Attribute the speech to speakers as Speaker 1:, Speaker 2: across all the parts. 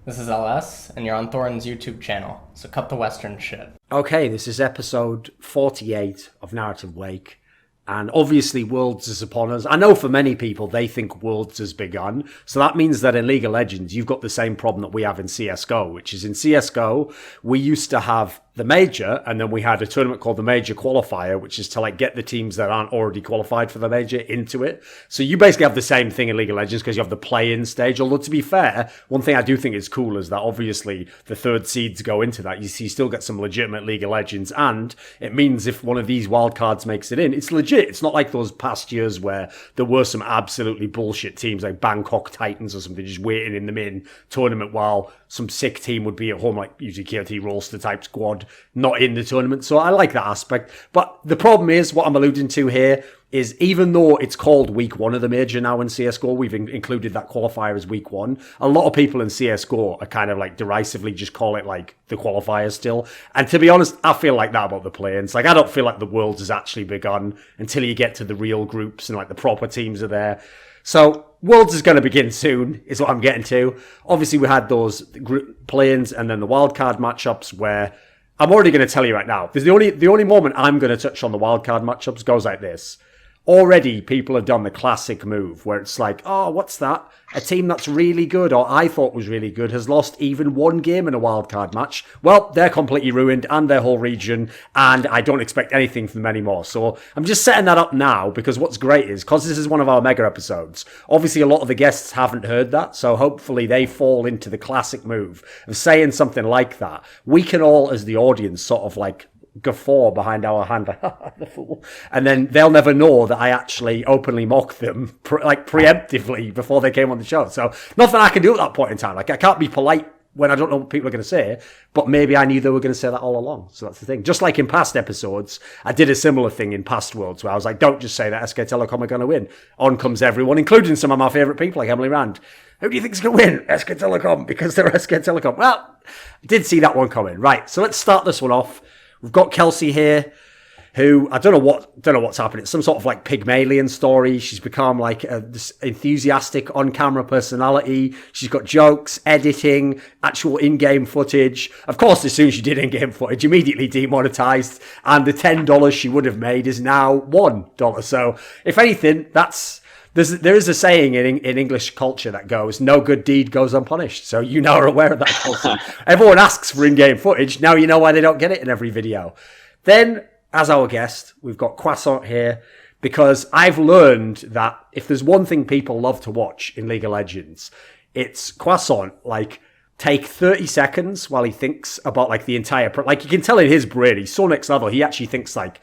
Speaker 1: This is LS, and you're on Thorin's YouTube channel, so cut the Western shit.
Speaker 2: Okay, this is episode 48 of Narrative Wake, and obviously Worlds is upon us. I know for many people, they think Worlds has begun, so that means that in League of Legends, you've got the same problem that we have in CSGO, which is in CSGO, we used to have the major, and then we had a tournament called the Major Qualifier, which is to like get the teams that aren't already qualified for the major into it. So you basically have the same thing in League of Legends because you have the play-in stage. Although to be fair, one thing I do think is cool is that obviously the third seeds go into that. You still get some legitimate League of Legends, and it means if one of these wildcards makes it in, it's legit. It's not like those past years where there were some absolutely bullshit teams like Bangkok Titans or something just waiting in the main tournament while some sick team would be at home, like usually KOT Rolster type squad, not in the tournament. So I like that aspect. But the problem is, what I'm alluding to here is even though it's called week one of the major now in CSGO, we've included that qualifier as week one. A lot of people in CSGO are kind of like derisively just call it like the qualifier still. And to be honest, I feel like that about the play-ins. Like I don't feel like the Worlds has actually begun until you get to the real groups and like the proper teams are there. So Worlds is going to begin soon, is what I'm getting to. Obviously, we had those play-ins and then the wildcard matchups where I'm already going to tell you right now. There's the only moment I'm going to touch on the wildcard matchups goes like this. Already, people have done the classic move where it's like, oh, what's that? A team that's really good, or I thought was really good, has lost even one game in a wildcard match. Well, they're completely ruined, and their whole region, and I don't expect anything from them anymore. So I'm just setting that up now, because what's great is, because this is one of our mega episodes, obviously a lot of the guests haven't heard that, so hopefully they fall into the classic move of saying something like that. We can all, as the audience, sort of like guffaw behind our hand, like, the fool. And then they'll never know that I actually openly mocked them, preemptively before they came on the show. So nothing I can do at that point in time. Like I can't be polite when I don't know what people are going to say, but maybe I knew they were going to say that all along. So that's the thing. Just like in past episodes, I did a similar thing in past Worlds where I was like, don't just say that SK Telecom are going to win. On comes everyone, including some of my favourite people like Emily Rand. Who do you think is going to win? SK Telecom, because they're SK Telecom. Well, I did see that one coming. Right, so let's start this one off. We've got Kelsey here, who I don't know what's happening. It's some sort of like Pygmalion story. She's become like this enthusiastic on-camera personality. She's got jokes, editing, actual in-game footage. Of course, as soon as she did in-game footage, immediately demonetized, and the $10 she would have made is now $1. So, if anything, there is a saying in English culture that goes, no good deed goes unpunished. So you now are aware of that, Kelsey. Everyone asks for in-game footage. Now you know why they don't get it in every video. Then, as our guest, we've got Croissant here, because I've learned that if there's one thing people love to watch in League of Legends, it's Croissant, like, take 30 seconds while he thinks about, like, the entire... Like, you can tell in his brain, he's so next level, he actually thinks, like,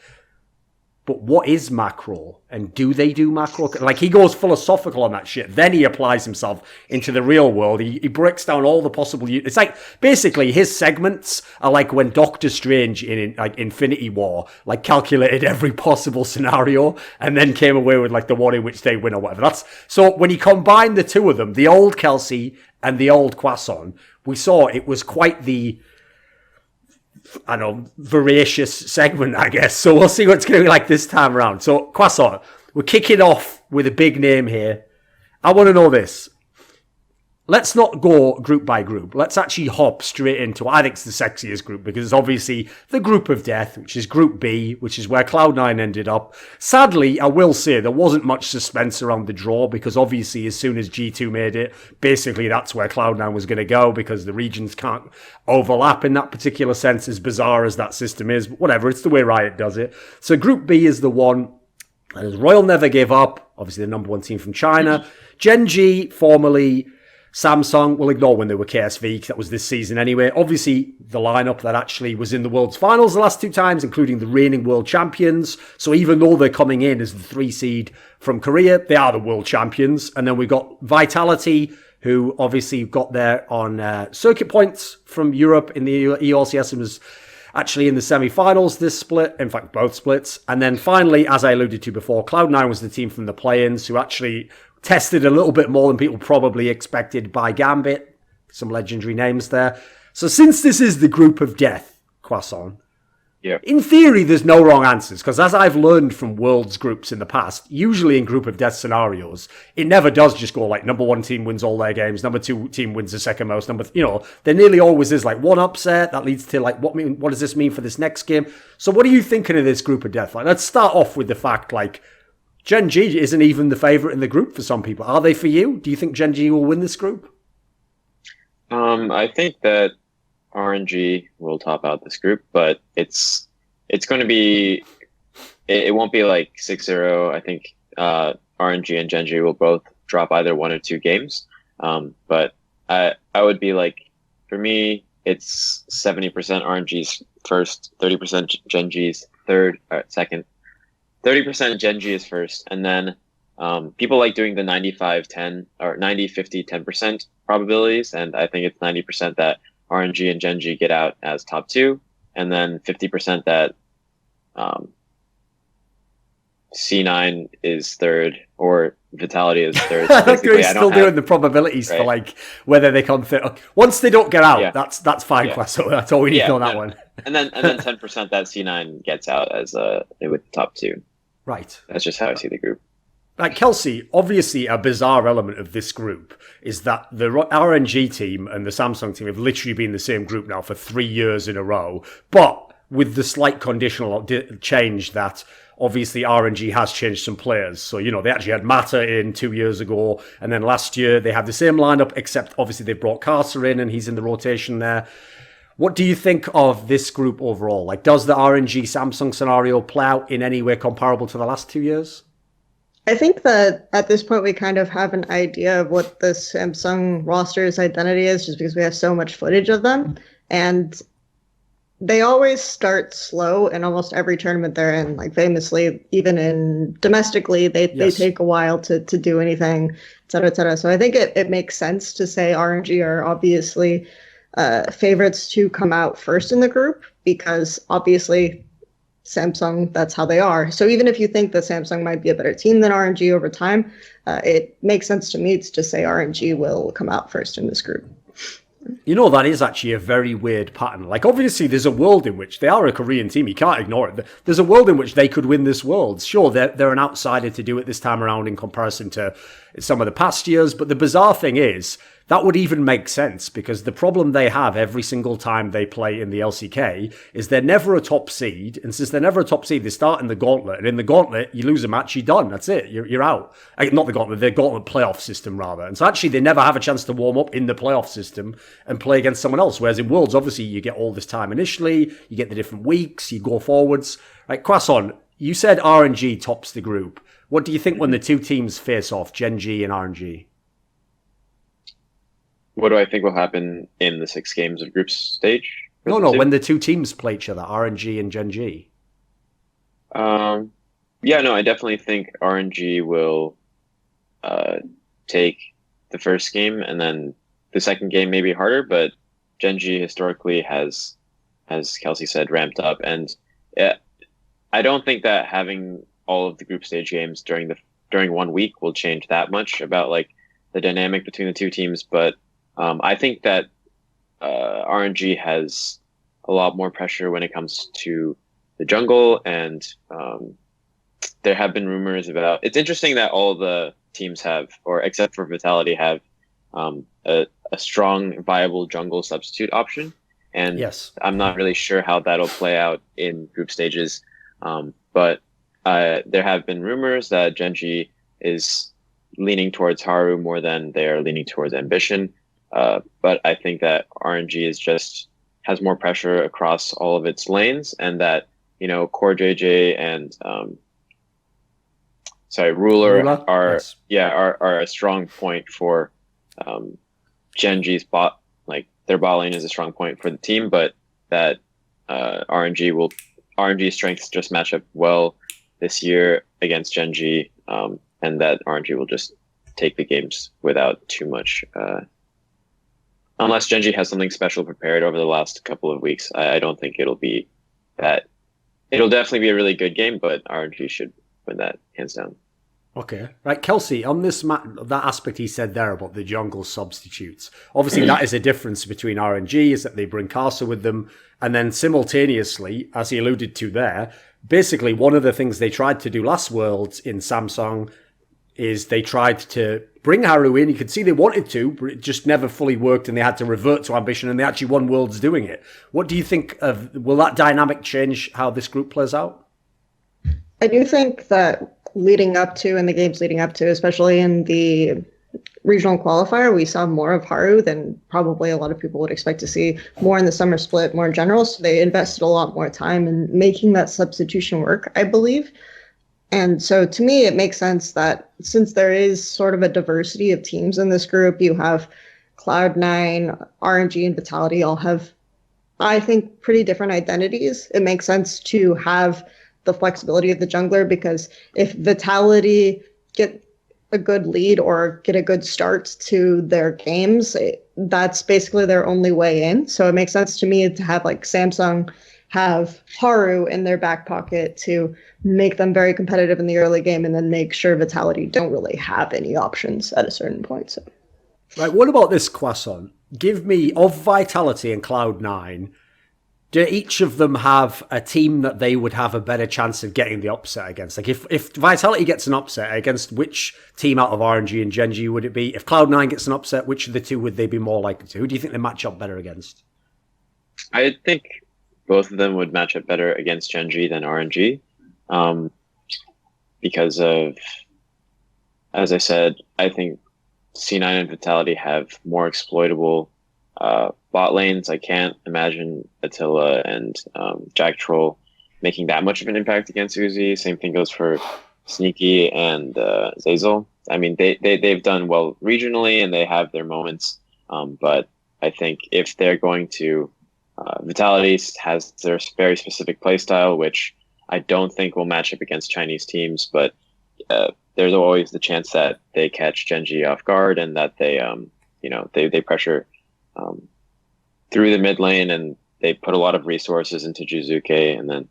Speaker 2: but what is macro? And do they do macro? Like, he goes philosophical on that shit. Then he applies himself into the real world. He breaks down all the possible... It's like, basically, his segments are like when Doctor Strange in like Infinity War, like, calculated every possible scenario and then came away with, like, the one in which they win or whatever. So when you combine the two of them, the old Kelsey and the old Croissant, we saw it was quite the... I know, voracious segment, I guess. So we'll see what's going to be like this time around. So, Croissant, we're kicking off with a big name here. I want to know this. Let's not go group by group. Let's actually hop straight into what I think is the sexiest group, because it's obviously the group of death, which is Group B, which is where Cloud9 ended up. Sadly, I will say there wasn't much suspense around the draw, because obviously as soon as G2 made it, basically that's where Cloud9 was going to go, because the regions can't overlap in that particular sense, as bizarre as that system is. But whatever, it's the way Riot does it. So Group B is the one. And as Royal Never Gave Up, obviously the number one team from China. Gen G, formerly Samsung, we'll ignore when they were KSV, that was this season anyway. Obviously, the lineup that actually was in the World's Finals the last two times, including the reigning world champions. So even though they're coming in as the 3 seed from Korea, they are the world champions. And then we got Vitality, who obviously got there on circuit points from Europe in the ELCS and was actually in the semi-finals this split, in fact both splits. And then finally, as I alluded to before, Cloud9 was the team from the play-ins who actually tested a little bit more than people probably expected by Gambit. Some legendary names there. So since this is the group of death, Croissant,
Speaker 3: Yeah.
Speaker 2: In theory, there's no wrong answers, because as I've learned from Worlds groups in the past, usually in group of death scenarios, it never does just go like number one team wins all their games, number two team wins the second most, there nearly always is like one upset that leads to like, what does this mean for this next game? So what are you thinking of this group of death? Like, let's start off with the fact, like, Gen G isn't even the favourite in the group for some people. Are they for you? Do you think Gen G will win this group?
Speaker 3: I think that RNG will top out this group, but it's going to be, it won't be like 6-0. I think RNG and Gen G will both drop either 1 or 2 games. But I would be like, for me, it's 70% RNG's first, 30% Gen G's second, 30% Gen G is first, and then people like doing the 95-10 or 90-50-10% probabilities, and I think it's 90% that RNG and Gen G get out as top 2, and then 50% that C9 is third or Vitality is third.
Speaker 2: He's still doing the probabilities for like whether they come third. Once they don't get out, that's fine, Croissant. That's all we need to know on that one.
Speaker 3: And then 10% that C9 gets out as with the top 2.
Speaker 2: Right.
Speaker 3: That's just how I see the group.
Speaker 2: Like, Kelsey, obviously a bizarre element of this group is that the RNG team and the Samsung team have literally been in the same group now for 3 years in a row, but with the slight conditional change that obviously RNG has changed some players. So, they actually had Mata in 2 years ago, and then last year they had the same lineup, except obviously they brought kaSing in and he's in the rotation there. What do you think of this group overall? Like, does the RNG Samsung scenario play out in any way comparable to the last 2 years?
Speaker 4: I think that at this point we kind of have an idea of what the Samsung roster's identity is, just because we have so much footage of them. And they always start slow in almost every tournament they're in. Like, famously, even in domestically, they take a while to do anything, et cetera, et cetera. So I think it makes sense to say RNG are obviously favorites to come out first in the group, because obviously Samsung, that's how they are. So even if you think that Samsung might be a better team than RNG over time, it makes sense to me to say RNG will come out first in this group.
Speaker 2: That is actually a very weird pattern. Like, obviously, there's a world in which they are a Korean team. You can't ignore it. There's a world in which they could win this world. Sure, they're an outsider to do it this time around in comparison to some of the past years. But the bizarre thing is, that would even make sense, because the problem they have every single time they play in the LCK is they're never a top seed. And since they're never a top seed, they start in the gauntlet. And in the gauntlet, you lose a match, you're done. That's it. You're out. Not the gauntlet playoff system, rather. And so actually, they never have a chance to warm up in the playoff system and play against someone else. Whereas in Worlds, obviously, you get all this time initially. You get the different weeks. You go forwards. Like, Croissant, you said RNG tops the group. What do you think when the two teams face off, Gen G and RNG?
Speaker 3: What do I think will happen in the 6 games of group stage?
Speaker 2: No, when the two teams play each other, RNG and Gen G.
Speaker 3: I definitely think RNG will take the first game, and then the second game may be harder, but Gen G historically has, as Kelsey said, ramped up. And I don't think that having all of the group stage games during 1 week will change that much about like the dynamic between the two teams, but I think that RNG has a lot more pressure when it comes to the jungle, and there have been rumors about. It's interesting that all the teams have, or except for Vitality, have a strong, viable jungle substitute option. And
Speaker 2: yes,
Speaker 3: I'm not really sure how that'll play out in group stages, but there have been rumors that Gen G is leaning towards Haru more than they are leaning towards Ambition. But I think that RNG has more pressure across all of its lanes, and that Core JJ and Ruler are a strong point for Gen G's bot. Like, their bot lane is a strong point for the team, but that RNG's strengths just match up well this year against Gen G, and that RNG will just take the games without too much. Unless Gen G has something special prepared over the last couple of weeks, I don't think it'll be that. It'll definitely be a really good game, but RNG should win that hands down.
Speaker 2: Okay. Right, Kelsey, on this that aspect he said there about the jungle substitutes, obviously that is a difference between RNG, is that they bring kaSing with them, and then simultaneously, as he alluded to there, basically one of the things they tried to do last Worlds in Samsung is they tried to bring Haru in. You could see they wanted to, but it just never fully worked, and they had to revert to ambition, and they actually won Worlds doing it. What do you think of, will that dynamic change how this group plays out?
Speaker 4: I do think that leading up to, and the games leading up to, especially in the regional qualifier, we saw more of Haru than probably a lot of people would expect to see, more in the summer split, more in general. So they invested a lot more time in making that substitution work, I believe. And so to me, it makes sense that since there is sort of a diversity of teams in this group, you have Cloud9, RNG, and Vitality all have, I think, pretty different identities. It makes sense to have the flexibility of the jungler, because if Vitality get a good lead or get a good start to their games, that's basically their only way in. So it makes sense to me to have like Samsung have Haru in their back pocket to make them very competitive in the early game, and then make sure Vitality don't really have any options at a certain point. So,
Speaker 2: right, what about this, Croissant? Give me, of Vitality and Cloud9, do each of them have a team that they would have a better chance of getting the upset against? Like, if Vitality gets an upset, against which team out of RNG and Gen G would it be? If Cloud9 gets an upset, which of the two would they be more likely to? Who do you think they match up better against?
Speaker 3: I think both of them would match up better against Gen G than RNG. Because of, as I said, I think C9 and Vitality have more exploitable bot lanes. I can't imagine Attila and Jack Troll making that much of an impact against Uzi. Same thing goes for Sneaky and Zazel. I mean, they've done well regionally and they have their moments. But I think if they're going to, Vitality has their very specific playstyle, which I don't think will match up against Chinese teams, but there's always the chance that they catch Gen G off guard and that they, they pressure through the mid lane, and they put a lot of resources into Jizuke. And then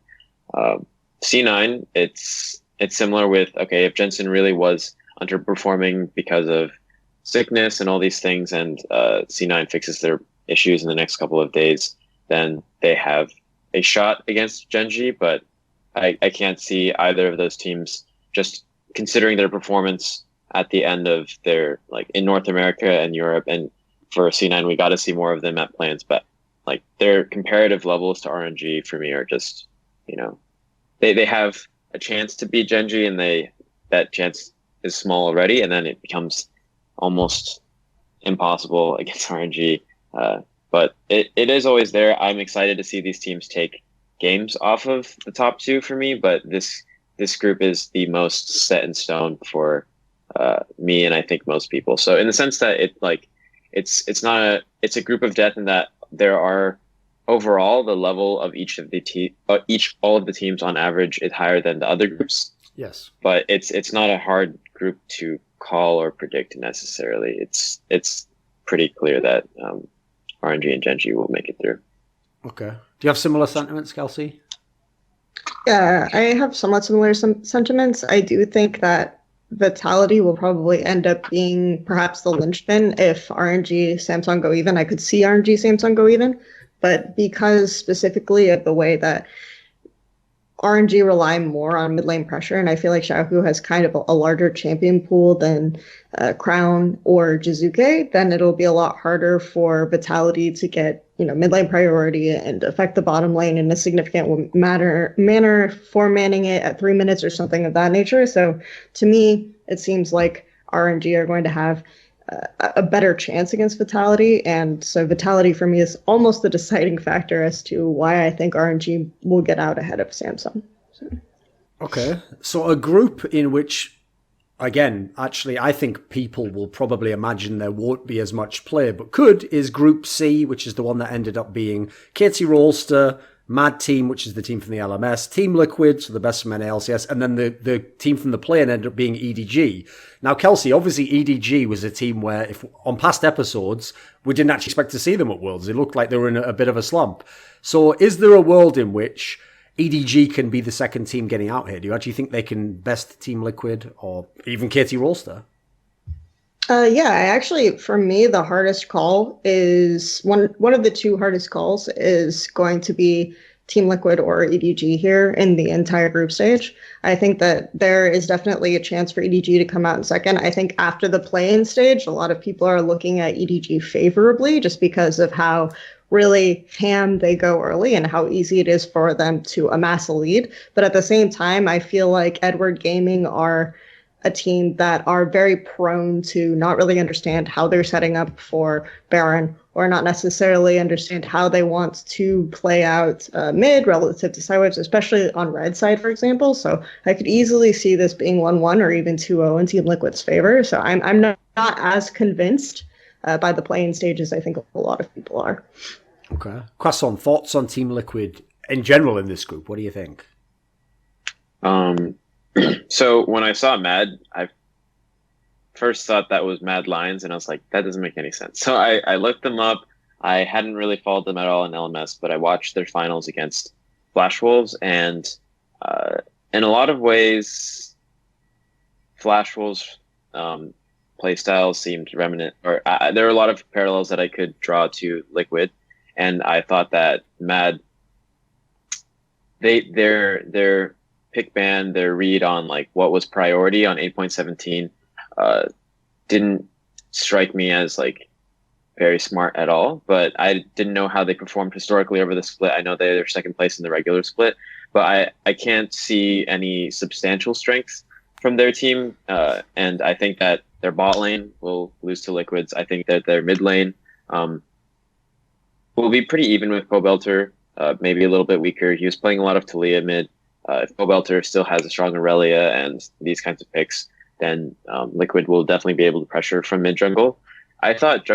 Speaker 3: C9, it's similar with, okay, if Jensen really was underperforming because of sickness and all these things, and C9 fixes their issues in the next couple of days, then they have a shot against Gen G. But I can't see either of those teams, just considering their performance at the end of their, like, in North America and Europe, and for C9, we got to see more of them at plans, but like their comparative levels to RNG for me are just, they have a chance to beat Gen G, and that chance is small already, and then it becomes almost impossible against RNG. But it is always there. I'm excited to see these teams take games off of the top two for me, but this group is the most set in stone for me, and I think most people. So in the sense that it's a group of death in that there are overall the level of all of the teams on average is higher than the other groups.
Speaker 2: Yes, but
Speaker 3: it's not a hard group to call or predict necessarily. It's pretty clear that RNG and Gen G will make it through.
Speaker 2: Okay. Do you have similar sentiments, Kelsey?
Speaker 4: Yeah, I have somewhat similar sentiments. I do think that Vitality will probably end up being perhaps the linchpin if RNG Samsung go even. I could see RNG Samsung go even, but because specifically of the way that RNG rely more on mid lane pressure, and I feel like Xiaohu has kind of a larger champion pool than Crown or Jizuke, then it'll be a lot harder for Vitality to get mid lane priority and affect the bottom lane in a significant manner, four-manning it at 3 minutes or something of that nature. So to me, it seems like RNG are going to have a better chance against Vitality, and so Vitality for me is almost the deciding factor as to why I think RNG will get out ahead of Samsung.
Speaker 2: Okay, so a group in which, again, actually, I think people will probably imagine there won't be as much play, but could, is Group C, which is the one that ended up being Katie Rolster, Mad Team, which is the team from the LMS, Team Liquid, so the best from NA LCS, and then the team from the play-in ended up being EDG. Now, Kelsey, obviously EDG was a team where, if on past episodes, we didn't actually expect to see them at Worlds. It looked like they were in a bit of a slump. So is there a world in which EDG can be the second team getting out here? Do you actually think they can best Team Liquid or even KT Rolster?
Speaker 4: For me, the hardest call is one of the two hardest calls is going to be Team Liquid or EDG here in the entire group stage. I think that there is definitely a chance for EDG to come out in second. I think after the play-in stage, a lot of people are looking at EDG favorably just because of how really ham they go early and how easy it is for them to amass a lead. But at the same time, I feel like Edward Gaming are a team that are very prone to not really understand how they're setting up for Baron, or not necessarily understand how they want to play out mid relative to sideways, especially on red side, for example. So I could easily see this being 1-1 or even 2-0 in Team Liquid's favor. So I'm not as convinced by the playing stages I think a lot of people are.
Speaker 2: Okay. Croissant, thoughts on Team Liquid in general in this group? What do you think?
Speaker 3: So when I saw Mad, I first thought that was Mad Lions, and I was like, that doesn't make any sense. So I looked them up. I hadn't really followed them at all in LMS, but I watched their finals against Flash Wolves, and in a lot of ways, Flash Wolves playstyle seemed remnant, or there are a lot of parallels that I could draw to Liquid, and I thought that Mad, their pick ban, their read on like what was priority on 8.17 didn't strike me as like very smart at all, but I didn't know how they performed historically over the split. I know they're second place in the regular split, but I can't see any substantial strengths from their team, and I think that their bot lane will lose to Liquids. I think that their mid lane will be pretty even with Pobelter, maybe a little bit weaker. He was playing a lot of Talia mid. If Pobelter still has a strong Aurelia and these kinds of picks, then Liquid will definitely be able to pressure from mid jungle. I thought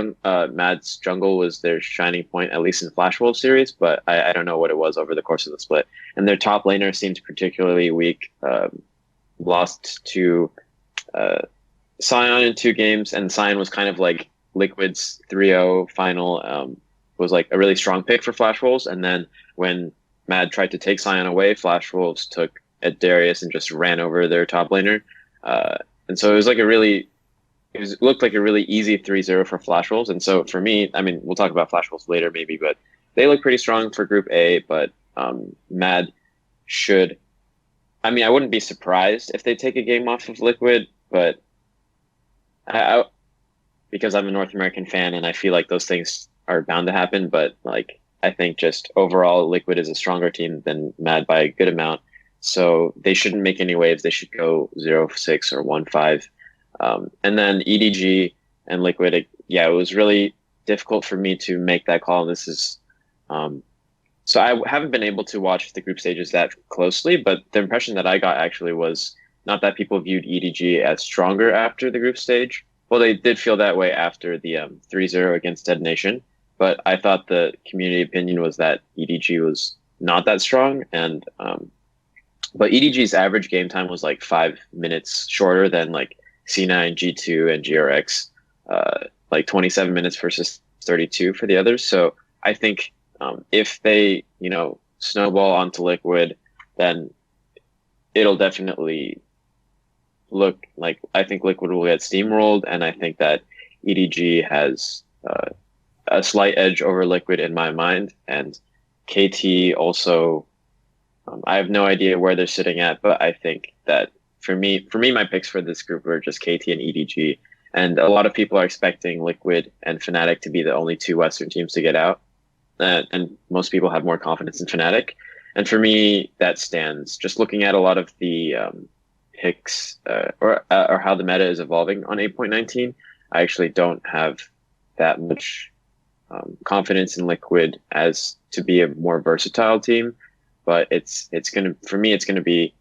Speaker 3: Mad's jungle was their shining point, at least in Flash Wolf series, but I don't know what it was over the course of the split. And their top laner seemed particularly weak. Lost to Sion in 2 games, and Sion was kind of like Liquid's 3-0 final. Was like a really strong pick for Flash Wolves, and then when Mad tried to take Sion away, Flash Wolves took Andreas and just ran over their top laner. And so it was like looked like a really easy 3-0 for Flash Wolves. And so for me, I mean, we'll talk about Flash Wolves later maybe, but they look pretty strong for Group A, but Mad should... I mean, I wouldn't be surprised if they take a game off of Liquid, but because I'm a North American fan and I feel like those things are bound to happen, but like I think just overall Liquid is a stronger team than Mad by a good amount. So they shouldn't make any waves. They should go 0-6 or 1-5. And then EDG and Liquid, it was really difficult for me to make that call. This is so I haven't been able to watch the group stages that closely, but the impression that I got actually was not that people viewed EDG as stronger after the group stage. Well, they did feel that way after the 3-0 against Dead Nation, but I thought the community opinion was that EDG was not that strong, and but EDG's average game time was like 5 minutes shorter than like C9, G2, and GRX, like 27 minutes versus 32 for the others. So I think if they, snowball onto Liquid, then it'll definitely look like, I think Liquid will get steamrolled, and I think that EDG has a slight edge over Liquid in my mind, and KT also, I have no idea where they're sitting at, but I think that for me, my picks for this group were just KT and EDG, and a lot of people are expecting Liquid and Fnatic to be the only 2 Western teams to get out, and most people have more confidence in Fnatic, and for me that stands. Just looking at a lot of the picks or how the meta is evolving on 8.19, I actually don't have that much confidence in Liquid as to be a more versatile team, but it's gonna be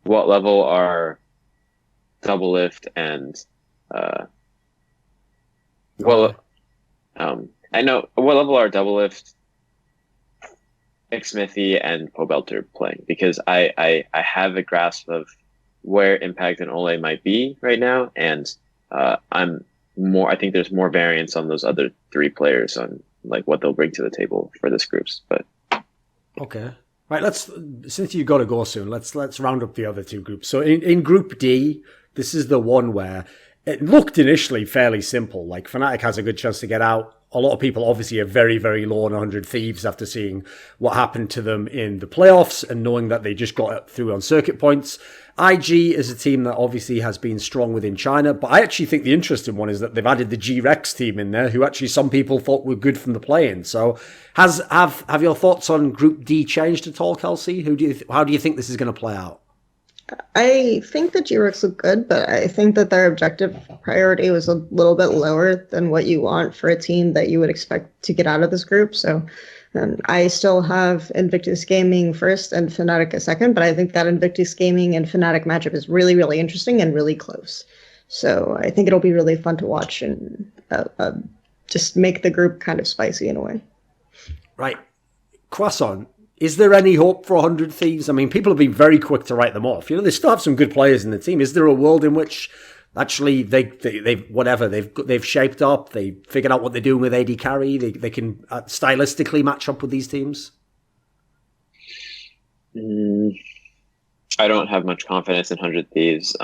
Speaker 3: what level are Double Lift and I know what level are Double Lift, Smithy, and Pobelter playing, because I have a grasp of where Impact and Ole might be right now, and I think there's more variance on those other 3 players on like what they'll bring to the table for this groups. But
Speaker 2: Okay. Right, since you've got to go soon, let's round up the other two groups. So in Group D, this is the one where it looked initially fairly simple. Like Fnatic has a good chance to get out. A lot of people obviously are very, very low on 100 Thieves after seeing what happened to them in the playoffs and knowing that they just got through on circuit points. IG is a team that obviously has been strong within China, but I actually think the interesting one is that they've added the G-Rex team in there, who actually some people thought were good from the play-in. So have your thoughts on Group D changed at all, Kelsey? How do you think this is going to play out?
Speaker 4: I think the G-Rex look good, but I think that their objective priority was a little bit lower than what you want for a team that you would expect to get out of this group. So I still have Invictus Gaming first and Fnatic a second, but I think that Invictus Gaming and Fnatic matchup is really, really interesting and really close. So I think it'll be really fun to watch and just make the group kind of spicy in a way.
Speaker 2: Right. Croissant. Is there any hope for 100 Thieves? I mean, people have been very quick to write them off. They still have some good players in the team. Is there a world in which actually they've shaped up, they figured out what they're doing with AD carry, they can stylistically match up with these teams?
Speaker 3: I don't have much confidence in 100 Thieves.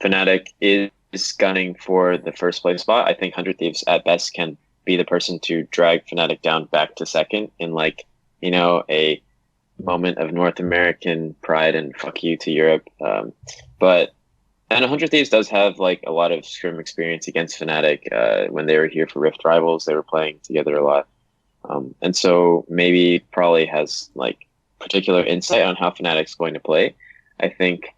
Speaker 3: Fnatic is gunning for the first place spot. I think 100 Thieves at best can be the person to drag Fnatic down back to second in a moment of North American pride and fuck you to Europe. But 100 Thieves does have a lot of scrim experience against Fnatic. When they were here for Rift Rivals, they were playing together a lot. And so maybe probably has particular insight on how Fnatic's going to play. I think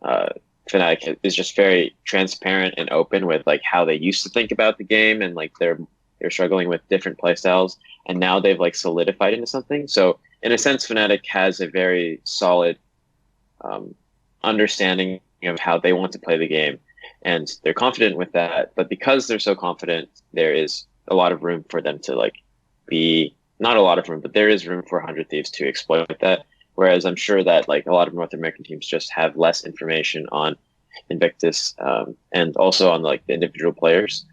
Speaker 3: Fnatic is just very transparent and open with how they used to think about the game, and they're struggling with different playstyles, and now they've solidified into something. So in a sense, Fnatic has a very solid understanding of how they want to play the game, and they're confident with that. But because they're so confident, there is a lot of room for them to be not a lot of room, but there is room for 100 Thieves to exploit that. Whereas I'm sure that a lot of North American teams just have less information on Invictus and also on the individual players.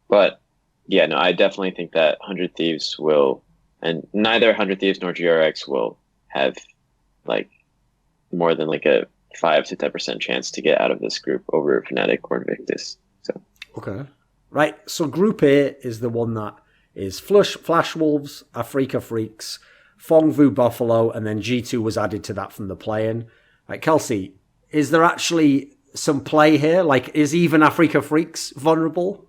Speaker 3: But yeah, no, I definitely think that 100 Thieves will, and neither 100 Thieves nor GRX will have more than a 5 to 10% chance to get out of this group over Fnatic or Invictus. So
Speaker 2: okay, right. So Group A is the one that is Flash Wolves, Afrika Freaks, Fongvu Buffalo, and then G2 was added to that from the play-in. Right, Kelsey, is there actually some play here? Is even Afrika Freaks vulnerable?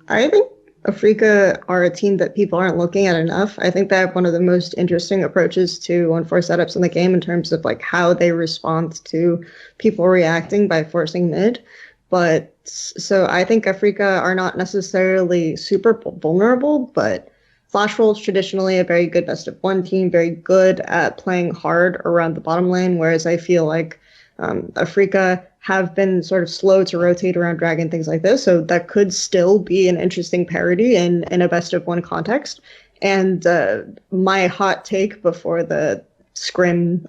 Speaker 4: I think Afrika are a team that people aren't looking at enough. I think they have one of the most interesting approaches to 1-4 setups in the game in terms of how they respond to people reacting by forcing mid. But so I think Afrika are not necessarily super vulnerable, but Flash Wolves traditionally a very good best of one team, very good at playing hard around the bottom lane, whereas I feel Afrika have been sort of slow to rotate around Dragon, things like this. So that could still be an interesting parity in a best of one context. And my hot take before the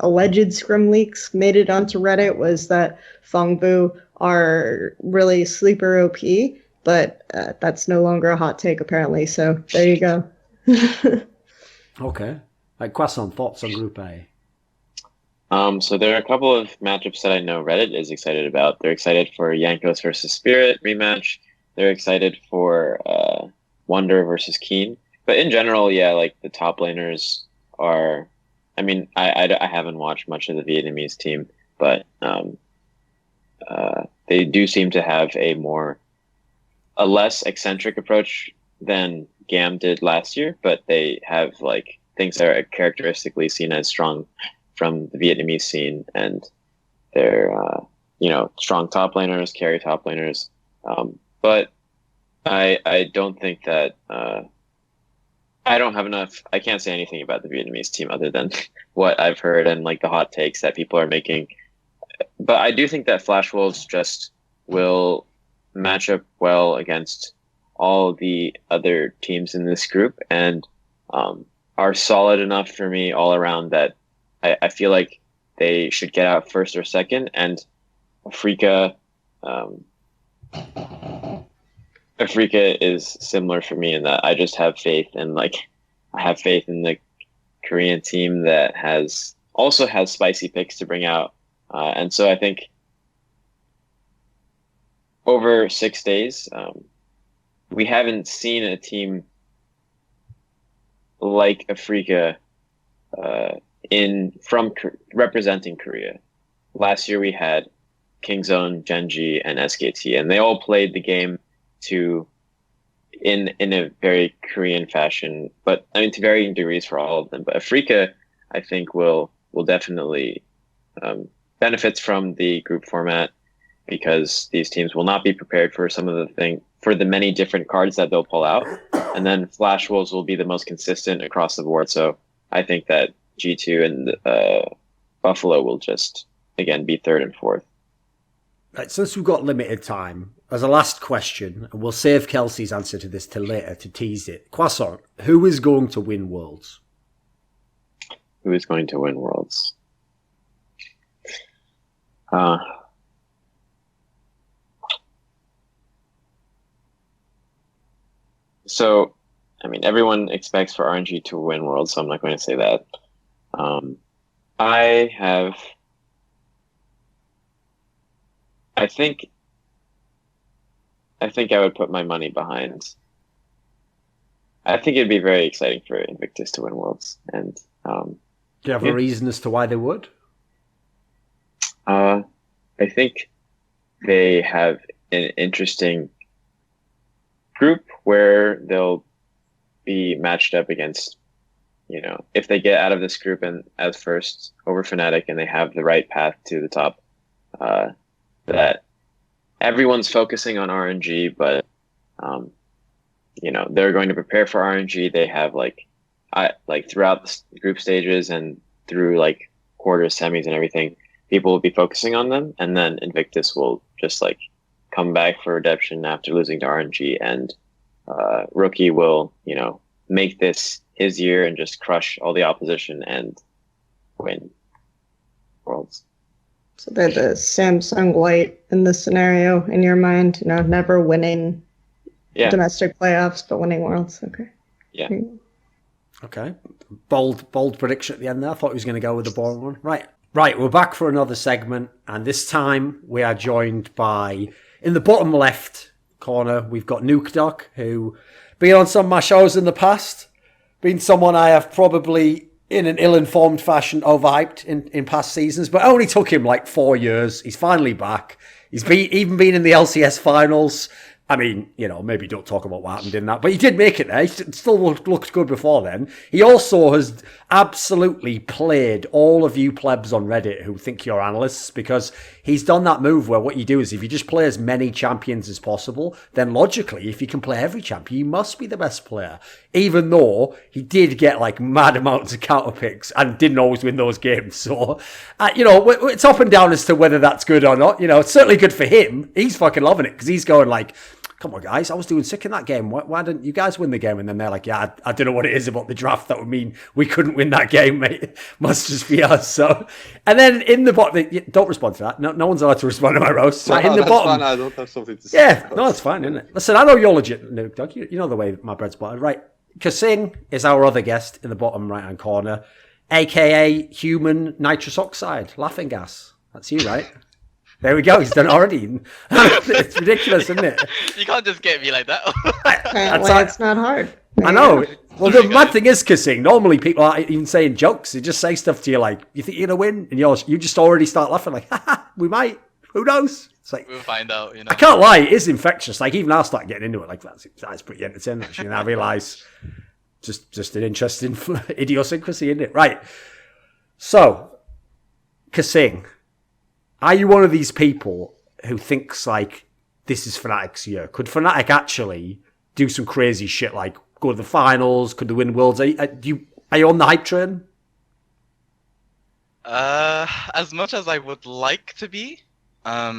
Speaker 4: alleged scrim leaks made it onto Reddit was that Fongbu are really sleeper OP, but that's no longer a hot take apparently. So there you go.
Speaker 2: Okay. Croissant, thoughts on Group A?
Speaker 3: So there are a couple of matchups that I know Reddit is excited about. They're excited for Yankos versus Spirit rematch. They're excited for Wonder versus Keen. But in general, yeah, the top laners are... I mean, I haven't watched much of the Vietnamese team, but they do seem to have a less eccentric approach than GAM did last year, but they have things that are characteristically seen as strong from the Vietnamese scene, and they're strong top laners, carry top laners. But I don't think that I don't have enough. I can't say anything about the Vietnamese team other than what I've heard and the hot takes that people are making. But I do think that Flash Wolves just will match up well against all the other teams in this group, and are solid enough for me all around that I feel like they should get out first or second. And Afrika is similar for me in that I just have faith in I have faith in the Korean team that also has spicy picks to bring out. And so I think over 6 days, we haven't seen a team like Afrika representing Korea. Last year we had Kingzone, Genji, and SKT, and they all played the game in a very Korean fashion, but I mean to varying degrees for all of them. But Afrika, I think, will definitely benefits from the group format, because these teams will not be prepared for for the many different cards that they'll pull out, and then Flash Wolves will be the most consistent across the board. So I think that G2 and Buffalo will just again be third and fourth.
Speaker 2: Right, since we've got limited time, as a last question, and we'll save Kelsey's answer to this till later to tease it. Croissant, who is going to win Worlds?
Speaker 3: Who is going to win Worlds? So, I mean, everyone expects for RNG to win Worlds, so I'm not going to say that. I think I would put my money behind. I think it'd be very exciting for Invictus to win Worlds. And
Speaker 2: do you have a reason as to why they would?
Speaker 3: I think they have an interesting group where they'll be matched up against, if they get out of this group and as first over Fnatic and they have the right path to the top, that everyone's focusing on RNG, but they're going to prepare for RNG. They have throughout the group stages and through quarters, semis, and everything, people will be focusing on them, and then Invictus will just come back for redemption after losing to RNG, and Rookie will make this his year and just crush all the opposition and win Worlds.
Speaker 4: So they're the Samsung White in this scenario, in your mind, never winning domestic playoffs, but winning Worlds. Okay.
Speaker 3: Yeah.
Speaker 2: Okay. Bold prediction at the end there. I thought he was going to go with the boring one. Right, we're back for another segment, and this time we are joined by, in the bottom left corner, we've got Nukeduck, who been on some of my shows in the past, been someone I have probably in an ill-informed fashion overhyped in past seasons, but only took him 4 years. He's finally back. He's even been in the LCS finals. I mean, maybe don't talk about what happened in that, but he did make it there. He still looked good before then. He also has absolutely played all of you plebs on Reddit who think you're analysts, because he's done that move where what you do is if you just play as many champions as possible, then logically, if you can play every champion, you must be the best player. Even though he did get mad amounts of counter picks and didn't always win those games. So, it's up and down as to whether that's good or not. It's certainly good for him. He's fucking loving it because he's going come on, guys, I was doing sick in that game. Why didn't you guys win the game? And then they're yeah, I don't know what it is about the draft that would mean we couldn't win that game, mate. Must just be us. So, and then in the bottom, don't respond to that. No one's allowed to respond to my roast. So in the bottom,
Speaker 5: fine. I don't have something to say.
Speaker 2: Yeah, no, it's fine, isn't it? Listen, I know you're legit, Nukeduck. You know the way my bread's buttered, right? kaSing is our other guest in the bottom right-hand corner, aka human nitrous oxide, laughing gas. That's you, right? There we go. He's done it already. It's ridiculous, isn't it?
Speaker 6: You can't just get me like that.
Speaker 4: It's not hard.
Speaker 2: I know. Well, the mad thing is, kaSing, normally people aren't even saying jokes. They just say stuff to you you think you're going to win? And you just already start laughing haha, we might. Who knows? It's
Speaker 6: we'll find out, I
Speaker 2: can't lie. It is infectious. Even I start getting into it. That's pretty entertaining, actually. And I realise just an interesting idiosyncrasy, isn't it? Right. So, kaSing. Are you one of these people who thinks this is Fnatic's year? Could Fnatic actually do some crazy shit go to the finals? Could they win Worlds? Are you on the hype train?
Speaker 6: As much as I would like to be, I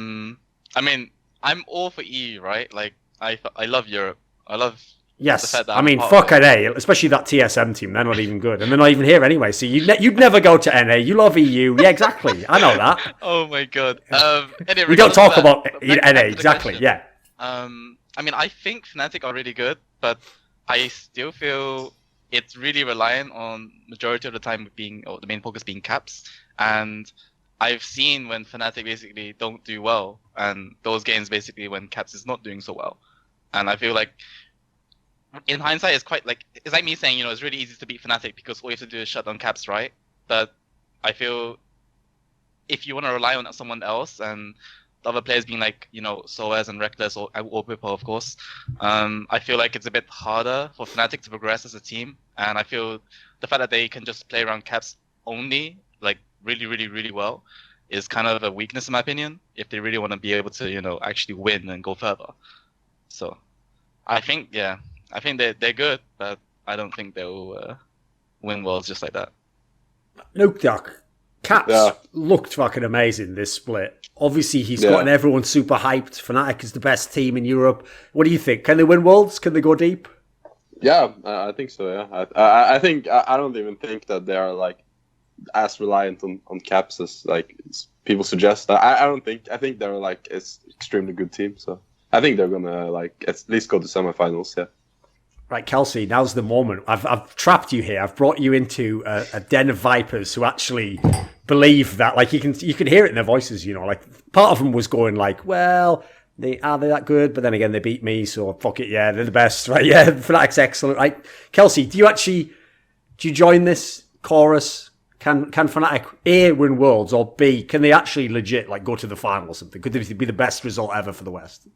Speaker 6: mean, I'm all for EU, right? I love Europe. I love.
Speaker 2: Yes, I mean, fuck NA, especially that TSM team. They're not even good, and they're not even here anyway. So you'd never go to NA. You love EU, yeah, exactly. I know that.
Speaker 6: Oh my god. Anyway,
Speaker 2: we don't talk about NA, exactly. Yeah.
Speaker 6: I mean, I think Fnatic are really good, but I still feel it's really reliant on majority of the time being, or the main focus being caps. And I've seen when Fnatic basically don't do well, and those games basically when caps is not doing so well. And I feel like in hindsight, it's quite like, it's like me saying, you know, it's really easy to beat Fnatic because all you have to do is shut down caps, right? But I feel if you want to rely on someone else, and the other players being like, you know, Soaz and Reckless or Whippo, of course, I feel like it's a bit harder for Fnatic to progress as a team. And I feel the fact that they can just play around caps only, like really, really, really well, is kind of a weakness in my opinion, if they really want to be able to, you know, actually win and go further. So I think, yeah, I think they're good, but I don't think they'll win Worlds just like that.
Speaker 2: Nukeduck, Caps looked fucking amazing this split. Obviously, he's gotten everyone super hyped. Fnatic is the best team in Europe. What do you think? Can they win Worlds? Can they go deep?
Speaker 5: Yeah, I think so. Yeah, I think I don't even think that they are like as reliant on caps as like people suggest. I don't think. I think they're like it's extremely good team. So I think they're gonna like at least go to semifinals. Yeah.
Speaker 2: Right, Kelsey, now's the moment. I've trapped you here. I've brought you into a den of vipers who actually believe that. Like you can hear it in their voices. You know, like part of them was going like, well, are they that good? But then again, they beat me, so fuck it. Yeah, they're the best, right? Yeah, Fnatic's excellent, right? Kelsey, do you join this chorus? Can Fnatic A win Worlds, or B, can they actually legit like go to the final or something? Could this be the best result ever for the West?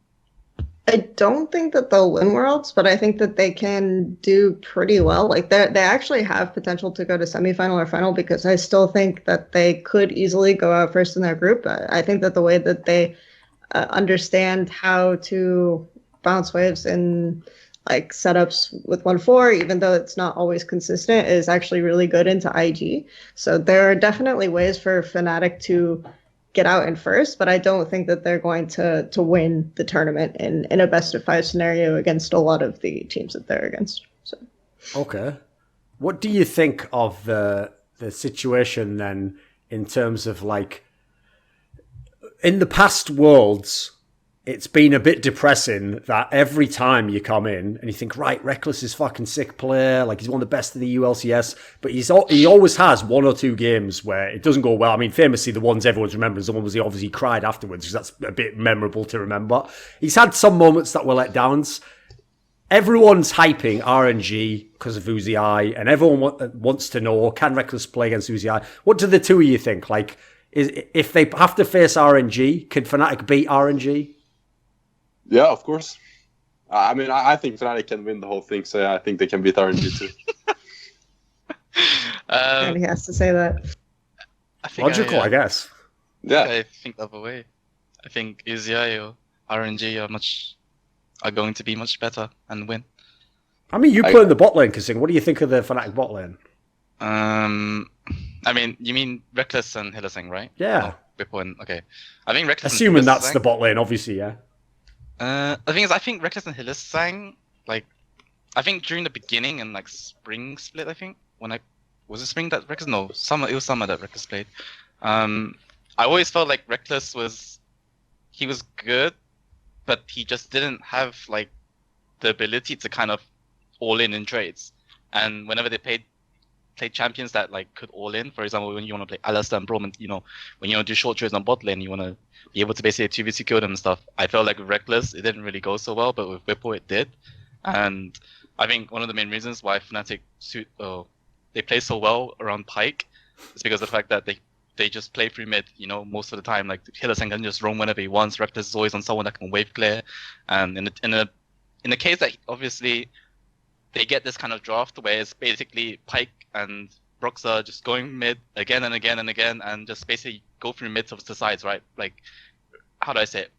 Speaker 4: I don't think that they'll win Worlds, but I think that they can do pretty well. Like they actually have potential to go to semifinal or final, because I still think that they could easily go out first in their group. I think that the way that they understand how to bounce waves in like setups with 1-4, even though it's not always consistent, is actually really good into IG. So there are definitely ways for Fnatic to get out in first, but I don't think that they're going to win the tournament in a best of 5 scenario against a lot of the teams that they're against. So
Speaker 2: okay, what do you think of the situation then in terms of like in the past Worlds? It's been a bit depressing that every time you come in and you think, right, Reckless is fucking sick player, like he's one of the best in the ULCS, but he always has 1 or 2 games where it doesn't go well. I mean, famously, the ones everyone's remembering, the one was he obviously cried afterwards, because that's a bit memorable to remember. He's had some moments that were letdowns. Everyone's hyping RNG because of VeXii, and everyone wants to know, can Reckless play against VeXii? What do the two of you think? Like, if they have to face RNG, can Fnatic beat RNG?
Speaker 5: Yeah, of course. I mean, I think Fnatic can win the whole thing, so yeah, I think they can beat RNG too.
Speaker 4: And he has to say that.
Speaker 2: Logical, I guess.
Speaker 5: Yeah.
Speaker 6: I think the other way. I think VeXii or RNG are going to be much better and win.
Speaker 2: I mean, you play in the bot lane, kaSing. What do you think of the Fnatic bot lane?
Speaker 6: I mean, you mean Reckless and Hylissang, right?
Speaker 2: Yeah.
Speaker 6: Okay. I think Reckless.
Speaker 2: Assuming that's the bot lane, obviously, yeah.
Speaker 6: The thing is, I think Reckless and Hylissang, like, I think during the beginning and like spring split, I think was it spring that Reckless? No, summer. It was summer that Reckless played. I always felt like Reckless was good, but he just didn't have like the ability to kind of all in trades. And whenever they played champions that like could all in, for example, when you want to play Alistair and Brom, you know, when you want to do short trades on bot lane, you want to be able to basically 2v2 kill them and stuff. I felt like with Reckless, it didn't really go so well, but with Whippo, it did. And I think one of the main reasons why Fnatic they play so well around Pyke is because of the fact that they just play through mid, you know, most of the time. Like Hylissang can just roam whenever he wants. Reckless is always on someone that can wave clear. And in the case that obviously they get this kind of draft where it's basically Pyke and Broxah just going mid again and again and again, and just basically go through mid to sides, right? Like, how do I say it?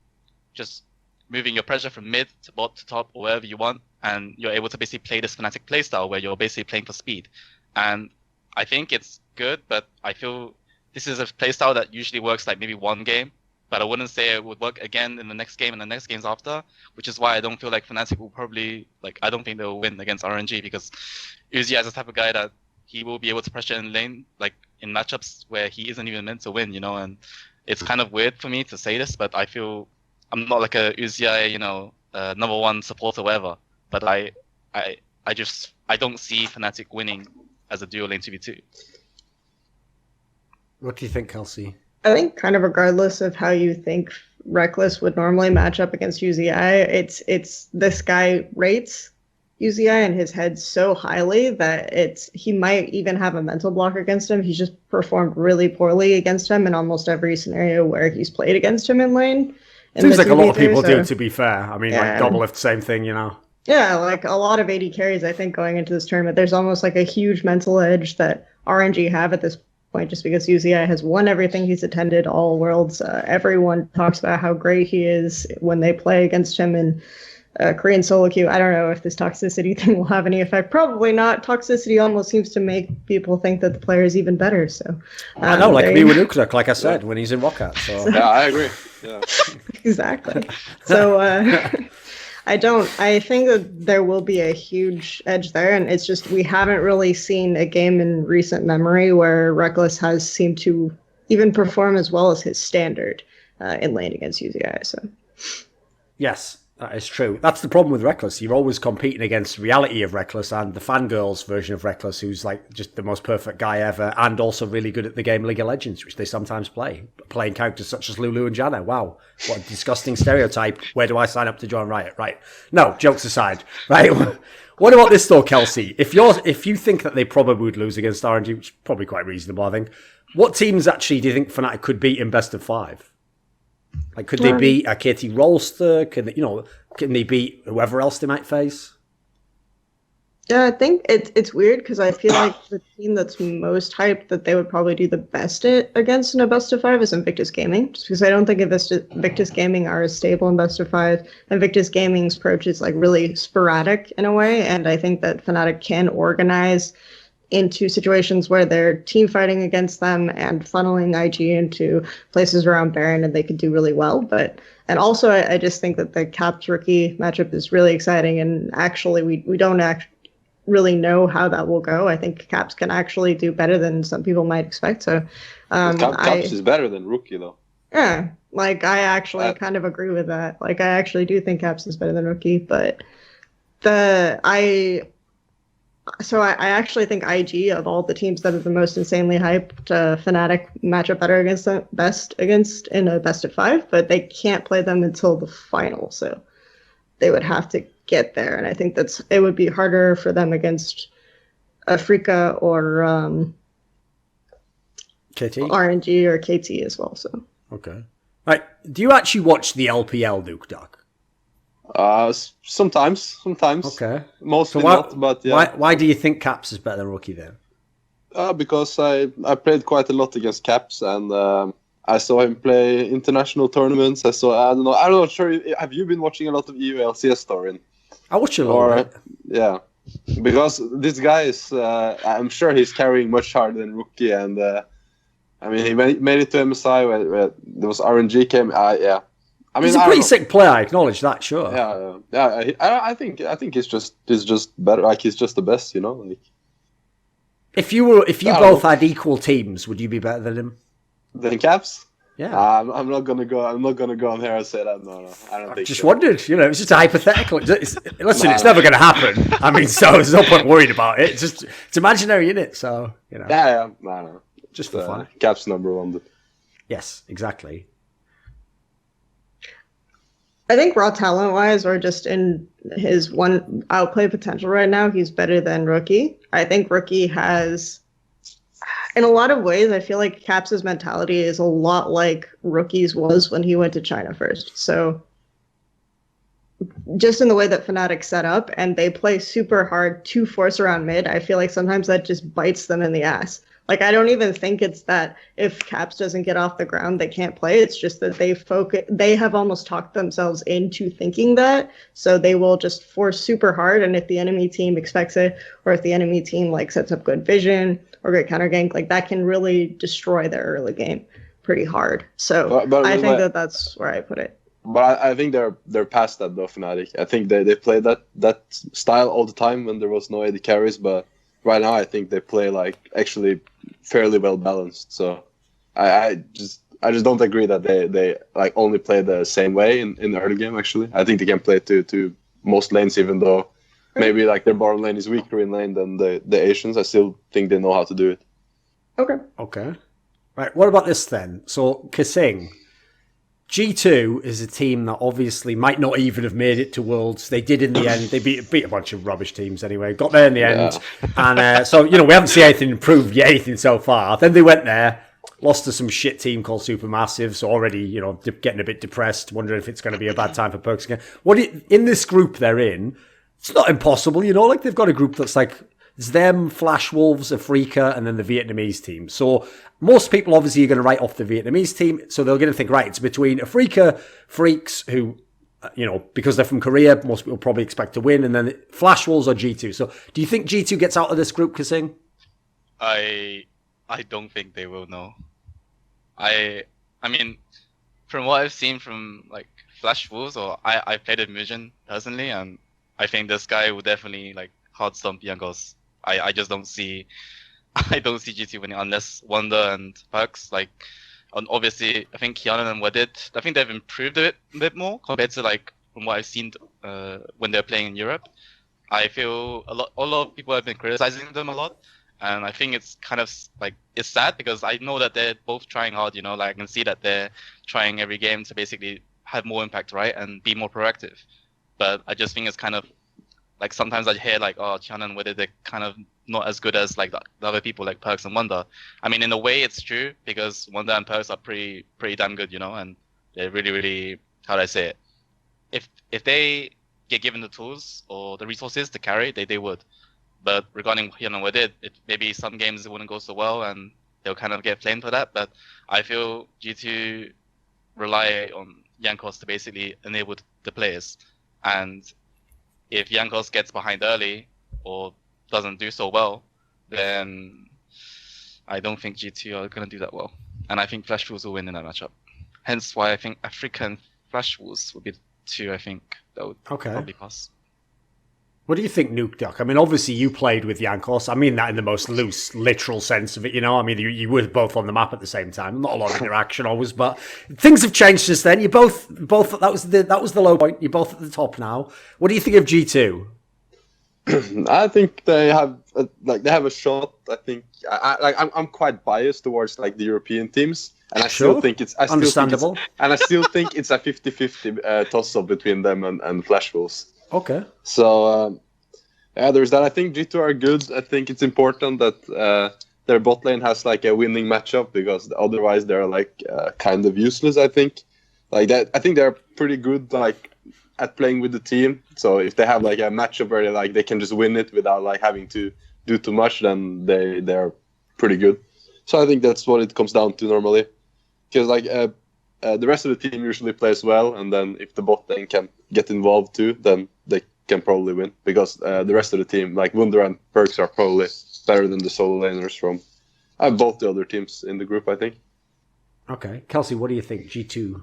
Speaker 6: Just moving your pressure from mid to bot to top or wherever you want, and you're able to basically play this Fnatic playstyle where you're basically playing for speed. And I think it's good, but I feel this is a playstyle that usually works like maybe one game, but I wouldn't say it would work again in the next game and the next games after, which is why I don't feel like Fnatic will probably, like, I don't think they'll win against RNG, because VeXii is the type of guy that he will be able to pressure in lane, like in matchups where he isn't even meant to win, you know. And it's kind of weird for me to say this, but I feel I'm not like a VeXii, you know, number one supporter or whatever. But I I don't see Fnatic winning as a duo lane 2v2.
Speaker 2: What do you think, Kelsey?
Speaker 4: I think kind of regardless of how you think Reckless would normally match up against UZI, it's this guy rates UZI in his head so highly that he might even have a mental block against him. He's just performed really poorly against him in almost every scenario where he's played against him in lane.
Speaker 2: Seems like a lot of people do, to be fair. I mean, like Doublelift, same thing, you know.
Speaker 4: Yeah, like a lot of AD carries, I think, going into this tournament, there's almost like a huge mental edge that RNG have at this point, just because UZI has won everything he's attended, all worlds. Everyone talks about how great he is when they play against him in Korean solo queue. I don't know if this toxicity thing will have any effect. Probably not. Toxicity almost seems to make people think that the player is even better. So
Speaker 2: I know, like me with Nukeduck, like I said, when he's in Rockat. So
Speaker 5: yeah, I agree. Yeah.
Speaker 4: Exactly. So I think that there will be a huge edge there, and it's just we haven't really seen a game in recent memory where Reckless has seemed to even perform as well as his standard in lane against UZI. So
Speaker 2: yes, that is true. That's the problem with Reckless. You're always competing against the reality of Reckless and the fangirls version of Reckless, who's like just the most perfect guy ever, and also really good at the game League of Legends, which they sometimes play. Playing characters such as Lulu and Janna. Wow, what a disgusting stereotype. Where do I sign up to join Riot? Right. No, jokes aside. Right. What about this though, Kelsey? If you think that they probably would lose against RNG, which is probably quite reasonable, I think, what teams actually do you think Fnatic could beat in best of 5? Like, could they beat a KT Rolster? Can they beat whoever else they might face?
Speaker 4: Yeah, I think it's weird because I feel like the team that's most hyped that they would probably do the best against in a best of 5 is Invictus Gaming, just because I don't think Invictus Gaming are as stable in best of 5. Invictus Gaming's approach is like really sporadic in a way, and I think that Fnatic can organize into situations where they're team fighting against them and funneling IG into places around Baron, and they could do really well. And also I just think that the Caps rookie matchup is really exciting, and actually we don't really know how that will go. I think Caps can actually do better than some people might expect. So
Speaker 5: Caps is better than rookie though.
Speaker 4: Yeah, like I actually kind of agree with that. Like I actually do think Caps is better than rookie, but I actually think IG, of all the teams that are the most insanely hyped, Fnatic match up better against them, in a best of 5, but they can't play them until the final, so they would have to get there, and I think it would be harder for them against Africa or
Speaker 2: KT?
Speaker 4: RNG or KT as well. So
Speaker 2: okay, right. Do you actually watch the LPL, Nukeduck?
Speaker 5: Sometimes.
Speaker 2: Okay.
Speaker 5: Mostly
Speaker 2: so
Speaker 5: not, but yeah.
Speaker 2: Why do you think Caps is better than Rookie then?
Speaker 5: Because I played quite a lot against Caps, and I saw him play international tournaments. I'm not sure. Have you been watching a lot of EU LCS, Torin?
Speaker 2: I watch a lot. Bit.
Speaker 5: Yeah, because this guy is. I'm sure he's carrying much harder than Rookie, and I mean he made it to MSI where there was RNG came. Yeah. I mean,
Speaker 2: he's a pretty sick player. I acknowledge that, sure.
Speaker 5: Yeah. I think he's just better. Like he's just the best, you know. Like
Speaker 2: if you both had equal teams, would you be better than him?
Speaker 5: Than Caps?
Speaker 2: Yeah.
Speaker 5: I'm not gonna go on here and say that. No. I don't think.
Speaker 2: Just wondered. You know, it's just a hypothetical. It's never going to happen. I mean, so there's no point worried about it. It's imaginary, isn't it? So you know.
Speaker 5: Yeah. No.
Speaker 2: Just for fun.
Speaker 5: Caps number 1.
Speaker 2: Yes, exactly.
Speaker 4: I think raw talent-wise, or just in his one outplay potential right now, he's better than Rookie. I think Rookie has, in a lot of ways, I feel like Caps' mentality is a lot like Rookie's was when he went to China first. So just in the way that Fnatic set up, and they play super hard to force around mid, I feel like sometimes that just bites them in the ass. Like, I don't even think it's that if Caps doesn't get off the ground, they can't play. It's just that they have almost talked themselves into thinking that. So they will just force super hard. And if the enemy team expects it, or if the enemy team like sets up good vision or good counter gank, like that can really destroy their early game pretty hard. So I think that's where I put it.
Speaker 5: But I think they're past that though, Fnatic. I think they play that style all the time when there was no AD carries, but right now I think they play like actually fairly well balanced. So I just don't agree that they like only play the same way in the early game. Actually, I think they can play to most lanes, even though maybe like their bottom lane is weaker in lane than the Asians, I still think they know how to do it.
Speaker 2: Okay. Right, what about this then? So, kaSing. G2 is a team that obviously might not even have made it to Worlds. They did in the end. They beat a bunch of rubbish teams anyway. Got there in the end. And so, we haven't seen anything improve yet, anything so far. Then they went there, lost to some shit team called Supermassive. So already, getting a bit depressed, wondering if it's going to be a bad time for Perks again. In this group they're in, it's not impossible, like they've got a group that's like, it's them, Flash Wolves, Afrika, and then the Vietnamese team. So most people obviously are going to write off the Vietnamese team. So they're going to think, right, it's between Afrika, Freaks, who, because they're from Korea, most people probably expect to win, and then Flash Wolves or G2. So do you think G2 gets out of this group, kaSing?
Speaker 6: I don't think they will, no. I mean, from what I've seen from like Flash Wolves, or I played Immersion personally, and I think this guy will definitely like hard stomp Youngos. I just don't see G2 winning unless Wonder and Perks, like, and obviously I think Kiana and Wadid, I think they've improved a bit more compared to like from what I've seen when they're playing in Europe. I feel a lot of people have been criticizing them a lot, and I think it's kind of like, it's sad because I know that they're both trying hard, like I can see that they're trying every game to basically have more impact, right, and be more proactive. But I just think it's kind of like sometimes I hear like, oh, Kiana and Wadid, they're kind of not as good as like the other people like Perks and Wonder. I mean, in a way it's true because Wonder and Perks are pretty damn good, and they're really, really, how do I say it? If they get given the tools or the resources to carry, they would. But regarding Kiana and Wadid, maybe some games it wouldn't go so well and they'll kind of get flamed for that. But I feel G2 rely on Jankos to basically enable the players. And if Jankos gets behind early or doesn't do so well, then I don't think G2 are going to do that well. And I think Flash Wolves will win in that matchup. Hence why I think Afrika and Flash Wolves would be the two I think that would probably pass.
Speaker 2: What do you think, Nukeduck? I mean, obviously you played with Jankos. I mean that in the most loose, literal sense of it, I mean, you were both on the map at the same time. Not a lot of interaction always, but things have changed since then. You both that was the low point. You're both at the top now. What do you think of G2?
Speaker 5: I think they have a shot. I think I'm quite biased towards like the European teams, and I still think it's understandable. And I still think it's a 50-50 toss-up between them and Flash Wolves.
Speaker 2: Okay.
Speaker 5: So there's that. I think G2 are good. I think it's important that their bot lane has like a winning matchup because otherwise they're like kind of useless. I think like that. I think they're pretty good like at playing with the team. So if they have like a matchup where they can just win it without like having to do too much, then they're pretty good. So I think that's what it comes down to normally, because like the rest of the team usually plays well, and then if the bot lane can get involved too, then they can probably win, because the rest of the team, like Wunder and Perks, are probably better than the solo laners from both the other teams in the group, I think.
Speaker 2: Okay. Kelsey, what do you think? G2?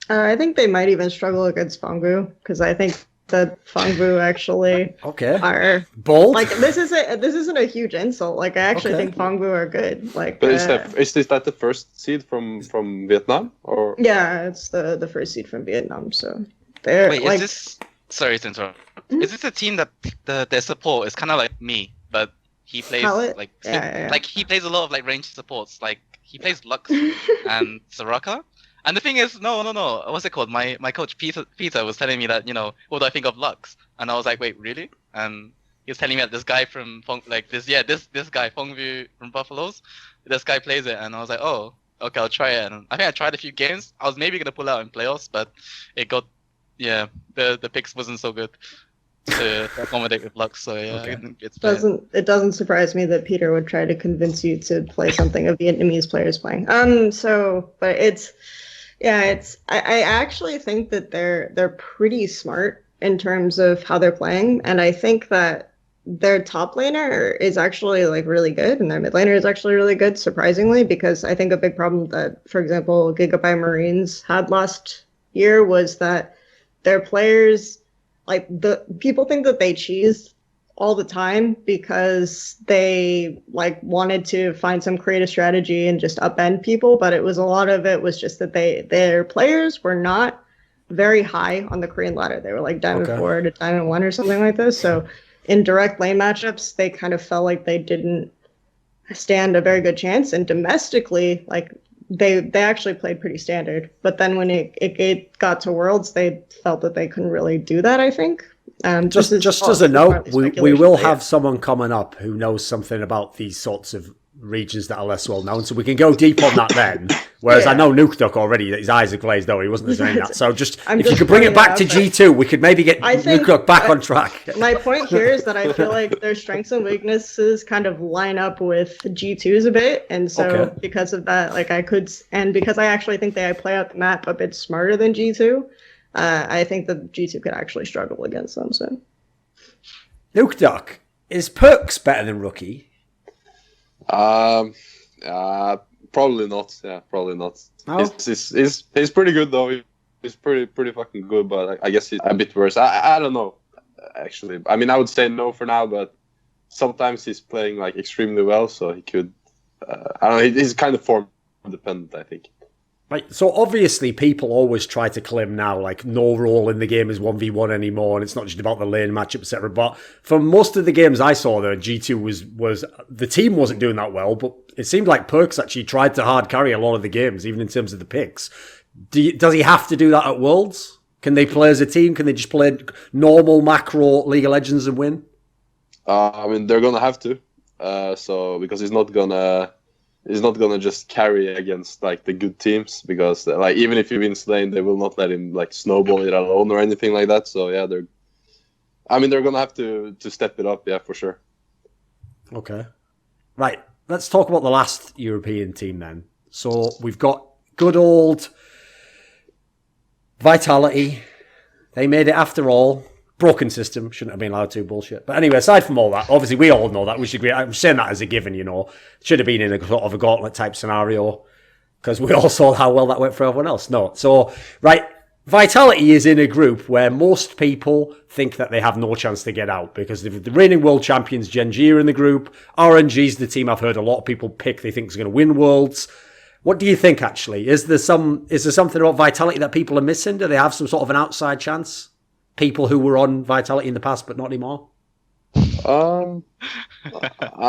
Speaker 4: I think they might even struggle against Fangbu, because I think that Fangbu actually are
Speaker 2: bold.
Speaker 4: Like this isn't a huge insult. Like I actually think Fangbu are good. Like,
Speaker 5: but is that the first seed from Vietnam, or?
Speaker 4: Yeah, it's the first seed from Vietnam. So they're
Speaker 6: Wait,
Speaker 4: like.
Speaker 6: Is this? Sorry to interrupt. Is this a team that their support is kind of like me, but he plays like he plays a lot of like ranged supports. Like he plays Lux and Soraka. And the thing is, no. What's it called? My coach Peter was telling me that, what do I think of Lux? And I was like, wait, really? And he was telling me that this guy from this guy Fongvu from Buffaloes, this guy plays it, and I was like, oh, okay, I'll try it. And I think I tried a few games. I was maybe gonna pull out in playoffs, but it got the picks wasn't so good to accommodate with Lux. So
Speaker 4: it doesn't surprise me that Peter would try to convince you to play something a Vietnamese player is playing. But I actually think that they're pretty smart in terms of how they're playing, and I think that their top laner is actually like really good, and their mid laner is actually really good, surprisingly, because I think a big problem that, for example, Gigabyte Marines had last year was that their players, like the people think that they cheesed all the time because they like wanted to find some creative strategy and just upend people, but a lot of it was just that their players were not very high on the Korean ladder. They were like Diamond
Speaker 2: Okay.
Speaker 4: 4 to Diamond 1 or something like this. So in direct lane matchups, they kind of felt like they didn't stand a very good chance. And domestically, like they actually played pretty standard. But then when it got to Worlds, they felt that they couldn't really do that, I think.
Speaker 2: Just as a note, we will have someone coming up who knows something about these sorts of regions that are less well known, so we can go deep on that then. Whereas I know Nukeduck already, his eyes are glazed over, he wasn't saying that. So if you could bring it back to G2, we could maybe get Nukeduck back on track.
Speaker 4: My point here is that I feel like their strengths and weaknesses kind of line up with G2's a bit, and so because of that, like because I actually think they play out the map a bit smarter than G2, I think that G2 could actually struggle against them soon.
Speaker 2: Nukeduck, is Perks better than Rookie?
Speaker 5: Probably not. Yeah, probably not.
Speaker 2: Oh.
Speaker 5: He's pretty good though. He's pretty fucking good, but I guess he's a bit worse. I don't know. Actually, I mean, I would say no for now, but sometimes he's playing like extremely well, so he could. I don't know. He's kind of form dependent, I think.
Speaker 2: Right, so obviously people always try to claim now like no role in the game is 1v1 anymore, and it's not just about the lane matchup, etc. But for most of the games I saw there, G2 was the team wasn't doing that well, but it seemed like Perks actually tried to hard carry a lot of the games, even in terms of the picks. Does he have to do that at Worlds? Can they play as a team? Can they just play normal macro League of Legends and win?
Speaker 5: I mean, they're gonna have to. So because he's not gonna just carry against like the good teams, because like even if he wins lane, they will not let him like snowball it alone or anything like that. So yeah, they're gonna have to step it up, yeah, for sure.
Speaker 2: Okay. Right. Let's talk about the last European team then. So we've got good old Vitality. They made it after all. Broken system, shouldn't have been allowed to, bullshit. But anyway, aside from all that, obviously we all know that. We should agree. I'm saying that as a given, you know. Should have been in a sort of a gauntlet type scenario, because we all saw how well that went for everyone else. No. So, right, Vitality is in a group where most people think that they have no chance to get out, because the reigning world champions Gen G are in the group. RNG's the team I've heard a lot of people pick they think is going to win Worlds. What do you think, actually? Is there something about Vitality that people are missing? Do they have some sort of an outside chance? People who were on Vitality in the past, but not anymore?
Speaker 5: I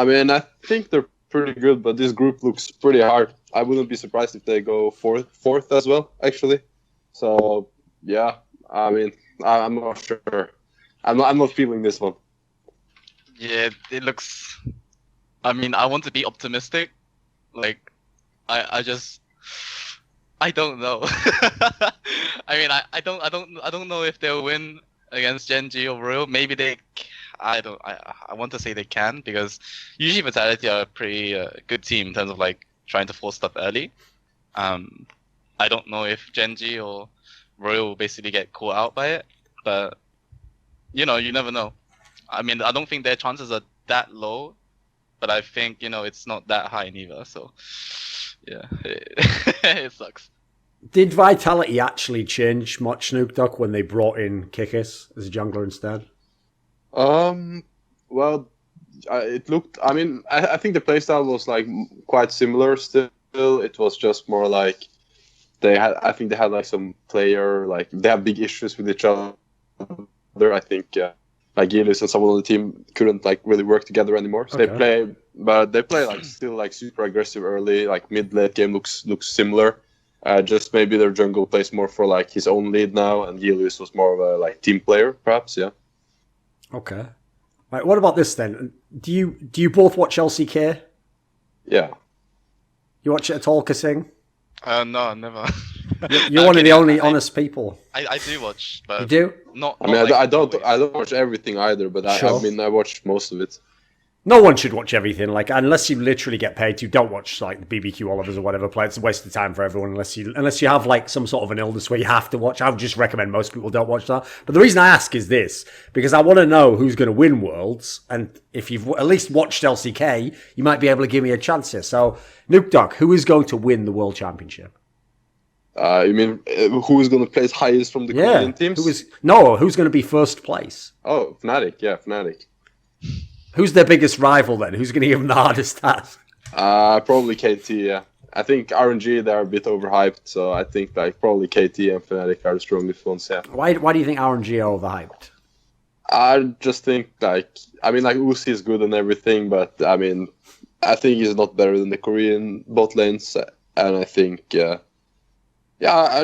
Speaker 5: mean, I think they're pretty good, but this group looks pretty hard. I wouldn't be surprised if they go fourth as well, actually. So, yeah, I mean, I'm not sure. I'm not feeling this one.
Speaker 6: Yeah, it looks. I mean, I want to be optimistic. Like, I don't know. I mean, I don't know if they'll win against Gen G or Royal. Maybe they. I want to say they can, because usually Vitality are a pretty good team in terms of like trying to force stuff early. I don't know if Gen G or Royal will basically get caught out by it, but you know, you never know. I mean, I don't think their chances are that low, but I think, you know, it's not that high neither. So yeah, it sucks.
Speaker 2: Did Vitality actually change much, Nukeduck, when they brought in kaSing as a jungler instead?
Speaker 5: Well, it looked. I mean, I think the playstyle was like quite similar. Still, it was just more like I think they had like some player, like they have big issues with each other. I think like Gilius and someone on the team couldn't like really work together anymore. So they play like still like super aggressive early. Like mid late game looks similar. Just maybe their jungle plays more for like his own lead now, and Gilius was more of a like team player, perhaps. Yeah.
Speaker 2: Okay. Right. What about this then? Do you both watch LCK?
Speaker 5: Yeah.
Speaker 2: You watch it at all, kaSing?
Speaker 6: No, never.
Speaker 2: You're one of the only honest people.
Speaker 6: I do watch, but
Speaker 2: you do?
Speaker 6: Not.
Speaker 5: I mean,
Speaker 6: like
Speaker 5: I don't watch everything either, but
Speaker 2: Sure.
Speaker 5: I mean, I watch most of it.
Speaker 2: No one should watch everything. Like, unless you literally get paid to, don't watch like the BBQ Olivers or whatever play. It's a waste of time for everyone unless you have like some sort of an illness where you have to watch. I would just recommend most people don't watch that. But the reason I ask is this, because I want to know who's going to win Worlds, and if you've at least watched LCK, you might be able to give me a chance here. So, Nukeduck, who is going to win the World Championship?
Speaker 5: You mean who is going to place highest from the Korean teams?
Speaker 2: Who's going to be first place?
Speaker 5: Oh, Fnatic. Yeah, Fnatic.
Speaker 2: Who's their biggest rival then? Who's going to give them the hardest task?
Speaker 5: Probably KT. Yeah, I think RNG they're a bit overhyped, so I think like probably KT and Fnatic are the strongest ones. Yeah.
Speaker 2: Why do you think RNG are overhyped?
Speaker 5: I just think like Uzi is good and everything, but I mean I think he's not better than the Korean bot lanes, and I think I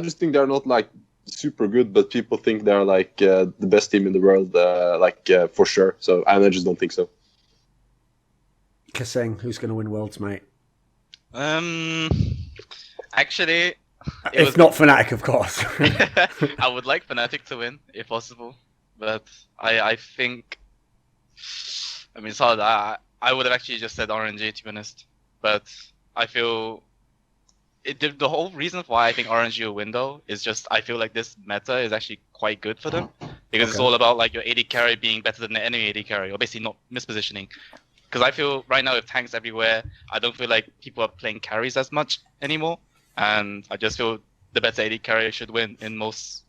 Speaker 5: just think they're not like super good, but people think they're like the best team in the world, for sure. So I just don't think so.
Speaker 2: kaSing, who's going to win Worlds, mate?
Speaker 6: Actually,
Speaker 2: If not Fnatic, of course.
Speaker 6: I would like Fnatic to win if possible, but I think, I mean, it's hard. I would have actually just said RNG, to be honest, but I feel the whole reason why I think RNG will win though is just I feel like this meta is actually quite good for them because it's all about like your AD carry being better than the enemy AD carry, or basically not mispositioning. Because I feel right now with tanks everywhere, I don't feel like people are playing carries as much anymore, and I just feel the better AD carry should win in most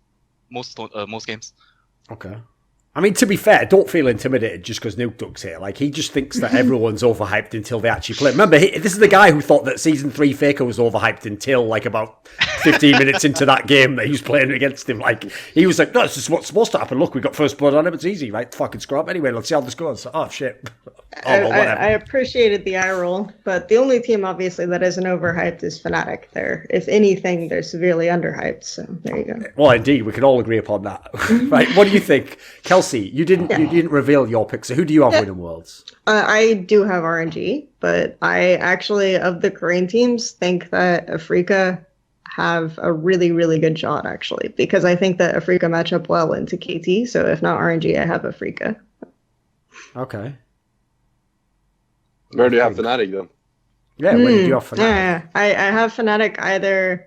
Speaker 6: games.
Speaker 2: Okay. I mean, to be fair, don't feel intimidated just because Nukeduck's here. Like, he just thinks that everyone's overhyped until they actually play. Remember, this is the guy who thought that Season 3 Faker was overhyped until, like, about 15 minutes into that game that he was playing against him. Like, he was like, no, this is what's supposed to happen. Look, we got first blood on him. It's easy, right? Fucking scrub. Anyway, let's see how this goes. Oh, shit. Whatever.
Speaker 4: I appreciated the eye roll, but the only team, obviously, that isn't overhyped is Fnatic. If anything, they're severely underhyped, so there you go.
Speaker 2: Well, indeed, we can all agree upon that. Right, what do you think? Kelsey, you didn't reveal your pick, so who do you have winning Worlds?
Speaker 4: I do have RNG, but I actually, of the Korean teams, think that Afrika have a really, really good shot, actually, because I think that Afrika match up well into KT, so if not RNG, I have Afrika.
Speaker 2: Okay.
Speaker 5: Where do you have Fnatic then?
Speaker 2: Yeah, where do you have Fnatic?
Speaker 4: Yeah, I have Fnatic either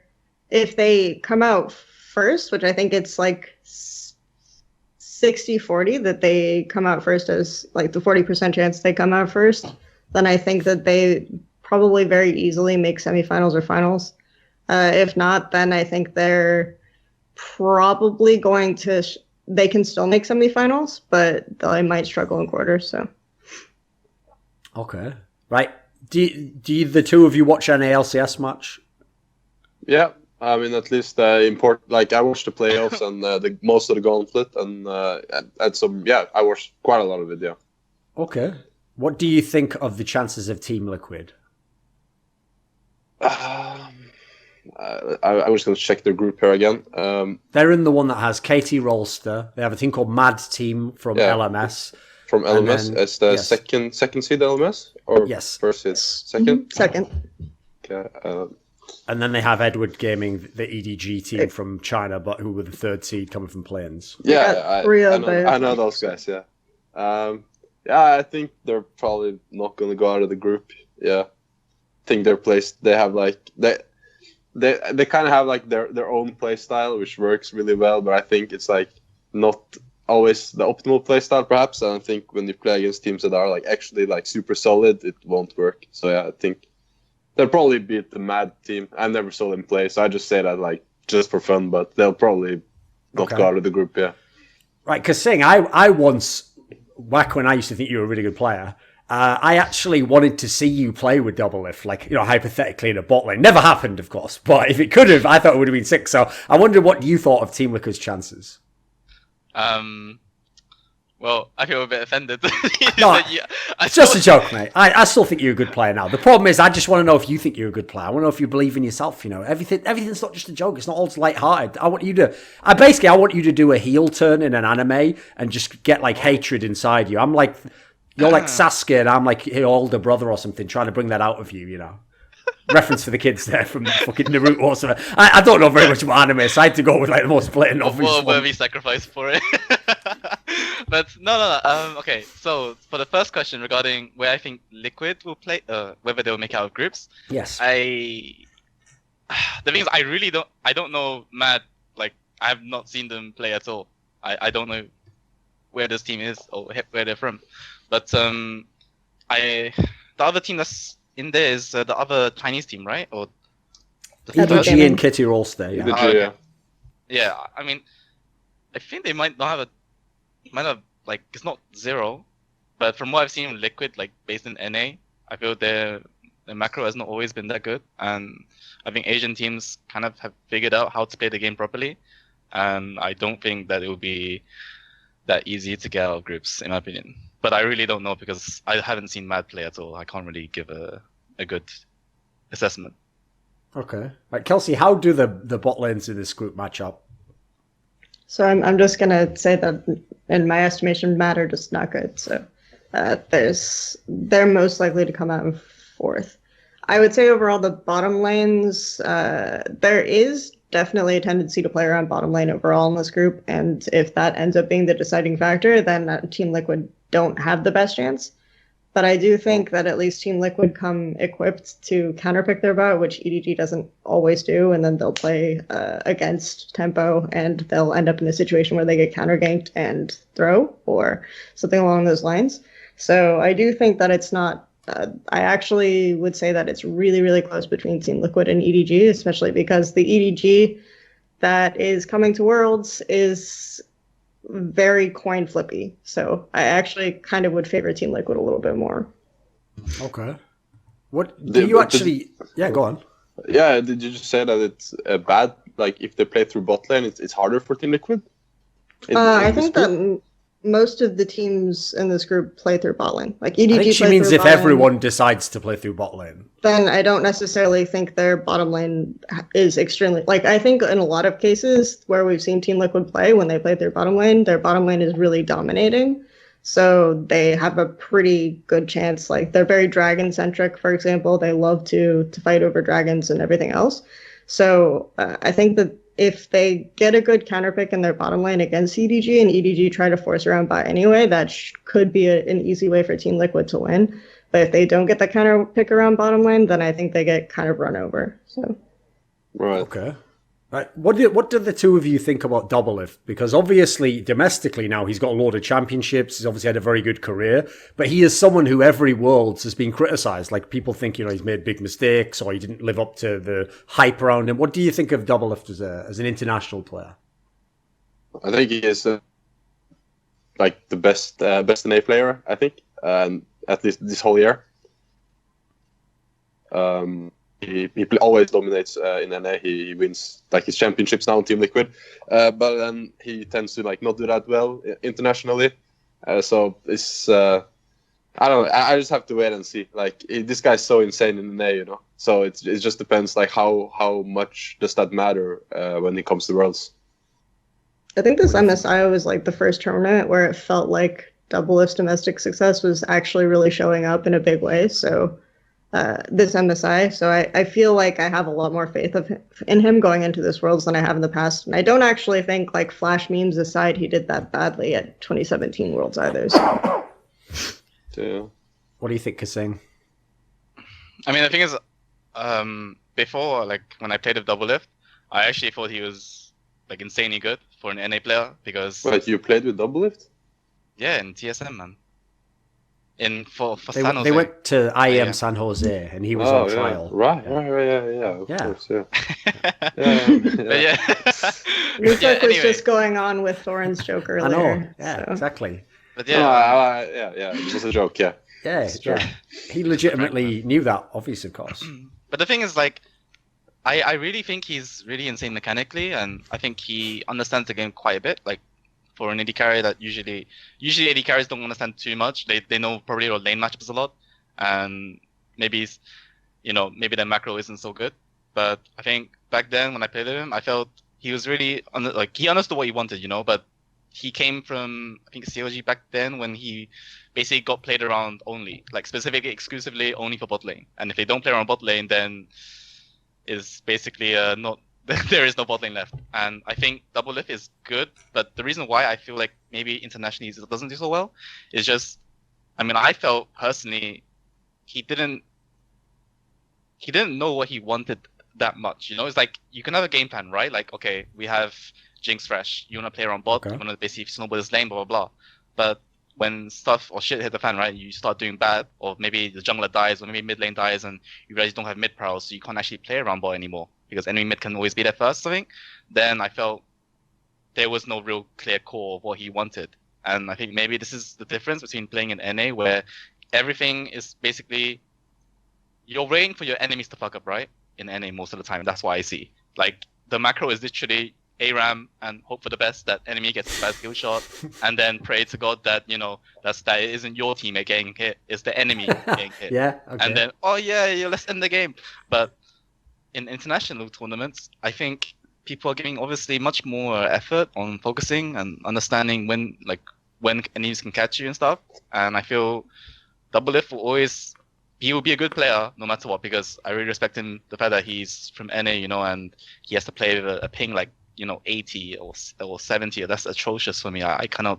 Speaker 4: if they come out first, which I think it's like 60-40 that they come out first, as like the 40% chance they come out first, then I think that they probably very easily make semifinals or finals. If not, then I think they're probably going to they can still make semifinals, but they might struggle in quarters. So
Speaker 2: okay, right. Do the two of you watch NA LCS much?
Speaker 5: Yeah, I mean, at least important. Like, I watched the playoffs and most of the gauntlet, and some. Yeah, I watched quite a lot of it. Yeah.
Speaker 2: Okay. What do you think of the chances of Team Liquid?
Speaker 5: I was going to check their group here again.
Speaker 2: They're in the one that has KT Rolster. They have a team called Mad Team from LMS.
Speaker 5: From LMS,
Speaker 2: then,
Speaker 5: as the second seed LMS, or
Speaker 2: yes,
Speaker 5: first seed, second.
Speaker 4: Second.
Speaker 5: Okay.
Speaker 2: And then they have Edward Gaming, the EDG team from China, but who were the third seed coming from Plains.
Speaker 5: Yeah, I know those guys. Yeah, I think they're probably not going to go out of the group. Yeah, I think they're placed. They have like they kind of have like their own play style, which works really well. But I think it's like not always the optimal play style, perhaps. And I think when you play against teams that are like actually like super solid, it won't work. So yeah, I think they'll probably beat the Mad team. I never saw them play, so I just say that like just for fun. But they'll probably not go out of the group. Yeah.
Speaker 2: Right, kaSing, I once, back when I used to think you were a really good player, I actually wanted to see you play with Doublelift, like, you know, hypothetically in a bot lane. Never happened, of course, but if it could have, I thought it would have been sick. So I wonder what you thought of Team Liquid's chances.
Speaker 6: Well, I feel a bit offended.
Speaker 2: No, it's just a joke, mate. I still think you're a good player now. The problem is, I just want to know if you think you're a good player. I want to know if you believe in yourself. You know, everything's not just a joke. It's not all lighthearted. I want you to do a heel turn in an anime and just get like hatred inside you. I'm like, you're like Sasuke, and I'm like your older brother or something, trying to bring that out of you. You know. Reference for the kids there from fucking Naruto or something. I don't know very much about anime, so I had to go with like the most blatant obvious one.
Speaker 6: Worthy sacrifice for it. But no. Okay, so for the first question regarding where I think Liquid will play, whether they will make out of groups.
Speaker 2: Yes.
Speaker 6: The thing is, I don't know Mad. Like, I have not seen them play at all. I don't know where this team is or where they're from. But the other team that's in there is the other Chinese team, right? Or
Speaker 2: the EDG and Kitty Rolster, yeah.
Speaker 5: EDG,
Speaker 6: yeah. I mean, I think they might have like, it's not zero, but from what I've seen in Liquid, like based in NA, I feel they're the macro has not always been that good, and I think Asian teams kind of have figured out how to play the game properly, and I don't think that it will be that easy to get out of groups, in my opinion. But I really don't know because I haven't seen Mad play at all. I can't really give a good assessment.
Speaker 2: Okay. Right, Kelsey, how do the bot lanes in this group match up?
Speaker 4: So I'm just gonna say that in my estimation, Mad are just not good. So they're most likely to come out in fourth. I would say overall the bottom lanes, there is definitely a tendency to play around bottom lane overall in this group, and if that ends up being the deciding factor, then Team Liquid don't have the best chance. But I do think that at least Team Liquid come equipped to counterpick their bot, which EDG doesn't always do, and then they'll play against tempo, and they'll end up in a situation where they get counter ganked and throw, or something along those lines. So I do think that it's not. I actually would say that it's really, really close between Team Liquid and EDG, especially because the EDG that is coming to Worlds is very coin flippy. So I actually kind of would favor Team Liquid a little bit more.
Speaker 2: Okay. What do you actually? Yeah, go on.
Speaker 5: Yeah, did you just say that it's bad? Like if they play through bot lane, it's harder for Team Liquid.
Speaker 4: I think that most of the teams in this group play through bot lane. Like EDG.
Speaker 2: I think she means if everyone decides to play through bot lane.
Speaker 4: Then I don't necessarily think their bottom lane is extremely. Like I think in a lot of cases where we've seen Team Liquid play, when they play their bottom lane is really dominating. So they have a pretty good chance. Like they're very dragon centric, for example. They love to fight over dragons and everything else. So I think that if they get a good counterpick in their bottom lane against EDG and EDG try to force around bot anyway, that could be an easy way for Team Liquid to win. But if they don't get the counterpick around bottom lane, then I think they get kind of run over. So,
Speaker 5: right.
Speaker 2: Okay. Right. What do the two of you think about Doublelift? Because obviously, domestically now, he's got a lot of championships. He's obviously had a very good career. But he is someone who every Worlds has been criticised. Like, people think, he's made big mistakes or he didn't live up to the hype around him. What do you think of Doublelift as an international player?
Speaker 5: I think he is like the best NA player, I think, at least this whole year. He always dominates in NA. He wins like his championships now on Team Liquid, but then he tends to like not do that well internationally. So it's I don't know. I just have to wait and see. Like this guy's so insane in NA, So it just depends like how much does that matter when it comes to Worlds.
Speaker 4: I think this MSI was like the first tournament where it felt like Doublelift's domestic success was actually really showing up in a big way. So. This MSI, so I feel like I have a lot more faith in him going into this Worlds than I have in the past. And I don't actually think, like, Flash memes aside, he did that badly at 2017 Worlds either. So.
Speaker 5: Yeah.
Speaker 2: What do you think, kaSing?
Speaker 6: I mean, the thing is, before, like, when I played with Doublelift, I actually thought he was, like, insanely good for an NA player, because...
Speaker 5: Wait, you played with Doublelift?
Speaker 6: Yeah, in TSM, man. For San Jose.
Speaker 2: They went to IEM San Jose, and he was on trial.
Speaker 5: Right, of course, yeah.
Speaker 4: Nukeduck was just going on with Thorin's joke earlier.
Speaker 2: I know, yeah, so. Exactly.
Speaker 6: But
Speaker 5: it was a joke, yeah.
Speaker 2: Yeah. He legitimately knew that, obviously, of course.
Speaker 6: But the thing is, like, I really think he's really insane mechanically, and I think he understands the game quite a bit. Like, for an AD carry that usually AD carries don't understand too much. They know probably about lane matchups a lot, and maybe maybe the macro isn't so good. But I think back then when I played with him, I felt he was really he understood what he wanted, But he came from I think COG back then when he basically got played around only, like specifically exclusively only for bot lane. And if they don't play around bot lane, then is basically not. There is no bot lane left, and I think Doublelift is good, but the reason why I feel like maybe internationally it doesn't do so well is just, I mean, I felt personally he didn't know what he wanted that much, It's like, you can have a game plan, right? Like, okay, we have Jinx fresh, you want to play around bot, you want to basically snowball this lane, blah, blah, blah. But when stuff or shit hit the fan, right, you start doing bad, or maybe the jungler dies, or maybe mid lane dies, and you realize you don't have mid prowess, so you can't actually play around bot anymore, because enemy mid can always be there first, I think. Then I felt there was no real clear core of what he wanted. And I think maybe this is the difference between playing in NA, where everything is basically you're waiting for your enemies to fuck up, right? In NA most of the time. That's what I see. Like, the macro is literally ARAM and hope for the best that enemy gets a bad skill shot, and then pray to God that, you know, that it isn't your teammate getting hit, it's the enemy getting hit.
Speaker 2: Yeah, okay.
Speaker 6: And then, oh yeah, let's end the game. But in international tournaments, I think people are giving obviously much more effort on focusing and understanding when enemies can catch you and stuff. And I feel Doublelift will be a good player no matter what, because I really respect him, the fact that he's from NA, you know, and he has to play with a ping like, you know, 80 or 70. That's atrocious for me. I cannot.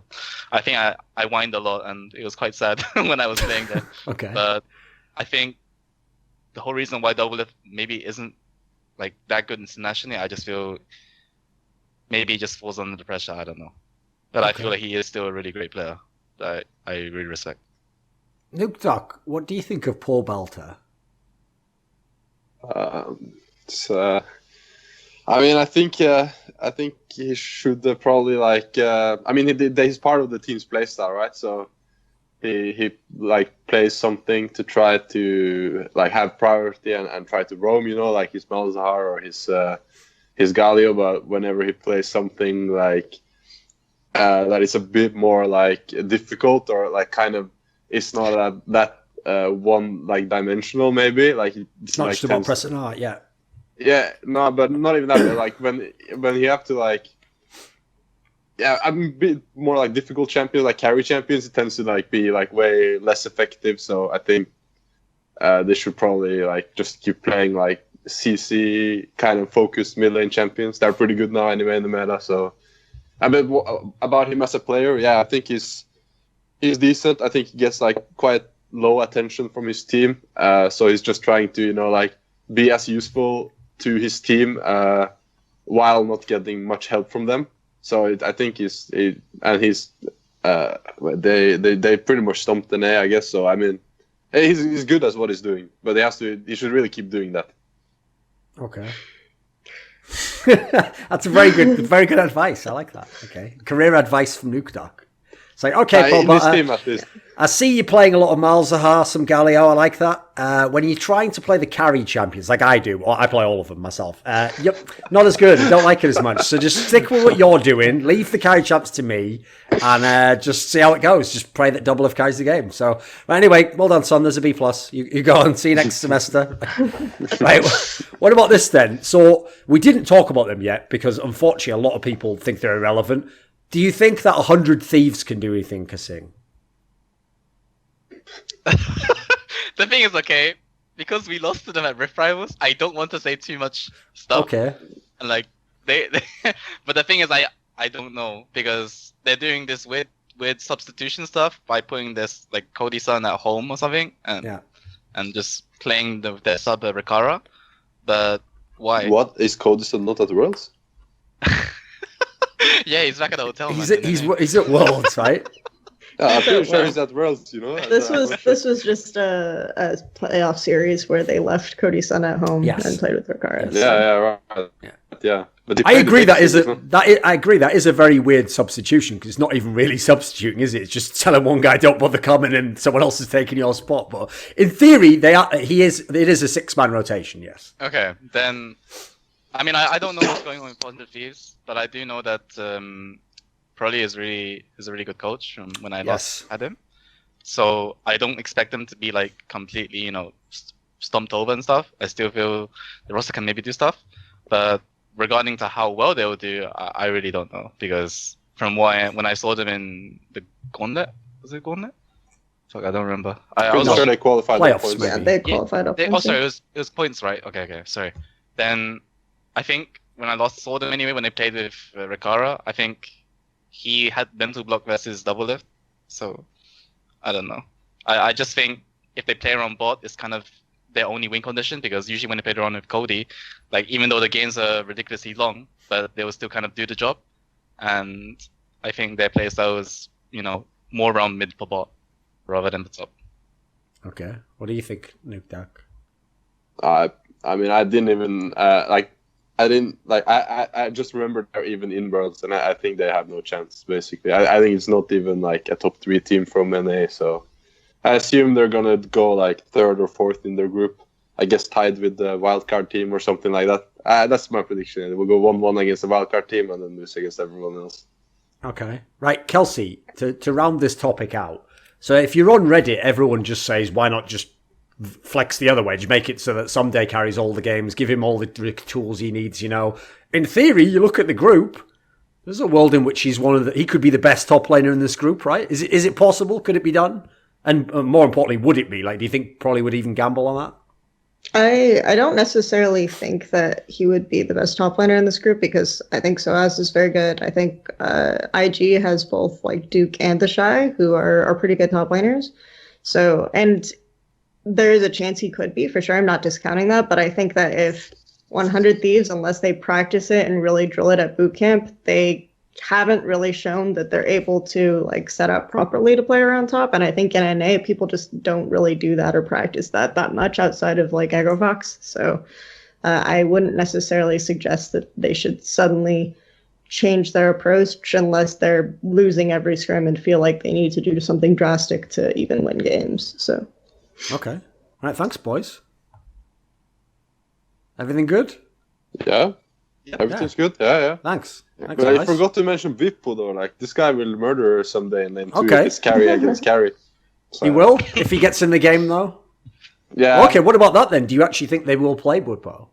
Speaker 6: I think I whined a lot, and it was quite sad when I was playing there.
Speaker 2: Okay.
Speaker 6: But I think the whole reason why Doublelift maybe isn't like that good internationally, I just feel maybe he just falls under the pressure. I don't know. But I feel like he is still a really great player that I really respect.
Speaker 2: Nukeduck, what do you think of Paul Belter?
Speaker 5: I mean, I think he should probably like. I mean, he's part of the team's playstyle, right? So he like plays something to try to like have priority and try to roam. You know, like his Malzahar or his Galio. But whenever he plays something like that is a bit more like difficult or like kind of it's not that one like dimensional, maybe like
Speaker 2: It's not
Speaker 5: like
Speaker 2: just about pressing art, yeah.
Speaker 5: Yeah, no, but not even that. But like when you have to like, yeah, I'm a bit more like difficult champions, like carry champions. It tends to like be like way less effective. So I think they should probably like just keep playing like CC kind of focused mid lane champions. They're pretty good now anyway in the meta. So I mean, about him as a player, yeah, I think he's decent. I think he gets like quite low attention from his team. So he's just trying to, you know, like be as useful to his team while not getting much help from them. So I think they pretty much stumped the NA, I guess. So I mean, he's good at what he's doing, but he should really keep doing that.
Speaker 2: Okay. That's a very good advice. I like that. Okay. Career advice from Nukeduck. It's like, okay, Paul,
Speaker 5: in this team at least.
Speaker 2: I see you playing a lot of Malzahar, some Galio. I like that. When you're trying to play the carry champions, like I do, I play all of them myself. Yep, not as good. I don't like it as much. So just stick with what you're doing. Leave the carry champs to me, and just see how it goes. Just pray that Doublelift carries the game. So, but anyway, well done, son. There's a B+. You go on. See you next semester. Right. What about this then? So we didn't talk about them yet because unfortunately, a lot of people think they're irrelevant. Do you think that 100 Thieves can do anything, kaSing?
Speaker 6: The thing is, okay, because we lost to them at Rift Rivals, I don't want to say too much stuff.
Speaker 2: Okay.
Speaker 6: And like they but the thing is, I don't know, because they're doing this weird substitution stuff by putting this like Cody Sun at home or something, and just playing their sub Rikara. But why?
Speaker 5: What is Cody Sun not at Worlds?
Speaker 6: Yeah, he's back at the hotel.
Speaker 2: He's at Worlds, right?
Speaker 5: I'm pretty sure he's at Worlds, you know.
Speaker 4: This was just a playoff series where they left Cody Sun at home and played with Shakarez.
Speaker 5: Yeah, right. Yeah. But
Speaker 2: I agree that is a very weird substitution, because it's not even really substituting, is it? It's just telling one guy don't bother coming and someone else is taking your spot. But in theory, it is a 6-man rotation. Yes.
Speaker 6: Okay, then. I mean, I don't know what's going on with Positive Thieves, but I do know that Prolly is a really good coach from when I last had him. So I don't expect them to be like completely, you know, stumped over and stuff. I still feel the roster can maybe do stuff, but regarding to how well they will do, I really don't know, because from when I saw them in the Gauntlet, was it Gauntlet? Fuck, I don't remember. I was
Speaker 5: sure they qualified
Speaker 2: playoffs.
Speaker 4: Yeah, they qualified off.
Speaker 6: Oh, sorry, it was points, right? Okay, sorry. Then I think when I saw them anyway, when they played with Rikara, I think he had mental block versus Doublelift. So I don't know. I just think if they play around bot, it's kind of their only win condition, because usually when they play around with Cody, like even though the games are ridiculously long, but they will still kind of do the job. And I think their playstyle is, you know, more around mid for bot rather than the top.
Speaker 2: Okay. What do you think, Nukeduck?
Speaker 5: I mean, I didn't even I just remembered they're even in Worlds, and I think they have no chance, basically. I think it's not even like a top 3 team from NA, so I assume they're gonna go like 3rd or 4th in their group. I guess, tied with the wildcard team or something like that. That's my prediction. It will go 1-1 against the wildcard team and then lose against everyone else.
Speaker 2: Okay. Right, Kelsey, to round this topic out. So if you're on Reddit, everyone just says, why not just flex the other way? Just make it so that Someday carries all the games, give him all the tools he needs, you know. In theory, you look at the group, there's a world in which he could be the best top laner in this group, right? Is it possible? Could it be done? And more importantly, would it be? Like, do you think probably would even gamble on that?
Speaker 4: I don't necessarily think that he would be the best top laner in this group because I think Soaz is very good. I think IG has both like Duke and the Shy, who are pretty good top laners. So, and there is a chance he could be for sure. I'm not discounting that, but I think that if 100 Thieves, unless they practice it and really drill it at boot camp, they haven't really shown that they're able to like set up properly to play around top. And I think in NA, people just don't really do that or practice that much outside of like AggroVox. So I wouldn't necessarily suggest that they should suddenly change their approach unless they're losing every scrim and feel like they need to do something drastic to even win games. So.
Speaker 2: Okay. All right. Thanks, boys. Everything good?
Speaker 5: Yeah. Everything's good. Yeah.
Speaker 2: Thanks.
Speaker 5: But I forgot to mention Vippo though. Like this guy will murder someday, and then it's carry against carry. So,
Speaker 2: he will if he gets in the game though.
Speaker 5: Yeah.
Speaker 2: Okay. What about that then? Do you actually think they will play Budbo?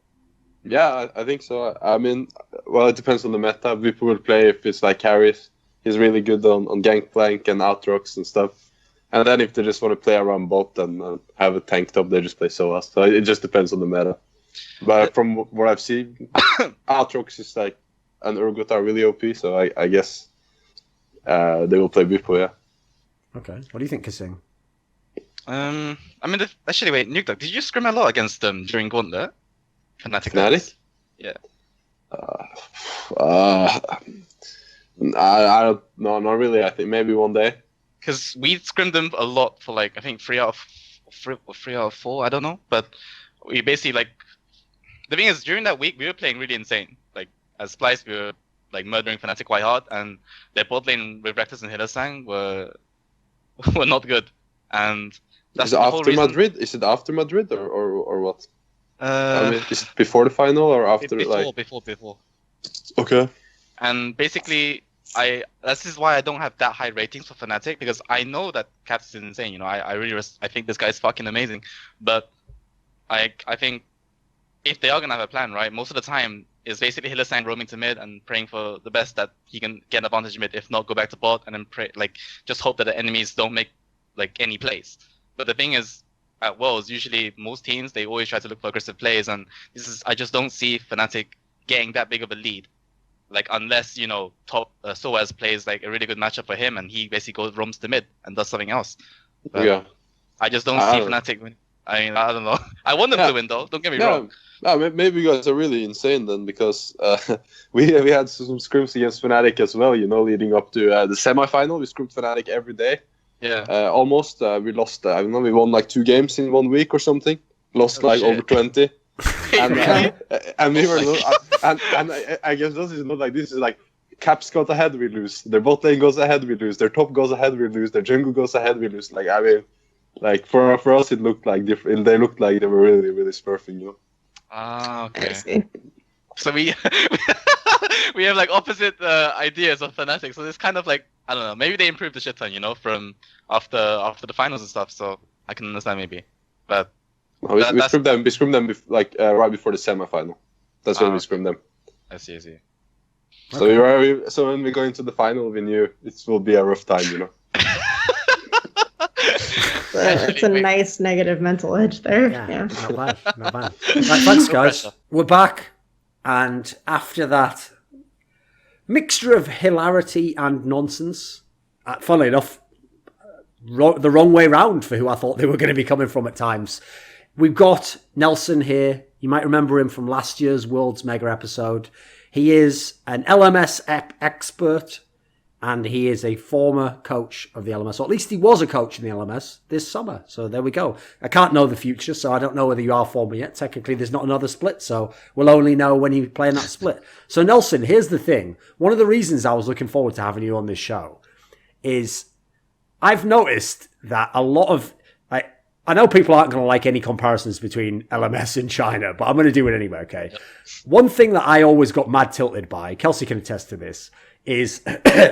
Speaker 5: Yeah, I think so. I mean, well, it depends on the meta. Vippo will play if it's like carries. He's really good on Gangplank and Outrocks and stuff. And then if they just want to play around bot and have a tank top, they just play Soas. So it just depends on the meta. But from what I've seen, Outrocks is like and Urgot are really OP, so I guess they will play Bippo, yeah.
Speaker 2: Okay. What do you think, kaSing?
Speaker 6: I mean, actually, wait, Nukeduck, did you scrim a lot against them during Gauntlet?
Speaker 5: Fnatic?
Speaker 6: Yeah.
Speaker 5: I don't know, not really. I think maybe one day.
Speaker 6: Because we scrimmed them a lot for like, I think 3 out of 4, I don't know. But we basically like, the thing is, during that week, we were playing really insane. Like, as Splyce, we were like murdering Fnatic quite hard, and their bot lane with Reckless and Hillersang were not good. And that's
Speaker 5: is it
Speaker 6: the
Speaker 5: after
Speaker 6: whole reason.
Speaker 5: Madrid? Is it after Madrid or what?
Speaker 6: I
Speaker 5: mean, is it before the final or after?
Speaker 6: Before.
Speaker 5: Okay.
Speaker 6: And basically, this is why I don't have that high ratings for Fnatic, because I know that Caps is insane. You know, I think this guy is fucking amazing, but I think if they are gonna have a plan, right, most of the time is basically Hillersang roaming to mid and praying for the best that he can get an advantage mid. If not, go back to bot and then pray, like just hope that the enemies don't make like any plays. But the thing is, at Worlds, usually most teams they always try to look for aggressive plays, and I just don't see Fnatic getting that big of a lead. Like unless top Soaz plays like a really good matchup for him and he basically roams to mid and does something else. But
Speaker 5: yeah.
Speaker 6: I just don't see Fnatic win. I mean, I don't know. I want them to win though. Don't get me wrong.
Speaker 5: No, maybe you guys are really insane then, because we had some scrims against Fnatic as well. Leading up to the semi-final, we scrimmed Fnatic every day.
Speaker 6: Yeah.
Speaker 5: Almost. We lost. I don't know. We won like 2 games in 1 week or something. Lost over 20. and we were and I guess this is not like this is like Caps got ahead, we lose. Their bot lane goes ahead, we lose. Their top goes ahead, we lose. Their jungle goes ahead, we lose. Like I mean, like for us, it looked like different. They looked like they were really, really smurfing,
Speaker 6: Ah, okay. So we we have like opposite ideas of Fnatic. So it's kind of like I don't know. Maybe they improved the shit ton, from after the finals and stuff. So I can understand maybe, but.
Speaker 5: No, we scrimmed them. We scrimmed them right before the semi-final. That's when we scrimmed them.
Speaker 6: I see.
Speaker 5: So so when we go into the final, we knew it will be a rough time,
Speaker 4: It's a nice negative mental edge there. Yeah.
Speaker 2: Not bad. Right, thanks, guys. We're back, and after that mixture of hilarity and nonsense, funnily enough, the wrong way round for who I thought they were going to be coming from at times. We've got Nelson here. You might remember him from last year's Worlds Mega episode. He is an LMS expert, and he is a former coach of the LMS, or at least he was a coach in the LMS this summer. So there we go. I can't know the future, so I don't know whether you are former yet. Technically, there's not another split, so we'll only know when you play in that split. So Nelson, here's the thing. One of the reasons I was looking forward to having you on this show is I've noticed that a lot of I know people aren't going to like any comparisons between LMS and China, but I'm going to do it anyway, okay? Yep. One thing that I always got mad tilted by, Kelsey can attest to this, is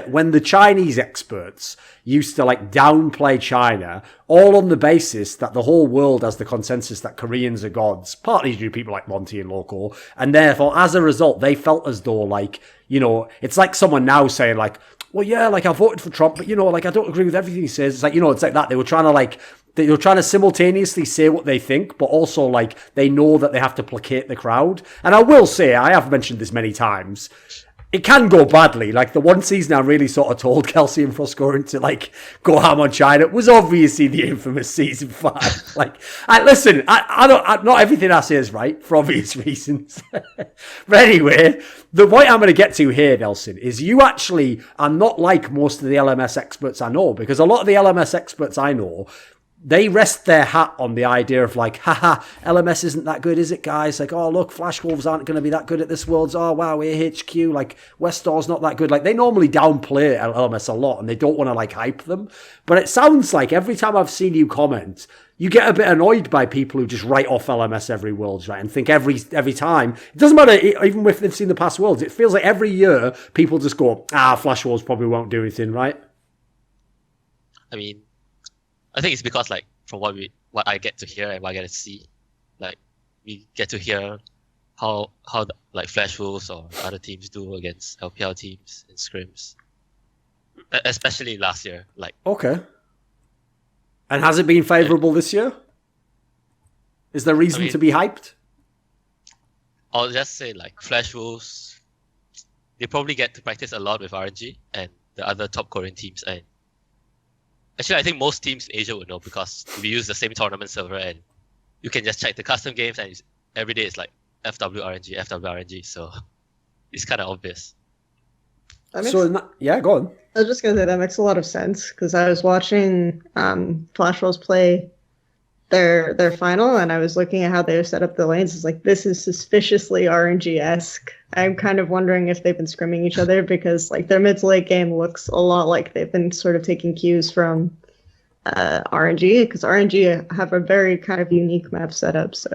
Speaker 2: when the Chinese experts used to like downplay China, all on the basis that the whole world has the consensus that Koreans are gods, partly due to people like Monty and Local, and therefore, as a result, they felt as though like, you know, it's like someone now saying like, well, yeah, like I voted for Trump, but you know, like I don't agree with everything he says. It's like, you know, it's like that. They were trying to simultaneously say what they think, but also like they know that they have to placate the crowd. And I will say, I have mentioned this many times, it can go badly. Like the one season I really sort of told Kelsey and Froscoring to like go ham on China was obviously the infamous season 5. Like, listen, I don't, not everything I say is right for obvious reasons. But anyway, the point I'm going to get to here, Nelson, is you actually are not like most of the LMS experts I know, because a lot of the LMS experts I know, they rest their hat on the idea of like, haha, LMS isn't that good, is it, guys? Like, oh, look, Flash Wolves aren't going to be that good at this Worlds. Oh, wow, AHQ, like, Westar's not that good. Like, they normally downplay LMS a lot and they don't want to, like, hype them. But it sounds like every time I've seen you comment, you get a bit annoyed by people who just write off LMS every Worlds, right? And think every time, it doesn't matter, even if they've seen the past Worlds, it feels like every year people just go, Flash Wolves probably won't do anything, right?
Speaker 7: I mean, I think it's because like from what I get to hear and what I get to see, like we get to hear how like Flash Wolves or other teams do against LPL teams in scrims, especially last year. Like
Speaker 2: okay, and has it been favourable this year? Is there reason to be hyped?
Speaker 7: I'll just say like Flash Wolves, they probably get to practice a lot with RNG and the other top Korean teams. And actually, I think most teams in Asia would know because we use the same tournament server and you can just check the custom games and every day it's like FW RNG, so it's kind of obvious.
Speaker 2: Yeah, go on.
Speaker 4: I was just going to say that makes a lot of sense because I was watching Flash Wolves play their final and I was looking at how they set up the lanes. It's like, this is suspiciously RNG-esque. I'm kind of wondering if they've been scrimming each other because like their mid to late game looks a lot like they've been sort of taking cues from RNG because RNG have a very kind of unique map setup. So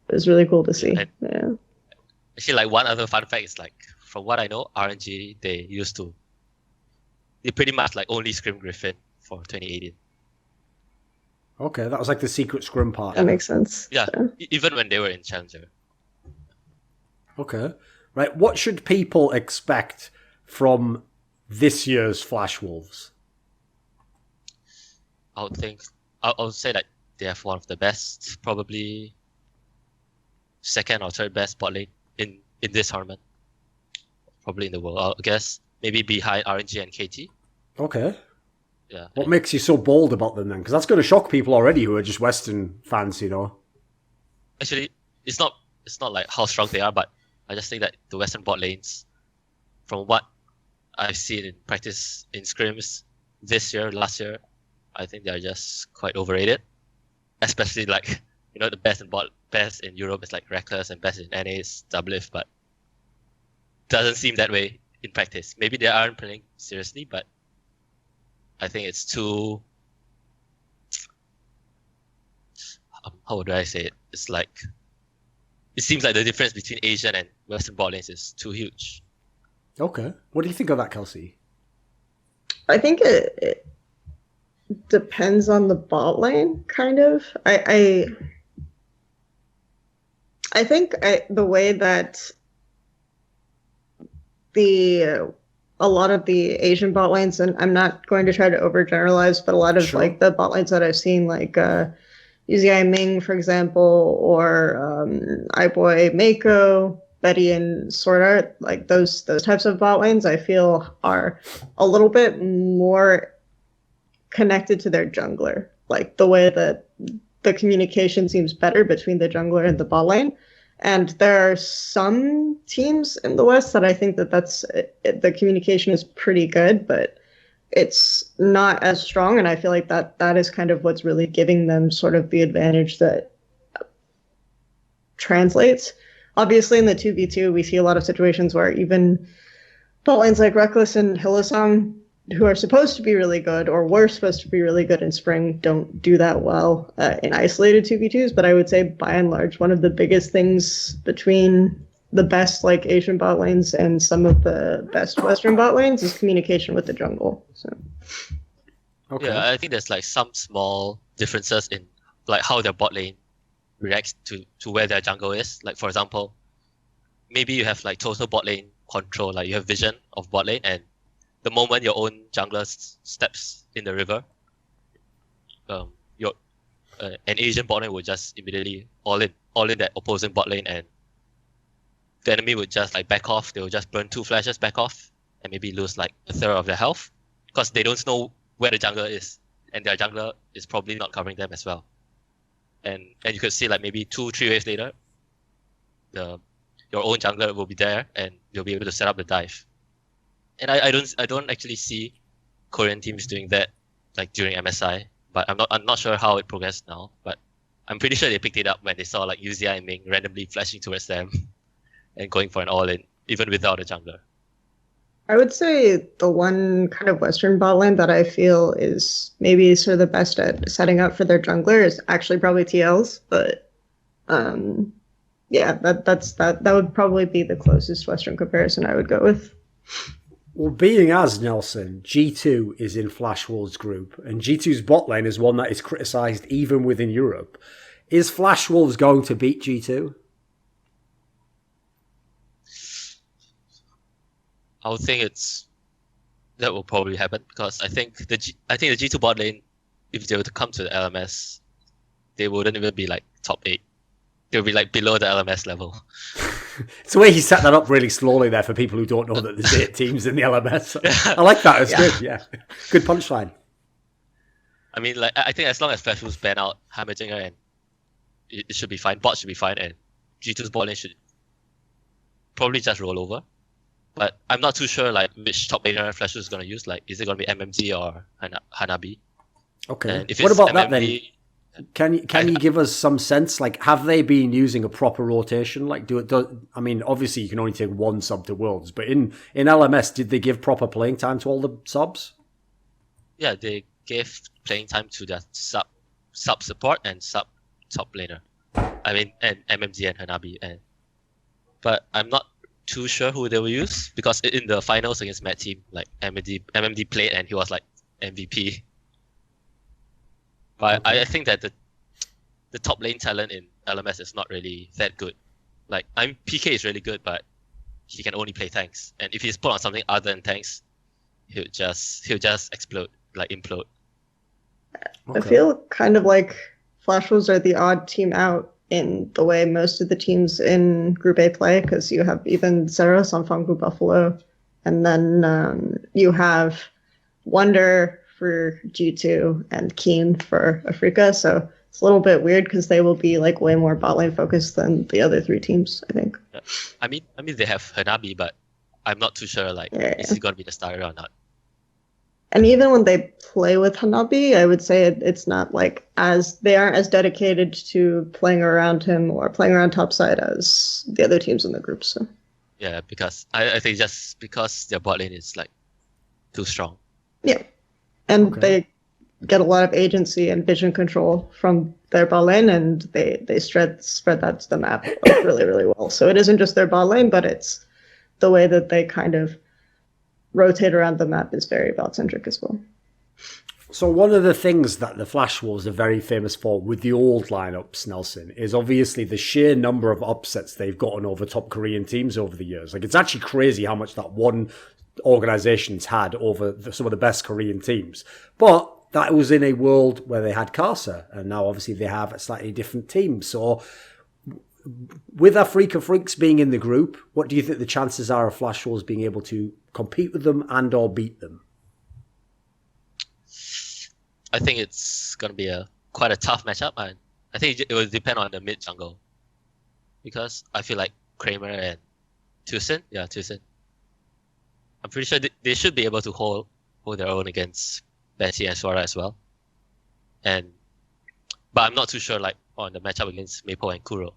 Speaker 4: it was really cool to see. Yeah.
Speaker 7: Actually, like one other fun fact is like, from what I know, RNG, they pretty much like only scrim Griffin for 2018.
Speaker 2: Okay, that was like the secret scrim part.
Speaker 4: That makes sense.
Speaker 7: Yeah, even when they were in Challenger.
Speaker 2: Okay. Right, what should people expect from this year's Flash Wolves?
Speaker 7: I would say that they have one of the best, probably second or third best bot lane in this tournament. Probably in the world, I guess. Maybe behind RNG and KT.
Speaker 2: Okay.
Speaker 7: Yeah.
Speaker 2: What makes you so bold about them then? Because that's going to shock people already who are just Western fans, you know.
Speaker 7: Actually, it's not like how strong they are, but I just think that the Western bot lanes, from what I've seen in practice in scrims this year, last year, I think they're just quite overrated. Especially like, you know, the best in Europe is like Reckless and best in NA is Doublelift, but doesn't seem that way in practice. Maybe they aren't playing seriously, but I think it's too. How would I say it? It's like it seems like the difference between Asian and Western bot lanes is too huge.
Speaker 2: Okay, what do you think of that, Kelsey?
Speaker 4: I think it depends on the bot lane, kind of. I think the way that a lot of the Asian bot lanes, and I'm not going to try to overgeneralize, but a lot of like the bot lanes that I've seen, like UZI Ming, for example, or iBoy Mako, Betty and Sword Art, like those types of bot lanes, I feel are a little bit more connected to their jungler. Like the way that the communication seems better between the jungler and the bot lane. And there are some teams in the West that I think that's the communication is pretty good, but it's not as strong. And I feel like that is kind of what's really giving them sort of the advantage that translates. Obviously, in the 2v2, we see a lot of situations where even bot lanes like Reckless and Hillsong who are supposed to be really good or were supposed to be really good in spring don't do that well in isolated 2v2s. But I would say by and large, one of the biggest things between the best like Asian bot lanes and some of the best Western bot lanes is communication with the jungle. So
Speaker 2: Okay.
Speaker 7: Yeah, I think there's like some small differences in like how their bot lane reacts to where their jungle is. Like for example, maybe you have like total bot lane control, like you have vision of bot lane, and the moment your own jungler steps in the river, your an Asian bot lane would just immediately all in that opposing bot lane, and the enemy would just like back off. They will just burn 2 flashes back off, and maybe lose like a third of their health because they don't know where the jungler is, and their jungler is probably not covering them as well. And you could see like maybe 2-3 waves later, your own jungler will be there, and you'll be able to set up the dive. And I don't actually see Korean teams doing that like during MSI, but I'm not sure how it progressed now. But I'm pretty sure they picked it up when they saw like UZI and Ming randomly flashing towards them and going for an all-in, even without a jungler.
Speaker 4: I would say the one kind of Western bot lane that I feel is maybe sort of the best at setting up for their jungler is actually probably TL's, but yeah, that would probably be the closest Western comparison I would go with.
Speaker 2: Well, being as Nelson, G2 is in Flash Wolves group, and G2's bot lane is one that is criticised even within Europe. Is Flash Wolves going to beat G2?
Speaker 7: I would think that will probably happen because I think the G2 bot lane, if they were to come to the LMS, they wouldn't even be like top 8. They would be like below the LMS level.
Speaker 2: It's the way he set that up really slowly there for people who don't know that there's 8 teams in the LMS. I like that. It's good. Yeah, good punchline.
Speaker 7: I mean, like I think as long as Flash Wolves ban out Hammerdinger, and it should be fine. Bot should be fine, and G2's bot lane should probably just roll over. But I'm not too sure like which top laner Flash Wolves is going to use. Like, is it going to be MMD or Hanabi?
Speaker 2: Okay.
Speaker 7: And if
Speaker 2: What
Speaker 7: it's
Speaker 2: about
Speaker 7: MMD,
Speaker 2: that then? Can you give us some sense? Like, have they been using a proper rotation? Like, I mean, obviously you can only take one sub to Worlds, but in LMS, did they give proper playing time to all the subs?
Speaker 7: Yeah, they gave playing time to their sub support and sub top laner. I mean, and MMD and Hanabi, but I'm not too sure who they will use because in the finals against Mad Team, like MMD played and he was like MVP. But okay. I think that the top lane talent in LMS is not really that good. Like PK is really good, but he can only play tanks. And if he's put on something other than tanks, he'll just explode, like implode.
Speaker 4: Okay. I feel kind of like Flash Wolves are the odd team out in the way most of the teams in Group A play, because you have even Zeros on Fungu Buffalo, and then you have Wonder for G2 and Keen for Africa. So it's a little bit weird because they will be like way more bot lane focused than the other 3 teams, I think.
Speaker 7: Yeah. I mean they have Hanabi, but I'm not too sure like is he gonna be the starter or not.
Speaker 4: And even when they play with Hanabi, I would say it's not like they aren't as dedicated to playing around him or playing around topside as the other teams in the group. So
Speaker 7: yeah, because I think just because their bot lane is like too strong.
Speaker 4: Yeah, and they get a lot of agency and vision control from their bot lane, and they spread that to the map really, really well. So it isn't just their bot lane, but it's the way that they kind of rotate around the map is very bot-centric as well.
Speaker 2: So one of the things that the Flash Wolves are very famous for with the old lineups, Nelson, is obviously the sheer number of upsets they've gotten over top Korean teams over the years. Like, it's actually crazy how much that one organization's had over some of the best Korean teams. But that was in a world where they had kaSing, and now obviously they have a slightly different team. So with Africa Freaks being in the group, what do you think the chances are of Flash Wolves being able to compete with them and or beat them?
Speaker 7: I think it's going to be quite a tough matchup, and I think it will depend on the mid jungle. Because I feel like Kramer and Tucson, I'm pretty sure they should be able to hold their own against VeXii and Swara as well. But I'm not too sure like on the matchup against Maple and Kuro.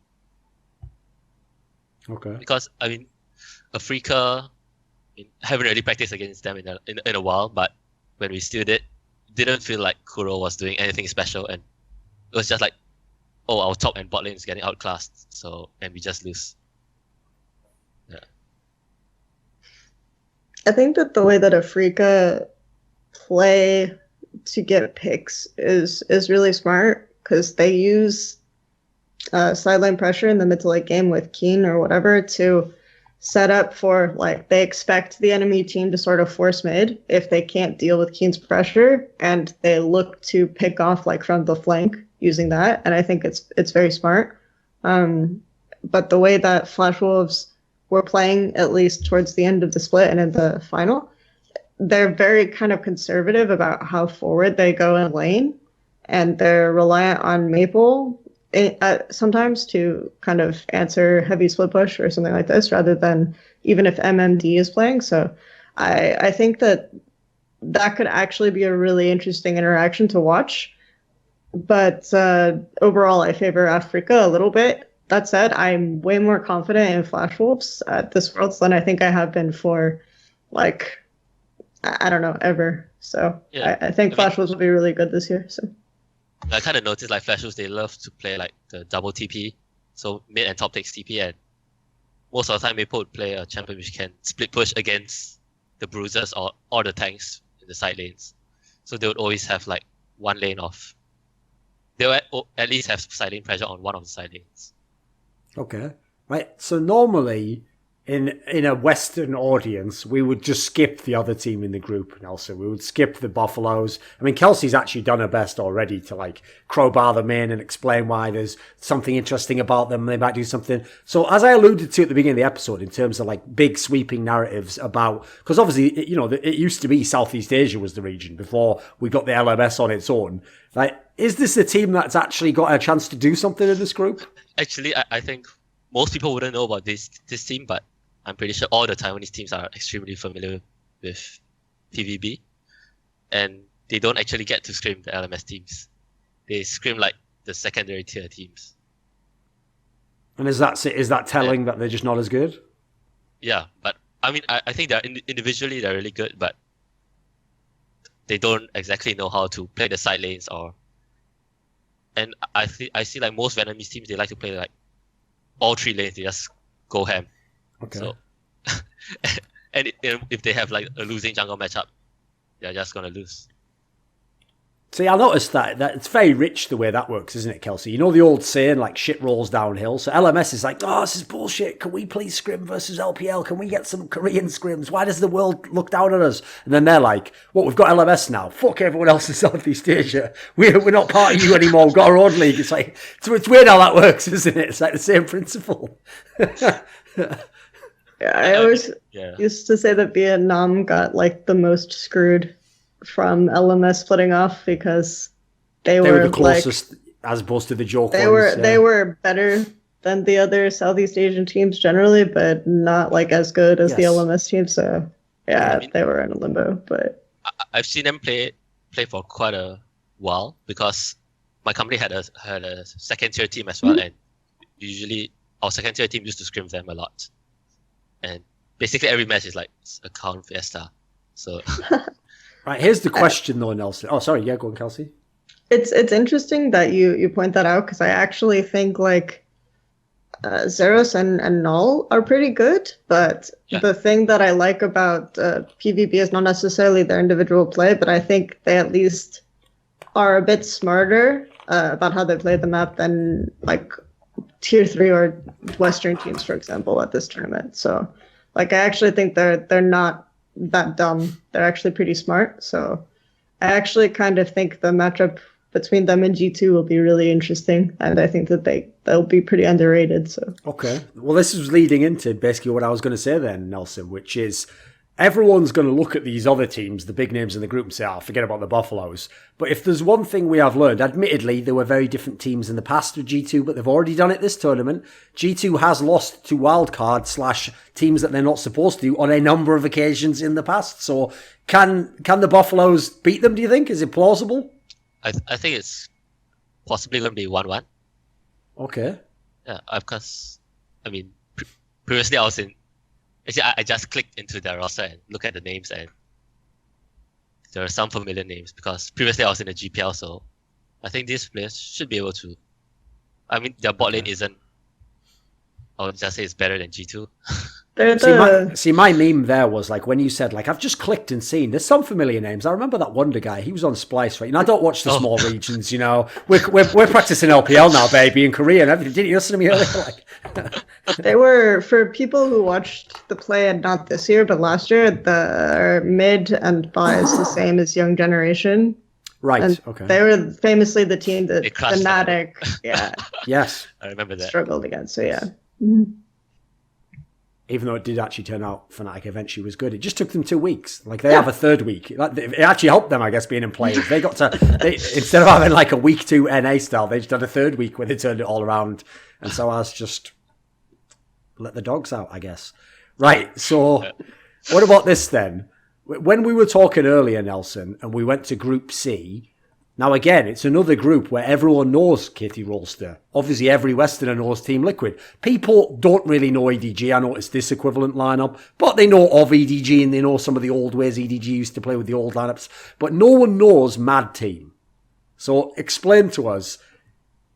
Speaker 2: Okay.
Speaker 7: Because I mean, Africa, I haven't really practiced against them in a while, but when we still didn't feel like Kuro was doing anything special, and it was just like, oh, our top and bot lane is getting outclassed, and we just lose. Yeah.
Speaker 4: I think that the way that Afrika play to get picks is really smart, because they use sideline pressure in the mid to late game with Keen or whatever to set up for, like, they expect the enemy team to sort of force mid if they can't deal with Keen's pressure, and they look to pick off like from the flank using that, and I think it's very smart. But the way that Flash Wolves were playing, at least towards the end of the split and in the final, they're very kind of conservative about how forward they go in lane, and they're reliant on Maple sometimes to kind of answer heavy split push or something like this, rather than even if MMD is playing. So I think that could actually be a really interesting interaction to watch. But overall, I favor Afrika a little bit. That said, I'm way more confident in Flash Wolves at this Worlds than I think I have been for, like, I don't know, ever. So yeah, I think Flash Wolves will be really good this year. So
Speaker 7: I kind of noticed, like, Flash Wolves, they love to play like the double TP, so mid and top takes TP, and most of the time Maple would play a champion which can split push against the bruisers or the tanks in the side lanes. So they would always have like one lane off. They would at least have side lane pressure on one of the side lanes.
Speaker 2: Okay, right. So normally in a Western audience, we would just skip the other team in the group, Nelson. We would skip the Buffaloes. I mean, Kelsey's actually done her best already to, like, crowbar them in and explain why there's something interesting about them. They might do something. So as I alluded to at the beginning of the episode, in terms of, like, big sweeping narratives about, because obviously, it used to be Southeast Asia was the region before we got the LMS on its own. Like, is this a team that's actually got a chance to do something in this group?
Speaker 7: Actually, I think most people wouldn't know about this team, but I'm pretty sure all the Taiwanese teams are extremely familiar with PvB, and they don't actually get to scrim the LMS teams. They scrim like the secondary tier teams.
Speaker 2: And is that telling that they're just not as good?
Speaker 7: Yeah, but I mean, I think they're individually they're really good, but they don't exactly know how to play the side lanes and I see like most Vietnamese teams, they like to play like all three lanes. They just go ham.
Speaker 2: Okay.
Speaker 7: So, and if they have like a losing jungle matchup, they're just gonna lose.
Speaker 2: See, I noticed that it's very rich the way that works, isn't it, Kelsey? You know the old saying, like, shit rolls downhill. So LMS is like, oh, this is bullshit. Can we please scrim versus LPL? Can we get some Korean scrims? Why does the world look down on us? And then they're like, what, we've got LMS now. Fuck everyone else in Southeast Asia. We're not part of you anymore. We've got our own league. It's like, it's weird how that works, isn't it? It's like the same principle.
Speaker 4: Yeah, I always used to say that Vietnam got, like, the most screwed from LMS splitting off, because they were
Speaker 2: the closest, like, as opposed to the joke
Speaker 4: they
Speaker 2: ones.
Speaker 4: They were better than the other Southeast Asian teams generally, but not, like, as good as the LMS team. So yeah, I mean, they were in a limbo. But
Speaker 7: I've seen them play for quite a while, because my company had a second tier team as well, and usually our second tier team used to scrim them a lot. And basically every match is like a count fiesta. So
Speaker 2: right, here's the question though, Nelson. Oh, sorry, yeah, go on, Kelsey.
Speaker 4: It's interesting that you point that out, because I actually think, like, Zeros and Null are pretty good, but the thing that I like about PvP is not necessarily their individual play, but I think they at least are a bit smarter about how they play the map than, like, tier 3 or Western teams, for example, at this tournament. So, like, I actually think they're not that dumb. They're actually pretty smart. So I actually kind of think the matchup between them and G2 will be really interesting, and I think that they'll be pretty underrated. So
Speaker 2: okay, well, this is leading into basically what I was going to say then, Nelson, which is everyone's going to look at these other teams, the big names in the group, and say, oh, forget about the Buffaloes. But if there's one thing we have learned, admittedly, there were very different teams in the past with G2, but they've already done it this tournament. G2 has lost to wildcard / teams that they're not supposed to on a number of occasions in the past. So can the Buffaloes beat them, do you think? Is it plausible?
Speaker 7: I think it's possibly going to be 1-1.
Speaker 2: Okay.
Speaker 7: Yeah, because, I mean, previously I was in... Actually, I just clicked into their roster and look at the names, and there are some familiar names because previously I was in the GPL, so I think these players should be able to. I mean, their bot lane isn't. I would just say it's better than G2.
Speaker 2: My meme there was like when you said like I've just clicked and seen there's some familiar names. I remember that Wonder guy. He was on Splyce, right? You know, I don't watch the small regions. You know, we're practicing LPL now, baby, in Korea and everything. Didn't you listen to me earlier? Like,
Speaker 4: they were, for people who watched the play, and not this year but last year, the mid and buy is the same as Young Generation.
Speaker 2: Right.
Speaker 4: And
Speaker 2: okay.
Speaker 4: They were famously the team that
Speaker 7: Fnatic,
Speaker 2: yes,
Speaker 7: I remember that,
Speaker 4: struggled against. So yeah.
Speaker 2: Even though it did actually turn out Fnatic eventually was good. It just took them 2 weeks. Like they have a third week. It actually helped them, I guess, being in players. They got to, instead of having like a week 2 NA style, they just had a third week where they turned it all around. And so as just let the dogs out, I guess. Right. So what about this then? When we were talking earlier, Nelson, and we went to Group C, now again, it's another group where everyone knows Kitty Rolster. Obviously, every Westerner knows Team Liquid. People don't really know EDG. I noticed this equivalent lineup, but they know of EDG and they know some of the old ways EDG used to play with the old lineups. But no one knows Mad Team. So explain to us,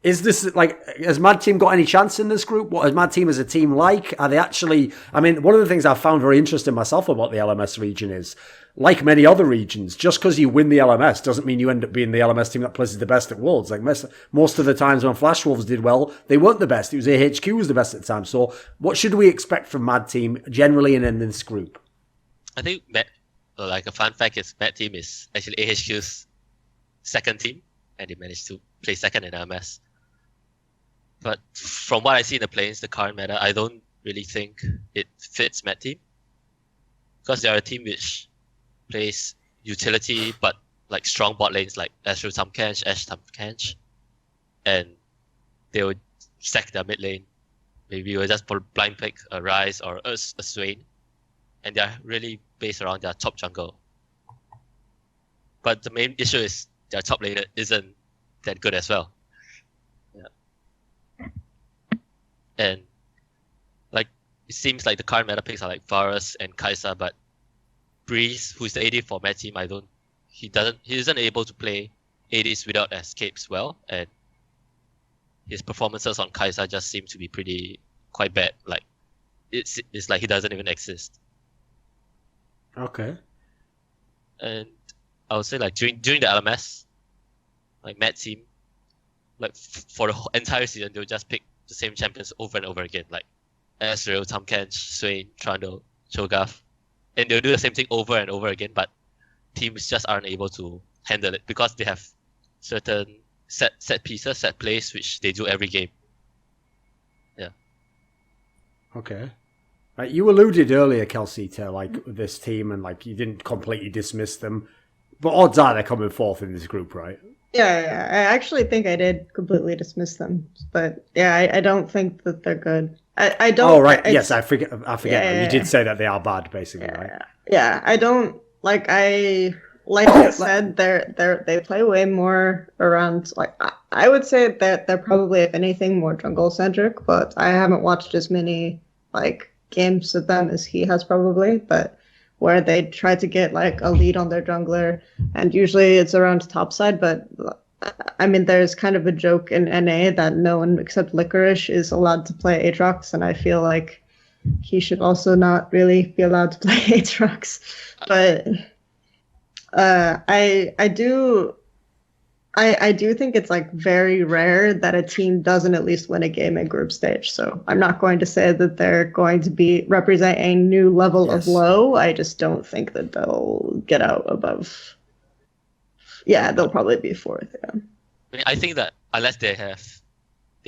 Speaker 2: is this like, has Mad Team got any chance in this group? What is Mad Team as a team like? Are they actually, I mean, one of the things I've found very interesting myself about the LMS region is, like many other regions, just because you win the LMS doesn't mean you end up being the LMS team that places the best at Worlds. Like most of the times when Flash Wolves did well, they weren't the best. It was AHQ was the best at the time. So what should we expect from Mad Team generally and in this group?
Speaker 7: I think like a fun fact is Mad Team is actually AHQ's second team, and they managed to play second in LMS. But from what I see in the planes, the current meta, I don't really think it fits Mad Team, because they are a team which plays utility, but like strong bot lanes like Astro Tamkench, Ash Tamkench, and they would sack their mid lane. Maybe you will just blind pick a Ryze or a Swain, and they're really based around their top jungle. But the main issue is their top laner isn't that good as well. Yeah. And like it seems like the current meta picks are like Varus and Kai'Sa, but Breeze, who's the AD for Mad Team, he isn't able to play ADs without escapes well, and his performances on Kai'Sa just seem to be quite bad. Like it's like he doesn't even exist.
Speaker 2: Okay.
Speaker 7: And I would say like during the LMS, like Mad Team, like for the entire season they'll just pick the same champions over and over again, like Ezreal, Tamkench, Swain, Trundle, Cho'Gath. And they'll do the same thing over and over again, but teams just aren't able to handle it because they have certain set pieces, set plays, which they do every game. Yeah.
Speaker 2: Okay. Right, you alluded earlier, Kelsey, to like this team and like you didn't completely dismiss them, but odds are they're coming fourth in this group, right?
Speaker 4: Yeah. I actually think I did completely dismiss them, but yeah, I don't think that they're good. I don't.
Speaker 2: Oh right, yes, I forget.
Speaker 4: Yeah.
Speaker 2: You did say that they are bad, basically, right?
Speaker 4: Yeah, I don't like. I said they play way more around. Like I would say that they're probably, if anything, more jungle centric. But I haven't watched as many like games of them as he has probably. But where they try to get like a lead on their jungler, and usually it's around top side, but. I mean, there's kind of a joke in NA that no one except Licorice is allowed to play Aatrox, and I feel like he should also not really be allowed to play Aatrox. But I do think it's like very rare that a team doesn't at least win a game in group stage. So I'm not going to say that they're going to represent a new level of low. I just don't think that they'll get out above. Yeah, they'll probably be fourth. Yeah.
Speaker 7: I mean, I think that unless they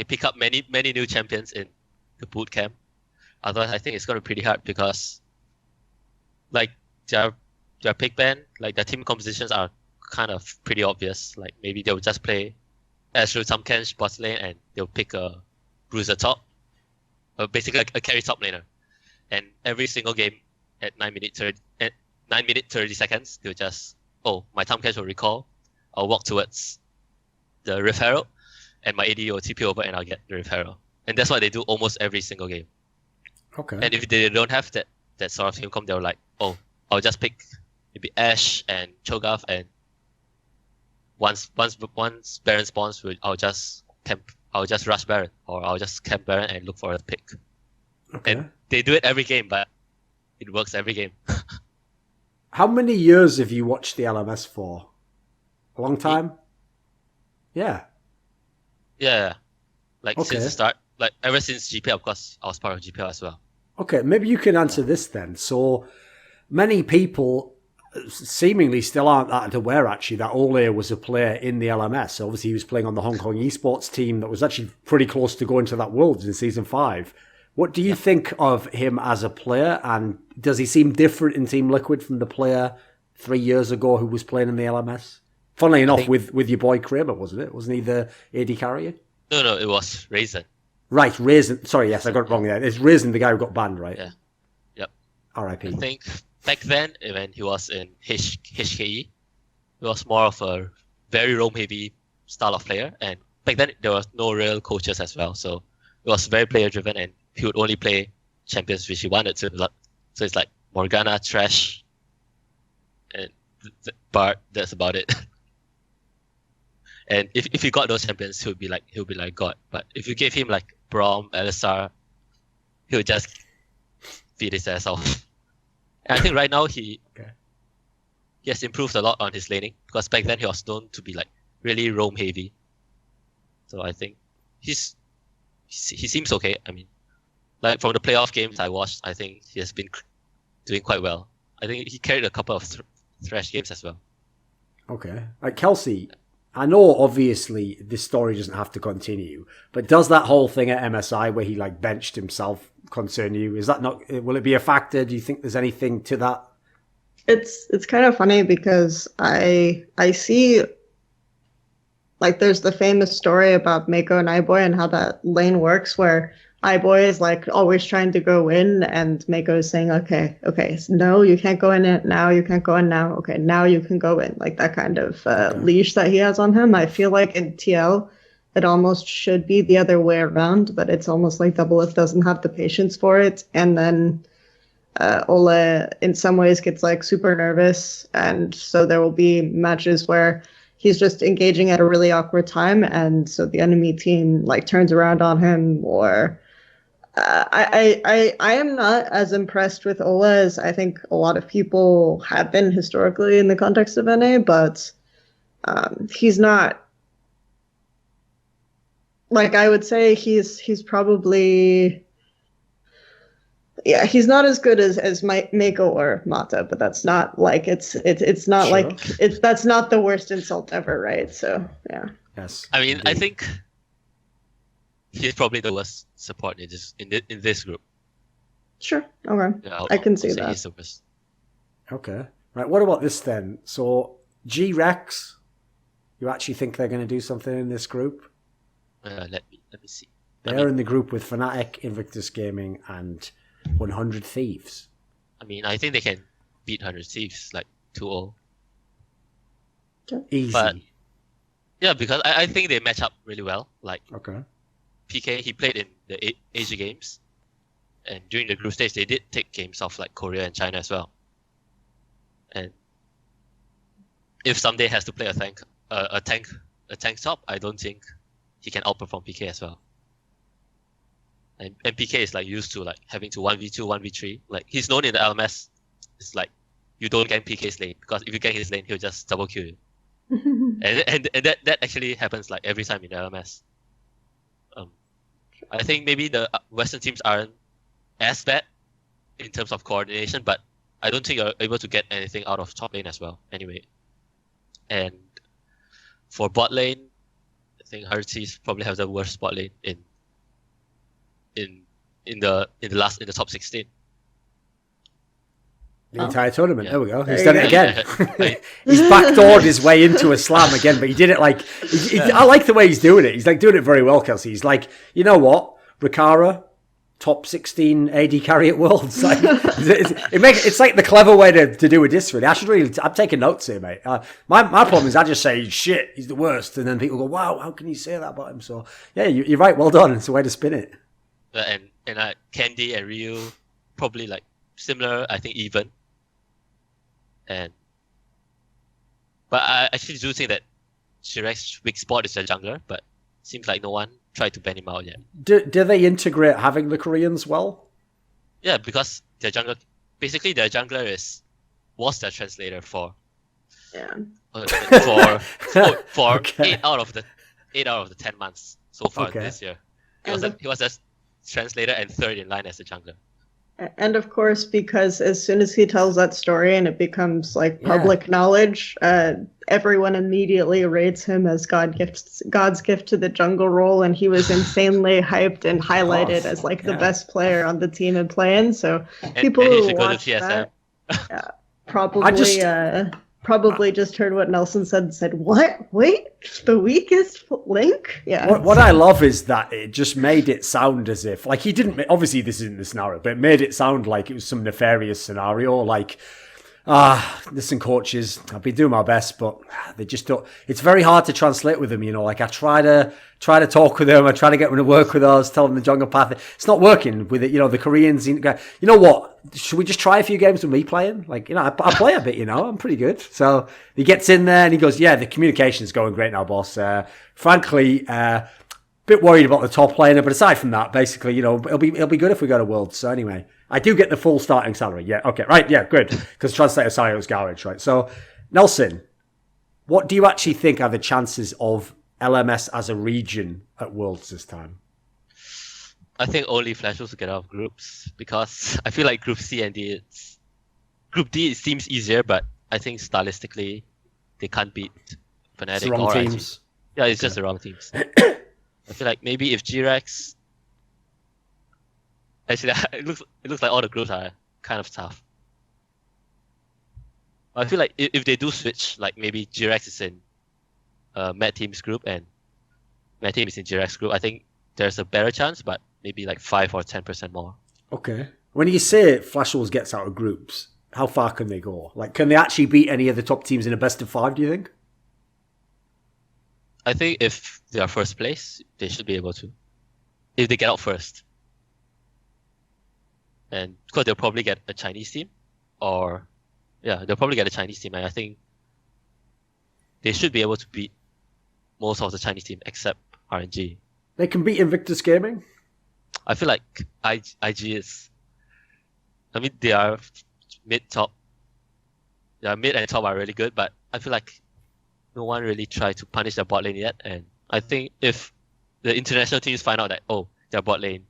Speaker 7: pick up many new champions in the boot camp, otherwise I think it's going to be pretty hard because, like their pick ban, like their team compositions are kind of pretty obvious. Like maybe they'll just play Ezreal, Tamkench bot lane, and they'll pick a bruiser top, basically a carry top laner, and every single game at 9 minutes 30 seconds, they'll just. Oh, my Tamkench will recall, I'll walk towards the Rift Herald, and my AD will TP over and I'll get the Rift Herald. And that's what they do almost every single game.
Speaker 2: Okay.
Speaker 7: And if they don't have that sort of team comp, they're like, oh, I'll just pick maybe Ashe and Cho'Gath, and once Baron spawns, I'll just rush Baron, or I'll just camp Baron and look for a pick.
Speaker 2: Okay.
Speaker 7: And they do it every game, but it works every game.
Speaker 2: How many years have you watched the LMS for? A long time? Yeah.
Speaker 7: Yeah. Like
Speaker 2: Okay.
Speaker 7: since the start, like ever since GPL, of course, I was part of GPL as well.
Speaker 2: Okay, maybe you can answer this then. So many people seemingly still aren't that aware, actually, that Ole was a player in the LMS. Obviously, he was playing on the Hong Kong esports team that was actually pretty close to going to that Worlds in Season 5. What do you think of him as a player, and does he seem different in Team Liquid from the player 3 years ago who was playing in the LMS? Funnily enough, with your boy Kramer, wasn't it? Wasn't he the AD carrier?
Speaker 7: No, it was Raisin.
Speaker 2: Right, Raisin. Sorry, yes, I got it wrong there. It's Raisin, the guy who got banned, right?
Speaker 7: Yeah. Yep.
Speaker 2: R.I.P.
Speaker 7: I think back then, when he was in HKE, he was more of a very roam-heavy style of player. And back then, there was no real coaches as well. So it was very player-driven, and he would only play champions which he wanted to. So it's like Morgana, Trash, and Bart. That's about it. And if he got those champions, he'll be like God. But if you gave him like Braum, LSR, he'll just feed his ass off. And I think right now he has improved a lot on his laning, because back then he was known to be like really roam heavy. So I think he seems okay. I mean, like from the playoff games I watched, I think he has been doing quite well. I think he carried a couple of Thresh games as well.
Speaker 2: Okay. Kelsey, I know obviously this story doesn't have to continue, but does that whole thing at MSI where he like benched himself concern you? Is that not, will it be a factor? Do you think there's anything to that?
Speaker 4: It's kind of funny because I see, like, there's the famous story about Mako and iBoy and how that lane works, where iBoy is like always trying to go in, and Mako is saying, okay, no, you can't go in it now, you can't go in now, okay, now you can go in, like that kind of leash that he has on him. I feel like in TL, it almost should be the other way around, but it's almost like Doublelift doesn't have the patience for it, and then Ole in some ways gets like super nervous, and so there will be matches where he's just engaging at a really awkward time, and so the enemy team like turns around on him, or I am not as impressed with Ole as I think a lot of people have been historically in the context of NA, but he's not, like, I would say he's probably, yeah, he's not as good as Mako or Mata, but that's not like it's not
Speaker 2: Sure.
Speaker 4: like that's not the worst insult ever, right? So yeah.
Speaker 2: Yes.
Speaker 7: I mean,
Speaker 2: indeed.
Speaker 7: I think he's probably the worst support in this group.
Speaker 4: Sure. Okay.
Speaker 7: Yeah,
Speaker 4: I can
Speaker 7: I'll
Speaker 4: see
Speaker 7: say
Speaker 4: that.
Speaker 7: he's the worst.
Speaker 2: Okay. Right, what about this then? So, G-Rex, you actually think they're going to do something in this group?
Speaker 7: Let me see.
Speaker 2: They're in the group with Fnatic, Invictus Gaming, and 100 Thieves.
Speaker 7: I mean, I think they can beat 100 Thieves like 2-0.
Speaker 2: Easy.
Speaker 7: But yeah, because I think they match up really well. Like
Speaker 2: Okay.
Speaker 7: PK, he played in the Asia Games, and during the group stage, they did take games off like Korea and China as well. And if someday has to play a tank top, I don't think he can outperform PK as well. And PK is like used to like having to 1v2, 1v3. Like he's known in the LMS, it's like you don't gank PK's lane, because if you gank his lane, he'll just double kill you. and that actually happens like every time in the LMS. I think maybe the Western teams aren't as bad in terms of coordination, but I don't think you're able to get anything out of top lane as well. Anyway, and for bot lane, I think Herties probably have the worst bot lane in the top 16.
Speaker 2: The entire tournament.
Speaker 7: Yeah.
Speaker 2: There we go. He's
Speaker 4: There
Speaker 2: done
Speaker 4: you
Speaker 2: it
Speaker 4: go.
Speaker 2: again. He's backdoored his way into a slam again, but he did it like... I like the way he's doing it. He's like doing it very well, Kelsey. He's like, you know what? Rikara, top 16 AD carry at Worlds. Like, it's like the clever way to do a diss, really. I'm taking notes here, mate. My problem is I just say, shit, he's the worst. And then people go, wow, how can you say that about him? So, yeah, you're right. Well done. It's a way to spin it.
Speaker 7: And Candy and Ryu probably like similar. I think even. And But I actually do think that Shirek's weak spot is a jungler, but seems like no one tried to ban him out yet.
Speaker 2: Do they integrate having the Koreans well?
Speaker 7: Yeah, because their jungler, basically their jungler was their translator for
Speaker 2: Okay.
Speaker 7: 8 out of the 10 months so far
Speaker 2: Okay.
Speaker 7: this year. He was a translator and third in line as a jungler.
Speaker 4: And of course, because as soon as he tells that story and it becomes like public knowledge, everyone immediately rates him as God's gift to the jungle role, and he was insanely hyped and highlighted as like the best player on the team in play-in. So people
Speaker 7: and he
Speaker 4: who
Speaker 7: should go to
Speaker 4: watch that probably just heard what Nelson said and said, "What? Wait, the weakest link?" Yeah.
Speaker 2: What I love is that it just made it sound as if, like, he didn't, obviously this isn't the scenario, but it made it sound like it was some nefarious scenario, like, listen, coaches, I'll be doing my best, but they just don't, it's very hard to translate with them, you know, like, I try to talk with them, I try to get them to work with us, tell them the jungle path, it's not working with it, you know, the Koreans, you know what, should we just try a few games with me playing? Like, you know, I play a bit, you know, I'm pretty good. So he gets in there and he goes, yeah, the communication's going great now, boss. Frankly, bit worried about the top laner, but aside from that, basically, you know, it'll be good if we go to Worlds. So anyway, I do get the full starting salary. Yeah, okay, right, yeah, good. Because translator salary was garbage, right? So, Nelson, what do you actually think are the chances of LMS as a region at Worlds this time?
Speaker 7: I think only Flash will get out of groups, because I feel like Group C and D, Group D it seems easier, but I think stylistically they can't beat Fnatic
Speaker 2: It's the wrong
Speaker 7: or
Speaker 2: teams.
Speaker 7: IG. Yeah, it's just the wrong teams. I feel like maybe if G-Rex... Actually, it looks like all the groups are kind of tough. I feel like if they do switch, like maybe G-Rex is in Mad Team's group and Mad Team is in G-Rex group, I think there's a better chance, but maybe like 5 or 10% more.
Speaker 2: Okay. When you say Flash Wolves gets out of groups, how far can they go? Like, can they actually beat any of the top teams in a best of 5, do you think?
Speaker 7: I think if they are first place, they should be able to. If they get out first. And because they'll probably get a Chinese team. They'll probably get a Chinese team. And I think they should be able to beat most of the Chinese team except RNG.
Speaker 2: They can beat Invictus Gaming?
Speaker 7: I feel like IG is... I mean, they are mid-top. Yeah, mid and top are really good, but I feel like no one really tried to punish their bot lane yet. And I think if the international teams find out that, their bot lane,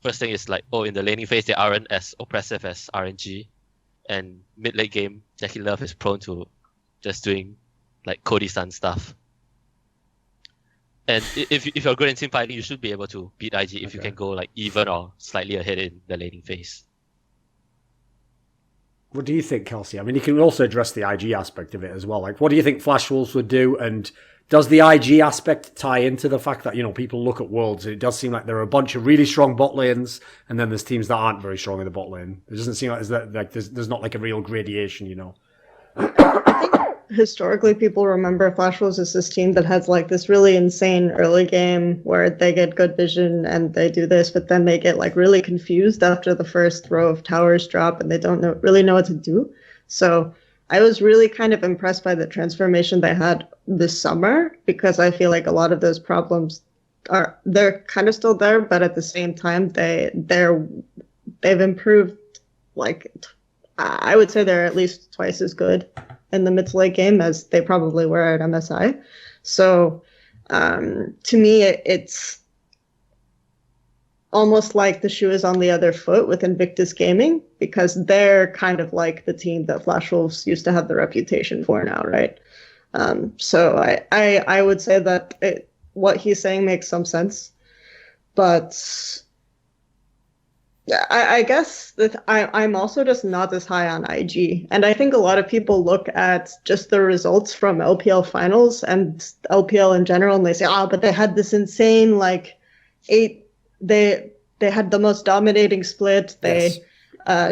Speaker 7: first thing is like, in the laning phase, they aren't as oppressive as RNG. And mid-late game, Jackie Love is prone to just doing like Cody Sun stuff. And if you're good in team fighting, you should be able to beat IG if you can go like even or slightly ahead in the laning phase.
Speaker 2: What do you think, Kelsey? I mean, you can also address the IG aspect of it as well. Like, what do you think Flash Wolves would do? And does the IG aspect tie into the fact that, you know, people look at Worlds, it does seem like there are a bunch of really strong bot lanes, and then there's teams that aren't very strong in the bot lane. It doesn't seem like there's not like a real gradation, you know.
Speaker 4: I think historically people remember Flash Wolves as this team that has like this really insane early game where they get good vision and they do this, but then they get like really confused after the first row of towers drop and they don't really know what to do. So I was really kind of impressed by the transformation they had this summer, because I feel like a lot of those problems they're kind of still there, but at the same time they've improved. Like, I would say they're at least twice as good in the mid to late game as they probably were at MSI. So to me, it's almost like the shoe is on the other foot with Invictus Gaming, because they're kind of like the team that Flash Wolves used to have the reputation for now, right? So I would say that what he's saying makes some sense, but I guess that I'm also just not as high on IG. And I think a lot of people look at just the results from LPL finals and LPL in general, and they say, but they had this insane, like, they had the most dominating split. They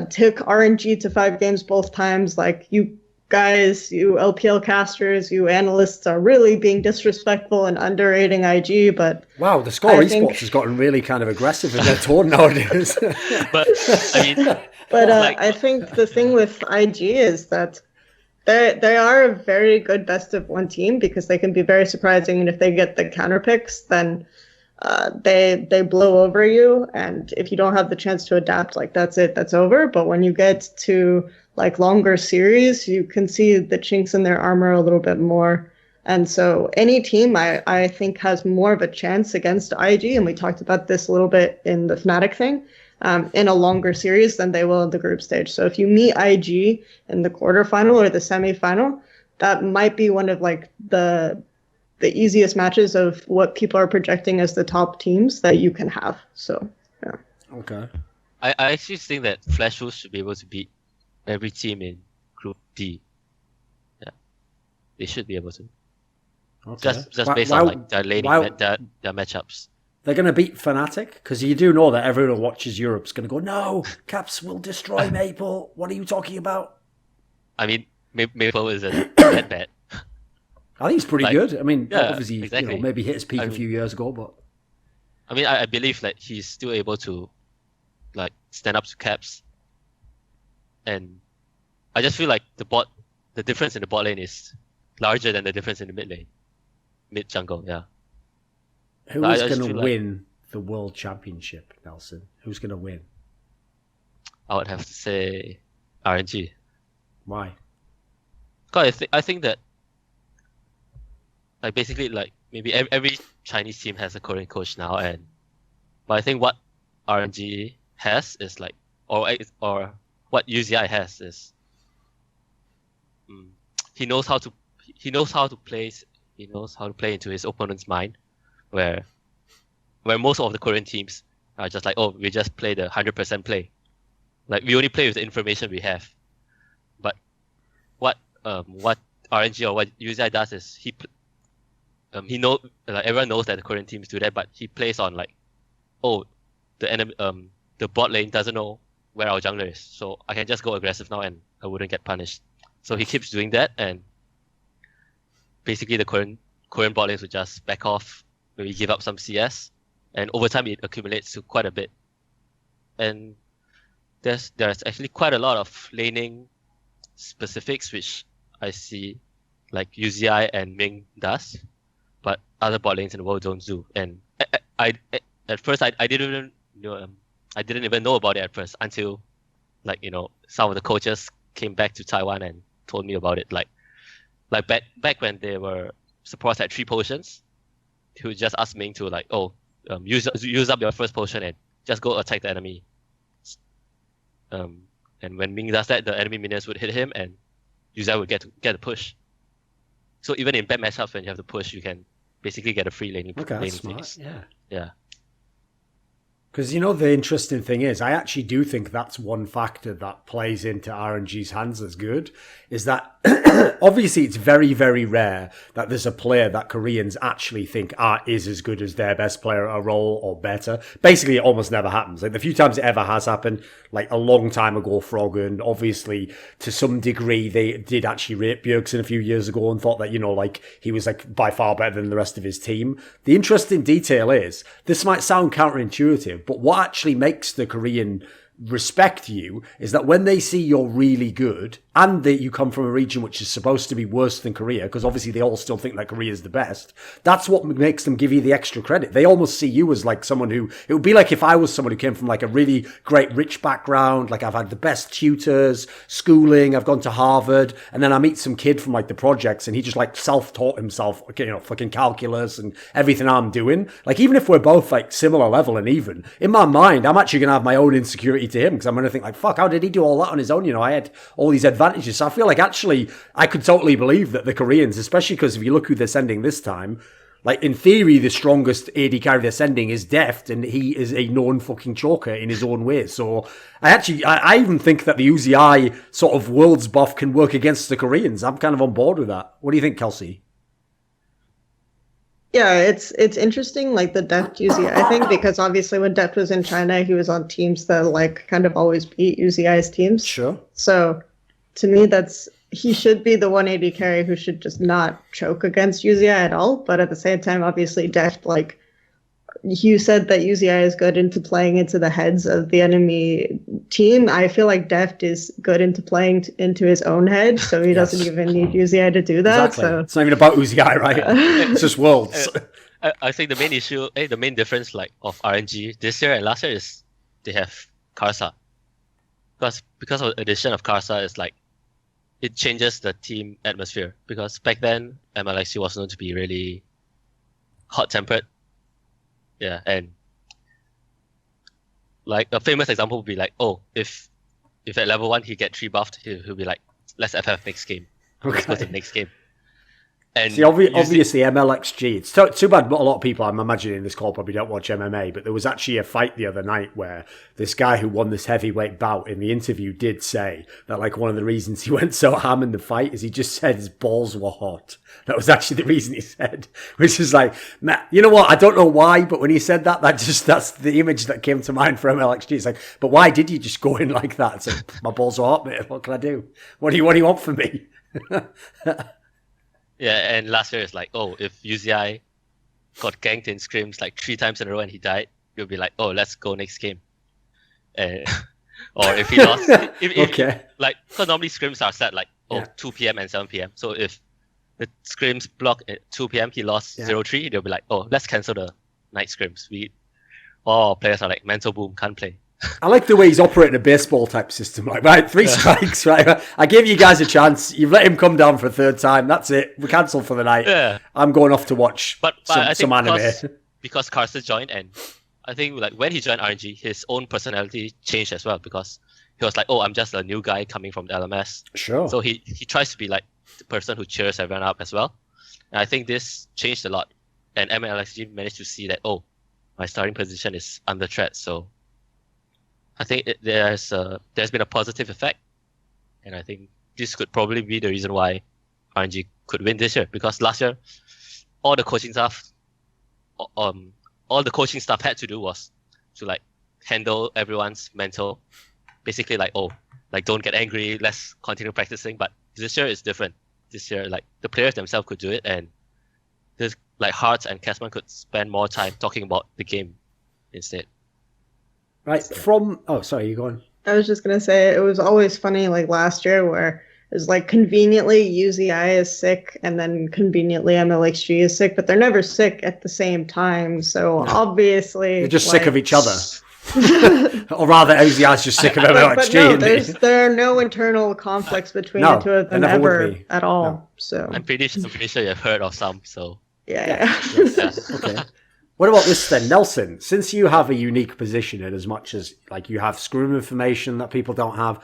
Speaker 4: took RNG to 5 games both times. Like, you guys, you LPL casters, you analysts are really being disrespectful and underrating IG, but...
Speaker 2: Wow, the Score Esports has gotten really kind of aggressive in their tone nowadays.
Speaker 7: But, I mean...
Speaker 4: But I think the thing with IG is that They are a very good best of one team because they can be very surprising, and if they get the counter picks, then they blow over you. And if you don't have the chance to adapt, like that's it, that's over. But when you get to like longer series, you can see the chinks in their armor a little bit more. And so any team I think has more of a chance against IG, and we talked about this a little bit in the Fnatic thing, in a longer series than they will in the group stage. So if you meet IG in the quarterfinal or the semifinal, that might be one of like the easiest matches of what people are projecting as the top teams that you can have. So yeah.
Speaker 2: Okay.
Speaker 7: I actually think that Flash Wolves should be able to beat every team in Group D. Yeah, they should be able to.
Speaker 2: Okay.
Speaker 7: Just based on like their laning, their matchups.
Speaker 2: They're going to beat Fnatic? Because you do know that everyone who watches Europe's going to go, no, Caps will destroy Maple. What are you talking about?
Speaker 7: I mean, Maple isn't that bad.
Speaker 2: I think he's pretty good. I mean,
Speaker 7: yeah,
Speaker 2: obviously,
Speaker 7: exactly.
Speaker 2: Maybe hit his peak a few years ago, but...
Speaker 7: I mean, I believe that he's still able to like stand up to Caps. And I just feel like the difference in the bot lane is larger than the difference in the mid lane. Mid jungle, yeah.
Speaker 2: Who is going to win the World Championship, Nelson? Who's going to win?
Speaker 7: I would have to say RNG.
Speaker 2: Why?
Speaker 7: Because I think that like basically like maybe every Chinese team has a Korean coach now, but I think what RNG has is like or what UZI has is he knows how to play into his opponent's mind, where most of the Korean teams are just like, oh, we just play the 100% play, like we only play with the information we have. But what RNG or what UZI does is he like everyone knows that the Korean teams do that, but he plays on like, oh, the bot lane doesn't know where our jungler is, so I can just go aggressive now and I wouldn't get punished. So he keeps doing that, and basically the Korean bot lanes would just back off, maybe give up some CS, and over time it accumulates to quite a bit. And there's actually quite a lot of laning specifics which I see like UZI and Ming does, but other bot lanes in the world don't do. And I at first I didn't even know about it at first until like some of the coaches came back to Taiwan and told me about it. Like back when they were supports at 3 potions, he would just ask Ming to like, use up your first potion and just go attack the enemy. And when Ming does that, the enemy minions would hit him and UZI would get a push. So even in bad matchups when you have to push, you can basically get a free laning.
Speaker 2: Okay,
Speaker 7: laning
Speaker 2: that's smart.
Speaker 7: phase.
Speaker 2: Yeah. Because the interesting thing is, I actually do think that's one factor that plays into RNG's hands as good, is that obviously it's very, very rare that there's a player that Koreans actually think is as good as their best player at a role or better. Basically, it almost never happens. Like the few times it ever has happened, like a long time ago, Froggen, obviously to some degree they did actually rate Bjergsen a few years ago and thought that, like he was like by far better than the rest of his team. The interesting detail is, this might sound counterintuitive, but what actually makes the Korean respect you is that when they see you're really good and that you come from a region which is supposed to be worse than Korea, because obviously they all still think that Korea is the best, that's what makes them give you the extra credit. They almost see you as like someone who, it would be like if I was someone who came from like a really great rich background, like I've had the best tutors, schooling, I've gone to Harvard, and then I meet some kid from like the projects and he just like self-taught himself, fucking calculus and everything I'm doing. Like even if we're both like similar level and even, in my mind, I'm actually going to have my own insecurity to him because I'm going to think like, fuck, how did he do all that on his own? I had all these advantages. So I feel like actually I could totally believe that the Koreans, especially because if you look who they're sending this time, like in theory, the strongest AD carry they're sending is Deft, and he is a known fucking choker in his own way. So I even think that the UZI sort of world's buff can work against the Koreans. I'm kind of on board with that. What do you think, Kelsey?
Speaker 4: Yeah, it's interesting, like the Deft UZI thing, because obviously when Deft was in China, he was on teams that like kind of always beat UZI's teams.
Speaker 2: Sure.
Speaker 4: So to me, he should be the 180 carry who should just not choke against UZI at all. But at the same time, obviously Deft like you said that UZI is good into playing into the heads of the enemy team. I feel like Deft is good into playing into his own head, so he doesn't even need UZI to do that.
Speaker 2: Exactly.
Speaker 4: So
Speaker 2: It's not even about UZI, right? It's just Worlds.
Speaker 7: I think the main issue, the main difference like of RNG this year and last year is they have Karsa. Because of the addition of Karsa, it's like it changes the team atmosphere. Because back then, MLXG was known to be really hot-tempered. Yeah, and like a famous example would be like, oh, if at level 1 he get 3 buffed, he'll be like, let's FF next game. Let's go to the next game. And
Speaker 2: see, obviously MLXG, it's too bad a lot of people, I'm imagining in this call, probably don't watch MMA, but there was actually a fight the other night where this guy who won this heavyweight bout in the interview did say that like one of the reasons he went so ham in the fight is he just said his balls were hot. That was actually the reason he said, which is like, man, you know what, I don't know why, but when he said that, that's the image that came to mind for MLXG. It's like, but why did you just go in like that? It's like, my balls are hot, mate, what can I do? What do you want from me?
Speaker 7: Yeah, and last year it's like, oh, if UZI got ganked in scrims like 3 times in a row and he died, you'll be like, oh, let's go next game. Or if he lost,
Speaker 2: Okay.
Speaker 7: like, because normally scrims are set like, 2 p.m. and 7 p.m. So if the scrims block at 2 p.m., he lost 0-3, they'll be like, oh, let's cancel the night scrims. All our players are like, mental boom, can't play.
Speaker 2: I like the way he's operating a baseball type system. Like, right, 3 strikes, right? I gave you guys a chance. You've let him come down for a 3rd time. That's it. We cancel for the night.
Speaker 7: Yeah.
Speaker 2: I'm going off to watch
Speaker 7: I
Speaker 2: some
Speaker 7: think
Speaker 2: anime.
Speaker 7: because Carson joined, and I think like when he joined RNG, his own personality changed as well because he was like, oh, I'm just a new guy coming from the LMS.
Speaker 2: Sure.
Speaker 7: So he tries to be like the person who cheers everyone up as well. And I think this changed a lot. And MLXG managed to see that, oh, my starting position is under threat. So I think there's been a positive effect, and I think this could probably be the reason why RNG could win this year. Because last year, all the coaching staff had to do was to like handle everyone's mental, basically like, oh, like don't get angry, let's continue practicing. But this year is different. This year, like the players themselves could do it, and this like Hearts and Casman could spend more time talking about the game instead.
Speaker 2: Right, sorry, you going?
Speaker 4: I was just gonna say it was always funny like last year where it was like conveniently UZI is sick and then conveniently MLXG is sick, but they're never sick at the same time. So obviously
Speaker 2: they're just sick of each other. Or rather, UZI's just sick of MLXG.
Speaker 4: But no, there are no internal conflicts between the two of them ever at all. No. So
Speaker 7: I'm pretty sure you've heard of some. So
Speaker 4: yeah.
Speaker 2: Okay. What about this then, Nelson? Since you have a unique position in as much as like you have scrum information that people don't have,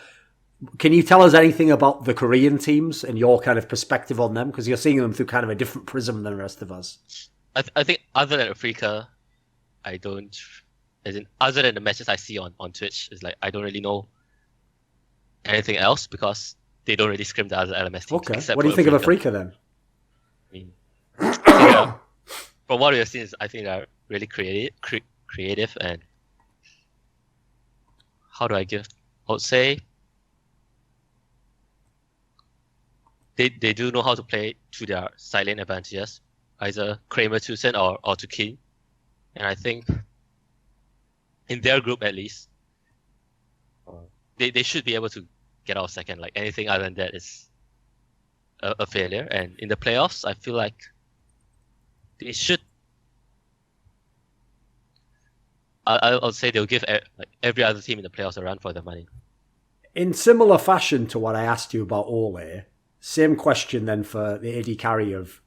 Speaker 2: can you tell us anything about the Korean teams and your kind of perspective on them? Because you're seeing them through kind of a different prism than the rest of us.
Speaker 7: I think other than Africa, I don't. As in, other than the matches I see on Twitch, it's like I don't really know anything else because they don't really scrim the other LMS teams.
Speaker 2: Okay. What do you think of Africa then?
Speaker 7: I mean, from what we've seen, I think they're really creative, and how do I give? I would say they do know how to play to their silent advantages, either Kramer to Sen or to King, and I think in their group at least, they should be able to get out second. Like anything other than that is a failure, and in the playoffs, I feel like they should. I'll say they'll give like every other team in the playoffs a run for their money.
Speaker 2: In similar fashion to what I asked you about Ole, same question then for the AD carry of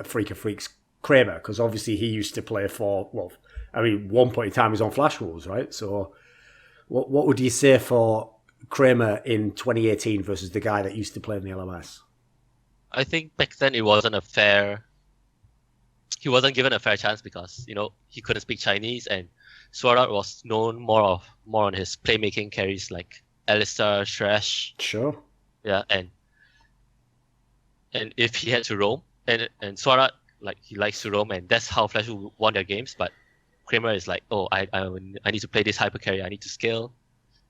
Speaker 2: Freak of Freaks, Kramer, because obviously he used to play for, well, I mean, one point in time he was on Flash Wolves, right? So what would you say for Kramer in 2018 versus the guy that used to play in the LMS?
Speaker 7: I think back then it wasn't a fair. He wasn't given a fair chance because he couldn't speak Chinese, and Sword was known more on his playmaking carries like Alistar, Thresh.
Speaker 2: Sure.
Speaker 7: Yeah, and if he had to roam, and Sword like he likes to roam, and that's how Flash won their games. But Kramer is like, oh, I need to play this hyper carry. I need to scale,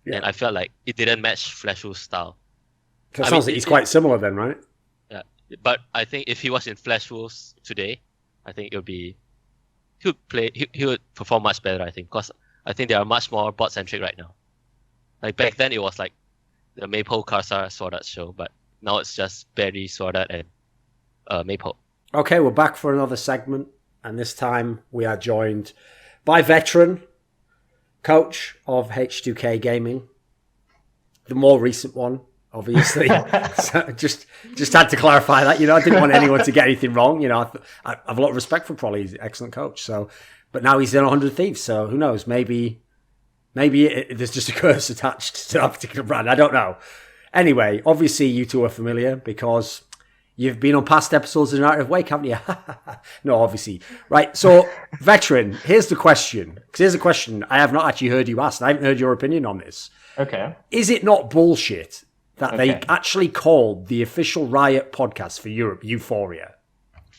Speaker 7: and I felt like it didn't match Flash's style.
Speaker 2: That sounds like he's quite similar then, right?
Speaker 7: Yeah, but I think if he was in Flash Wolves today, I think it would be would play. He would perform much better, I think, because I think they are much more bot centric right now. Like back then, it was like the Maple, Karsa, Sword show, but now it's just Berry, Sword and Maple.
Speaker 2: Okay, we're back for another segment, and this time we are joined by veteran coach of H2k Gaming, the more recent one, obviously. So just had to clarify that. I didn't want anyone to get anything wrong. I have a lot of respect for Prolly. He's an excellent coach. So, but now he's in 100 Thieves. So who knows? Maybe there's just a curse attached to that particular brand. I don't know. Anyway, obviously you two are familiar because you've been on past episodes of Narrative Wake, haven't you? No, obviously. Right, so, veteran, here's the question. Because here's a question I have not actually heard you ask. I haven't heard your opinion on this.
Speaker 1: Okay.
Speaker 2: Is it not bullshit that they actually called the official Riot podcast for Europe Euphoria?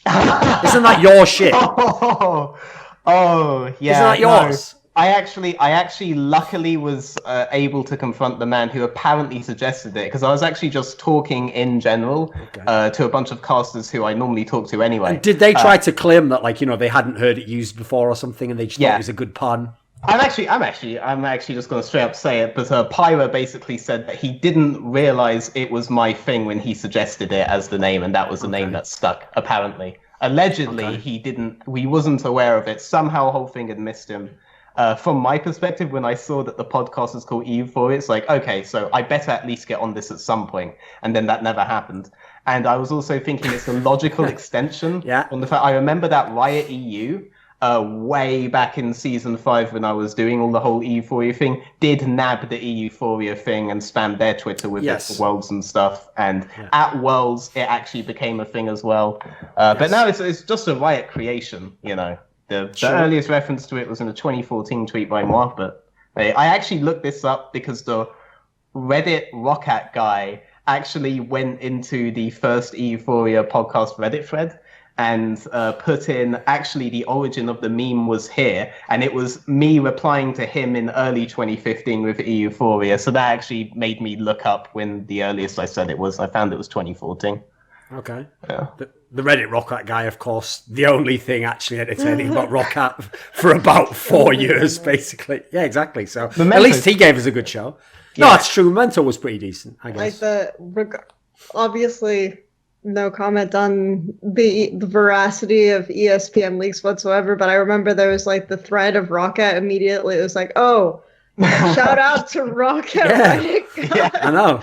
Speaker 2: Isn't that your shit?
Speaker 8: Oh, yeah.
Speaker 2: Isn't that yours?
Speaker 8: No. I actually luckily was able to confront the man who apparently suggested it, because I was actually just talking in general to a bunch of casters who I normally talk to anyway.
Speaker 2: And did they try to claim that, they hadn't heard it used before or something, and they just thought it was a good pun?
Speaker 8: I'm actually just going to straight up say it, but Pyra basically said that he didn't realize it was my thing when he suggested it as the name, and that was the name that stuck, apparently. Allegedly, he wasn't aware of it. Somehow the whole thing had missed him. From my perspective, when I saw that the podcast is called EU4, it's like, okay, so I better at least get on this at some point. And then that never happened. And I was also thinking it's a logical extension on the fact I remember that Riot EU, way back in season 5 when I was doing all the whole EU4 thing, did nab the EU4 thing and spam their Twitter with it for Worlds and stuff. And at Worlds, it actually became a thing as well. But now it's just a Riot creation, The earliest reference to it was in a 2014 tweet by moi, but I actually looked this up because the Reddit Rockat guy actually went into the first Euphoria podcast Reddit thread and put in, actually the origin of the meme was here, and it was me replying to him in early 2015 with Euphoria, so that actually made me look up when the earliest I said it was. I found it was 2014.
Speaker 2: Okay.
Speaker 8: Yeah.
Speaker 2: The Reddit Rockat guy, of course, the only thing actually entertaining about Rockat for about 4 years, basically. Yeah, exactly. So at least he gave us a good show. No, that's true. Memento was pretty decent, I guess.
Speaker 4: Obviously, no comment on the veracity of ESPN leaks whatsoever, but I remember there was the thread of Rockat immediately. It was like, oh, shout out to Rockat.
Speaker 2: I know.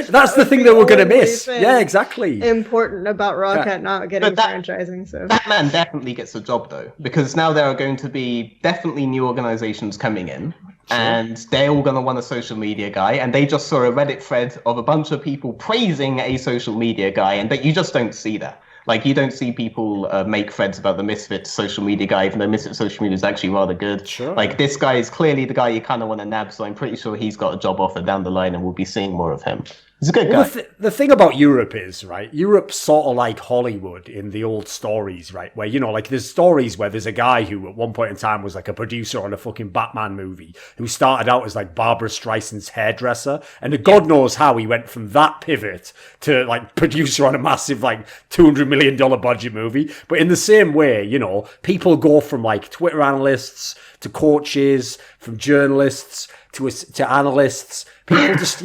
Speaker 2: That's the thing that we're going to miss. Yeah, exactly.
Speaker 4: Important about Rockat not getting franchising. So
Speaker 8: that man definitely gets a job, though, because now there are going to be definitely new organizations coming in. Sure. And they're all going to want a social media guy, and they just saw a Reddit thread of a bunch of people praising a social media guy, and that you just don't see that. You don't see people make threads about the Misfit social media guy, even though Misfit social media is actually rather good. Sure. This guy is clearly the guy you kind of want to nab, so I'm pretty sure he's got a job offer down the line, and we'll be seeing more of him. He's a good guy.
Speaker 2: The thing about Europe is, right, Europe's sort of like Hollywood in the old stories, right, where, there's stories where there's a guy who at one point in time was a producer on a fucking Batman movie who started out as Barbara Streisand's hairdresser, and God knows how he went from that pivot to producer on a massive $200 million budget movie. But in the same way, people go from Twitter analysts to coaches, from journalists to analysts. People just,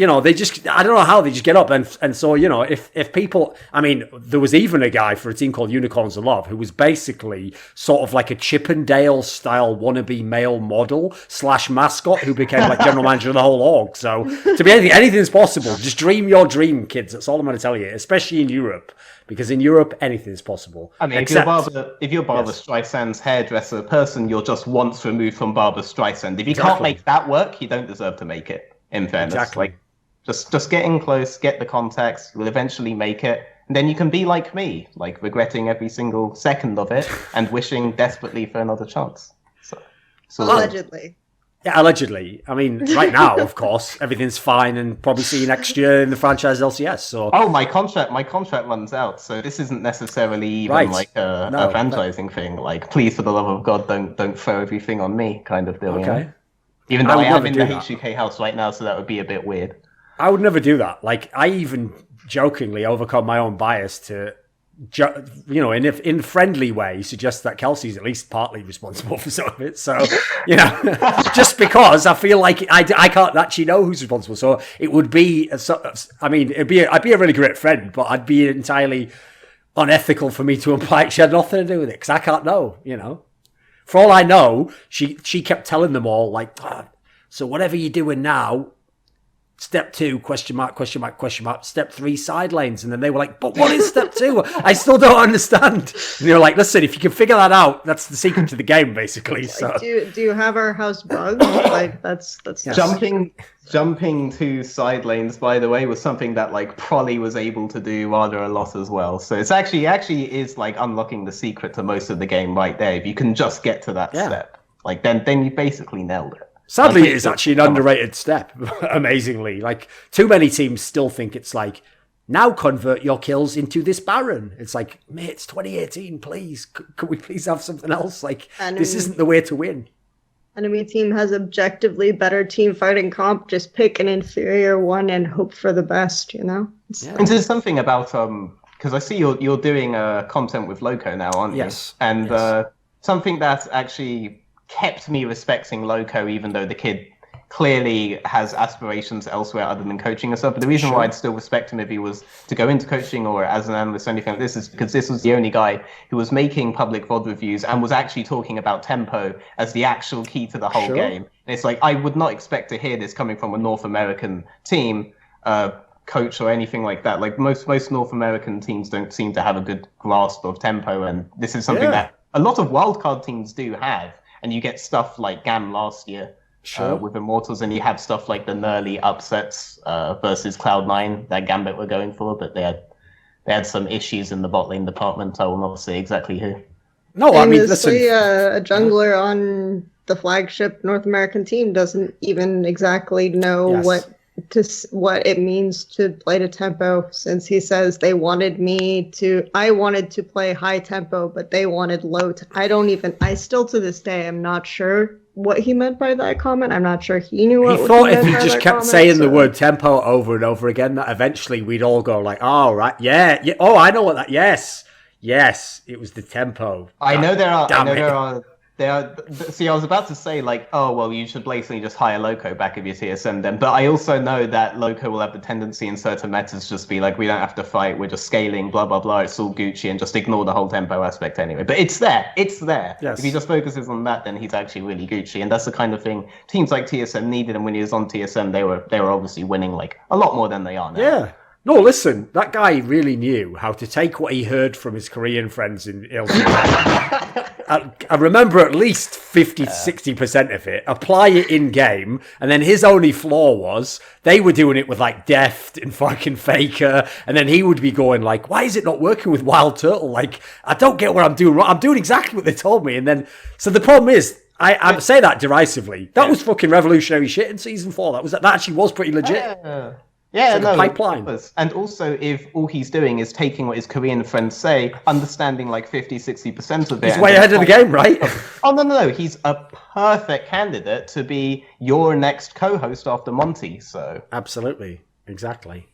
Speaker 2: I don't know how they just get up. And so, if people, there was even a guy for a team called Unicorns of Love who was basically sort of a Chippendale style wannabe male model / mascot who became general manager of the whole org. So to be anything's possible. Just dream your dream, kids. That's all I'm going to tell you, especially in Europe. Because in Europe, anything is possible.
Speaker 8: If you're Barbara Streisand's hairdresser person, you're just once removed from Barbara Streisand. If you can't make that work, you don't deserve to make it, in fairness.
Speaker 2: Exactly.
Speaker 8: Just get in close, get the contacts, you'll eventually make it. And then you can be like me, regretting every single second of it and wishing desperately for another chance. So
Speaker 4: allegedly.
Speaker 2: Yeah, allegedly. Right now, of course, everything's fine, and probably see you next year in the franchise LCS. So,
Speaker 8: my contract runs out, so this isn't necessarily even a franchising thing. Please, for the love of God, don't throw everything on me, kind of deal. Okay. Even though I am in the H2k house right now, so that would be a bit weird.
Speaker 2: I would never do that. I even jokingly overcome my own bias to in friendly way, suggests that Kelsey's at least partly responsible for some of it. So, just because I feel like I can't actually know who's responsible. So it would be, I'd be a really great friend, but I'd be entirely unethical for me to imply she had nothing to do with it because I can't know. For all I know, she kept telling them all like, so whatever you're doing now. Step 2, question mark, step 3, side lanes. And then they were like, but what is step 2? I still don't understand. And they were like, listen, if you can figure that out, that's the secret to the game, basically. So
Speaker 4: do you have our house bugged? Like that's
Speaker 2: Yes.
Speaker 8: Jumping to side lanes, by the way, was something that like Prolly was able to do rather a lot as well. So it's actually is like unlocking the secret to most of the game right there. If you can just get to that step, like then you basically nailed it.
Speaker 2: Sadly, it is actually an underrated step, amazingly. Like, too many teams still think it's like, now convert your kills into this Baron. It's like, mate, it's 2018, please. Could we please have something else? Like, this isn't the way to win.
Speaker 4: Enemy team has objectively better team fighting comp. Just pick an inferior one and hope for the best,
Speaker 8: And there's something about, because I see you're doing content with Loco now, aren't you?
Speaker 2: Yes.
Speaker 8: And something that's actually kept me respecting Loco, even though the kid clearly has aspirations elsewhere other than coaching and stuff. But the reason why I'd still respect him if he was to go into coaching or as an analyst or anything like this is because this was the only guy who was making public VOD reviews and was actually talking about tempo as the actual key to the whole game. And it's like, I would not expect to hear this coming from a North American team, coach or anything like that. Like most North American teams don't seem to have a good grasp of tempo. And this is something that a lot of wildcard teams do have. And you get stuff like GAM last year with Immortals, and you have stuff like the Nerly upsets versus Cloud9 that Gambit were going for, but they had some issues in the bot lane department. I will not say exactly who.
Speaker 2: No, I mean, listen.
Speaker 4: A jungler on the flagship North American team doesn't even exactly know what it means to play to tempo, since he says I wanted to play high tempo, but they wanted low. I still to this day am not sure what he meant by that comment. I'm not sure he knew what
Speaker 2: he thought if he just kept saying the word tempo over and over again, that eventually we'd all go like, oh, right, yeah. Oh, I know what that, yes, it was the tempo.
Speaker 8: I know there are. See, I was about to say, like, oh, well, you should basically just hire Loco back of your TSM then. But I also know that Loco will have the tendency in certain metas just be like, we don't have to fight, we're just scaling, blah, blah, blah, it's all Gucci, and just ignore the whole tempo aspect anyway. But it's there. Yes. If he just focuses on that, then he's actually really Gucci. And that's the kind of thing teams like TSM needed. And when he was on TSM, they were obviously winning, like, a lot more than they are now.
Speaker 2: Yeah. No, listen, that guy really knew how to take what he heard from his Korean friends in LCS. I remember at least 50 to 60% of it, apply it in-game, and then his only flaw was they were doing it with, like, Deft and fucking Faker, and then he would be going, like, why is it not working with Wild Turtle? Like, I don't get what I'm doing wrong. I'm doing exactly what they told me. And then, so the problem is, I say that derisively. That was fucking revolutionary shit in Season 4. That actually was pretty legit.
Speaker 8: Yeah,
Speaker 2: like a pipeline.
Speaker 8: And also, if all he's doing is taking what his Korean friends say, understanding like 50-60% of it.
Speaker 2: He's way ahead of the game, right?
Speaker 8: Oh, no. He's a perfect candidate to be your next co-host after Monty, so.
Speaker 2: Absolutely. Exactly.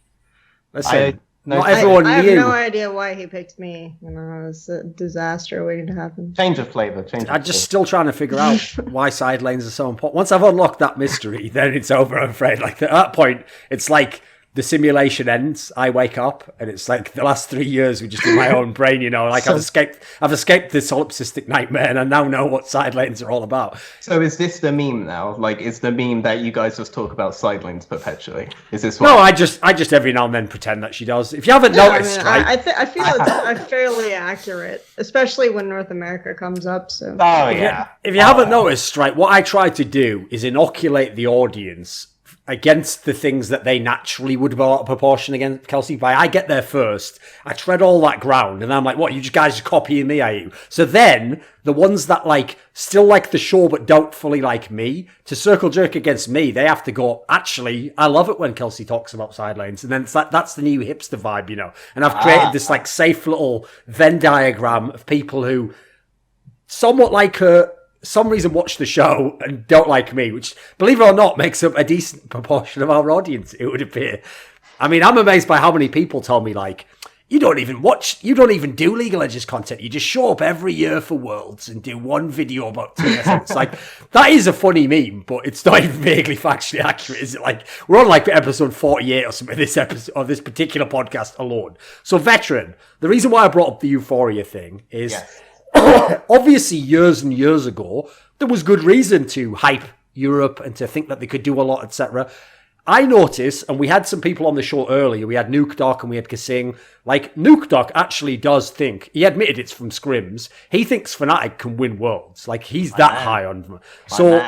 Speaker 2: Listen, not everyone knew.
Speaker 4: I have no idea why he picked me. It was a disaster waiting to happen.
Speaker 8: Change of flavor.
Speaker 2: I'm just still trying to figure out why side lanes are so important. Once I've unlocked that mystery, then it's over, I'm afraid. Like, at that point, it's like the simulation ends, I wake up, and it's like the last 3 years were just in my own brain, like I've escaped this solipsistic nightmare, and I now know what side lanes are all about.
Speaker 8: So is this the meme now? Like, is the meme that you guys just talk about side lanes perpetually? Is this what?
Speaker 2: No, I just every now and then pretend that she does. If you haven't noticed,
Speaker 4: I feel it's fairly accurate, especially when North America comes up. So.
Speaker 8: Oh yeah.
Speaker 2: If you haven't noticed, right, what I try to do is inoculate the audience against the things that they naturally would be out of proportion against Kelsey. By I get there first, I tread all that ground, and I'm like, what, you guys just copying me, are you? So then, the ones that still like the show but don't fully like me, to circle jerk against me, they have to go, actually, I love it when Kelsey talks about side lanes, and then that's the new hipster vibe, And I've created this safe little Venn diagram of people who somewhat like her, some reason watch the show and don't like me, which, believe it or not, makes up a decent proportion of our audience, it would appear. I mean, I'm amazed by how many people tell me, you don't even do League of Legends content. You just show up every year for Worlds and do one video about TSM. It's like, that is a funny meme, but it's not even vaguely factually accurate, is it? Like, we're on like episode 48 or something, this episode of this particular podcast alone. So, Veteran, the reason why I brought up the Euphoria thing is, obviously years and years ago, there was good reason to hype Europe and to think that they could do a lot, etc. I noticed, and we had some people on the show earlier, we had Nukeduck and we had kaSing, like, Nukeduck actually does think, he admitted it's from scrims, he thinks Fnatic can win Worlds. Like, he's high on them. So,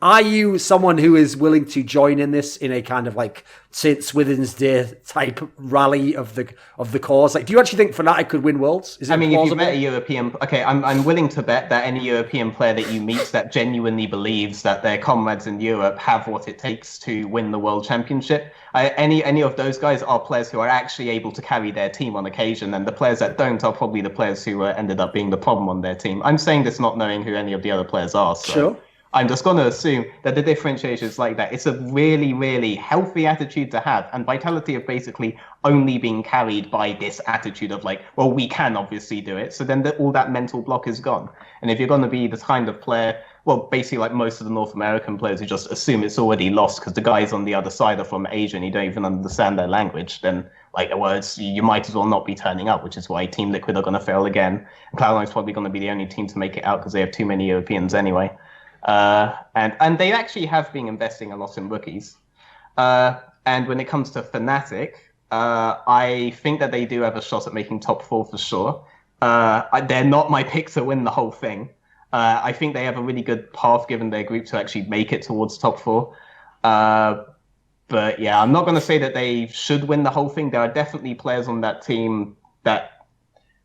Speaker 2: are you someone who is willing to join in this in a kind of like St. Swithin's Day type rally of the cause? Like, do you actually think Fnatic could win Worlds? Is it plausible?
Speaker 8: If you met a European, I'm willing to bet that any European player that you meet that genuinely believes that their comrades in Europe have what it takes to win the World Championship. Any of those guys are players who are actually able to carry their team on occasion, and the players that don't are probably the players who ended up being the problem on their team. I'm saying this not knowing who any of the other players are. So. Sure. I'm just going to assume that the differentiation is like that. It's a really, really healthy attitude to have. And Vitality have basically only been carried by this attitude of like, well, we can obviously do it. So then all that mental block is gone. And if you're going to be the kind of player, well, basically like most of the North American players who just assume it's already lost because the guys on the other side are from Asia and you don't even understand their language, then like, well, you might as well not be turning up, which is why Team Liquid are going to fail again. And Cloud9's probably going to be the only team to make it out because they have too many Europeans anyway. And they actually have been investing a lot in rookies. And when it comes to Fnatic, I think that they do have a shot at making top 4 for sure. They're not my pick to win the whole thing. I think they have a really good path given their group to actually make it towards top 4. But yeah, I'm not going to say that they should win the whole thing. There are definitely players on that team that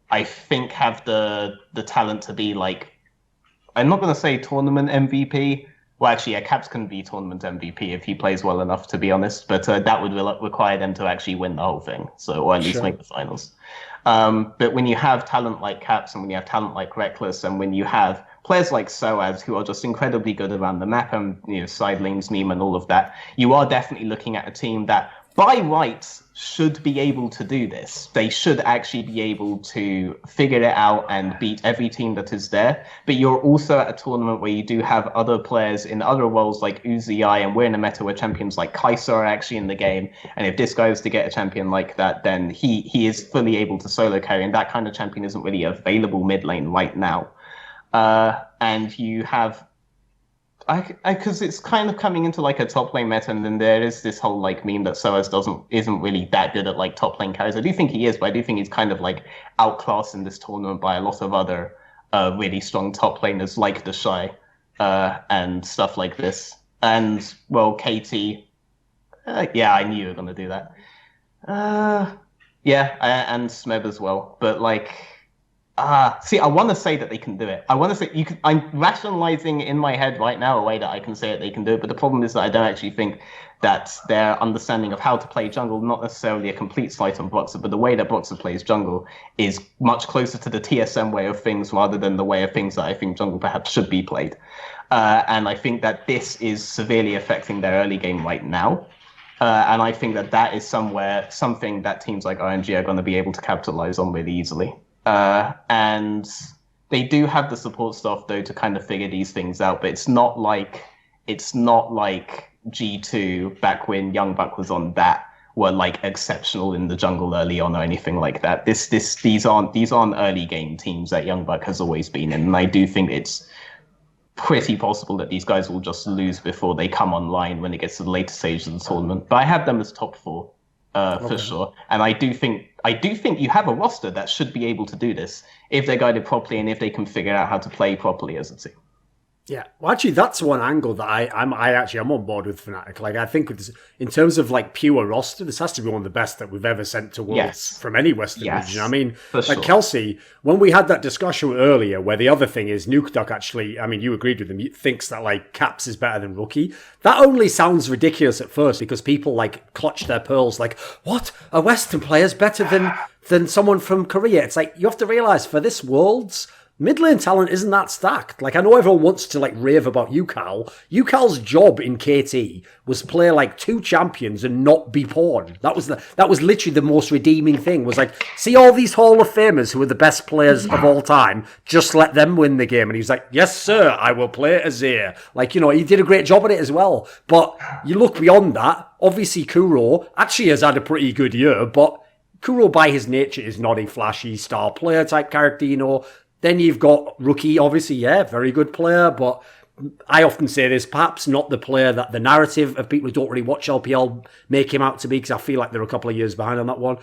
Speaker 8: I think have the talent to be like, I'm not going to say tournament MVP. Well, actually, yeah, Caps can be tournament MVP if he plays well enough, to be honest. But that would require them to actually win the whole thing, or at least make the finals. But when you have talent like Caps and when you have talent like Reckless and when you have players like Soaz who are just incredibly good around the map and side lanes, meme and all of that, you are definitely looking at a team that by rights should be able to do this. They should actually be able to figure it out and beat every team that is there. But you're also at a tournament where you do have other players in other roles like UZI, and we're in a meta where champions like kaSing are actually in the game. And if this guy is to get a champion like that, then he is fully able to solo carry, and that kind of champion isn't really available mid lane right now. And you have, because it's kind of coming into like a top lane meta, and then there is this whole like meme that Soaz isn't really that good at like top lane carries. I do think he is, but I do think he's kind of like outclassed in this tournament by a lot of other really strong top laners like the Shy and stuff like this. And well, KT, yeah, I knew you were gonna do that. Yeah, and Smeb as well, but like. See, I want to say that they can do it. I want to say I'm rationalizing in my head right now a way that I can say that they can do it. But the problem is that I don't actually think that their understanding of how to play jungle, not necessarily a complete slight on Broxah, but the way that Broxah plays jungle is much closer to the TSM way of things rather than the way of things that I think jungle perhaps should be played. And I think that this is severely affecting their early game right now. And I think that is something that teams like RNG are going to be able to capitalize on really easily. And they do have the support staff though to kind of figure these things out, but it's not like G2 back when Young Buck was on that were like exceptional in the jungle early on or anything like that. These aren't early game teams that Young Buck has always been in, and I do think it's pretty possible that these guys will just lose before they come online when it gets to the later stages of the tournament. But I have them as top 4. For sure, and I do think you have a roster that should be able to do this if they're guided properly and if they can figure out how to play properly as a team.
Speaker 2: Yeah, well, actually, that's one angle that I'm on board with Fnatic. Like, I think in terms of like pure roster, this has to be one of the best that we've ever sent to Worlds from any Western region. I mean, like sure. Kelsey, when we had that discussion earlier, where the other thing is Nukeduck actually, I mean, you agreed with him, he thinks that like Caps is better than Rookie. That only sounds ridiculous at first because people like clutch their pearls, like, what? A Western player's better than someone from Korea? It's like you have to realize for this Worlds. mid lane talent isn't that stacked. Like, I know everyone wants to like rave about UCal. UCal's job in KT was play like 2 champions and not be porn. That was literally the most redeeming thing. Was like, see all these Hall of Famers who are the best players of all time, just let them win the game. And he was like, yes sir, I will play Azir. Like, you know, he did a great job at it as well. But you look beyond that, obviously Kuro actually has had a pretty good year, but Kuro by his nature is not a flashy star player type character, you know. Then you've got Rookie, obviously, yeah, very good player, but I often say this, perhaps not the player that the narrative of people who don't really watch LPL make him out to be, because I feel like they're a couple of years behind on that one.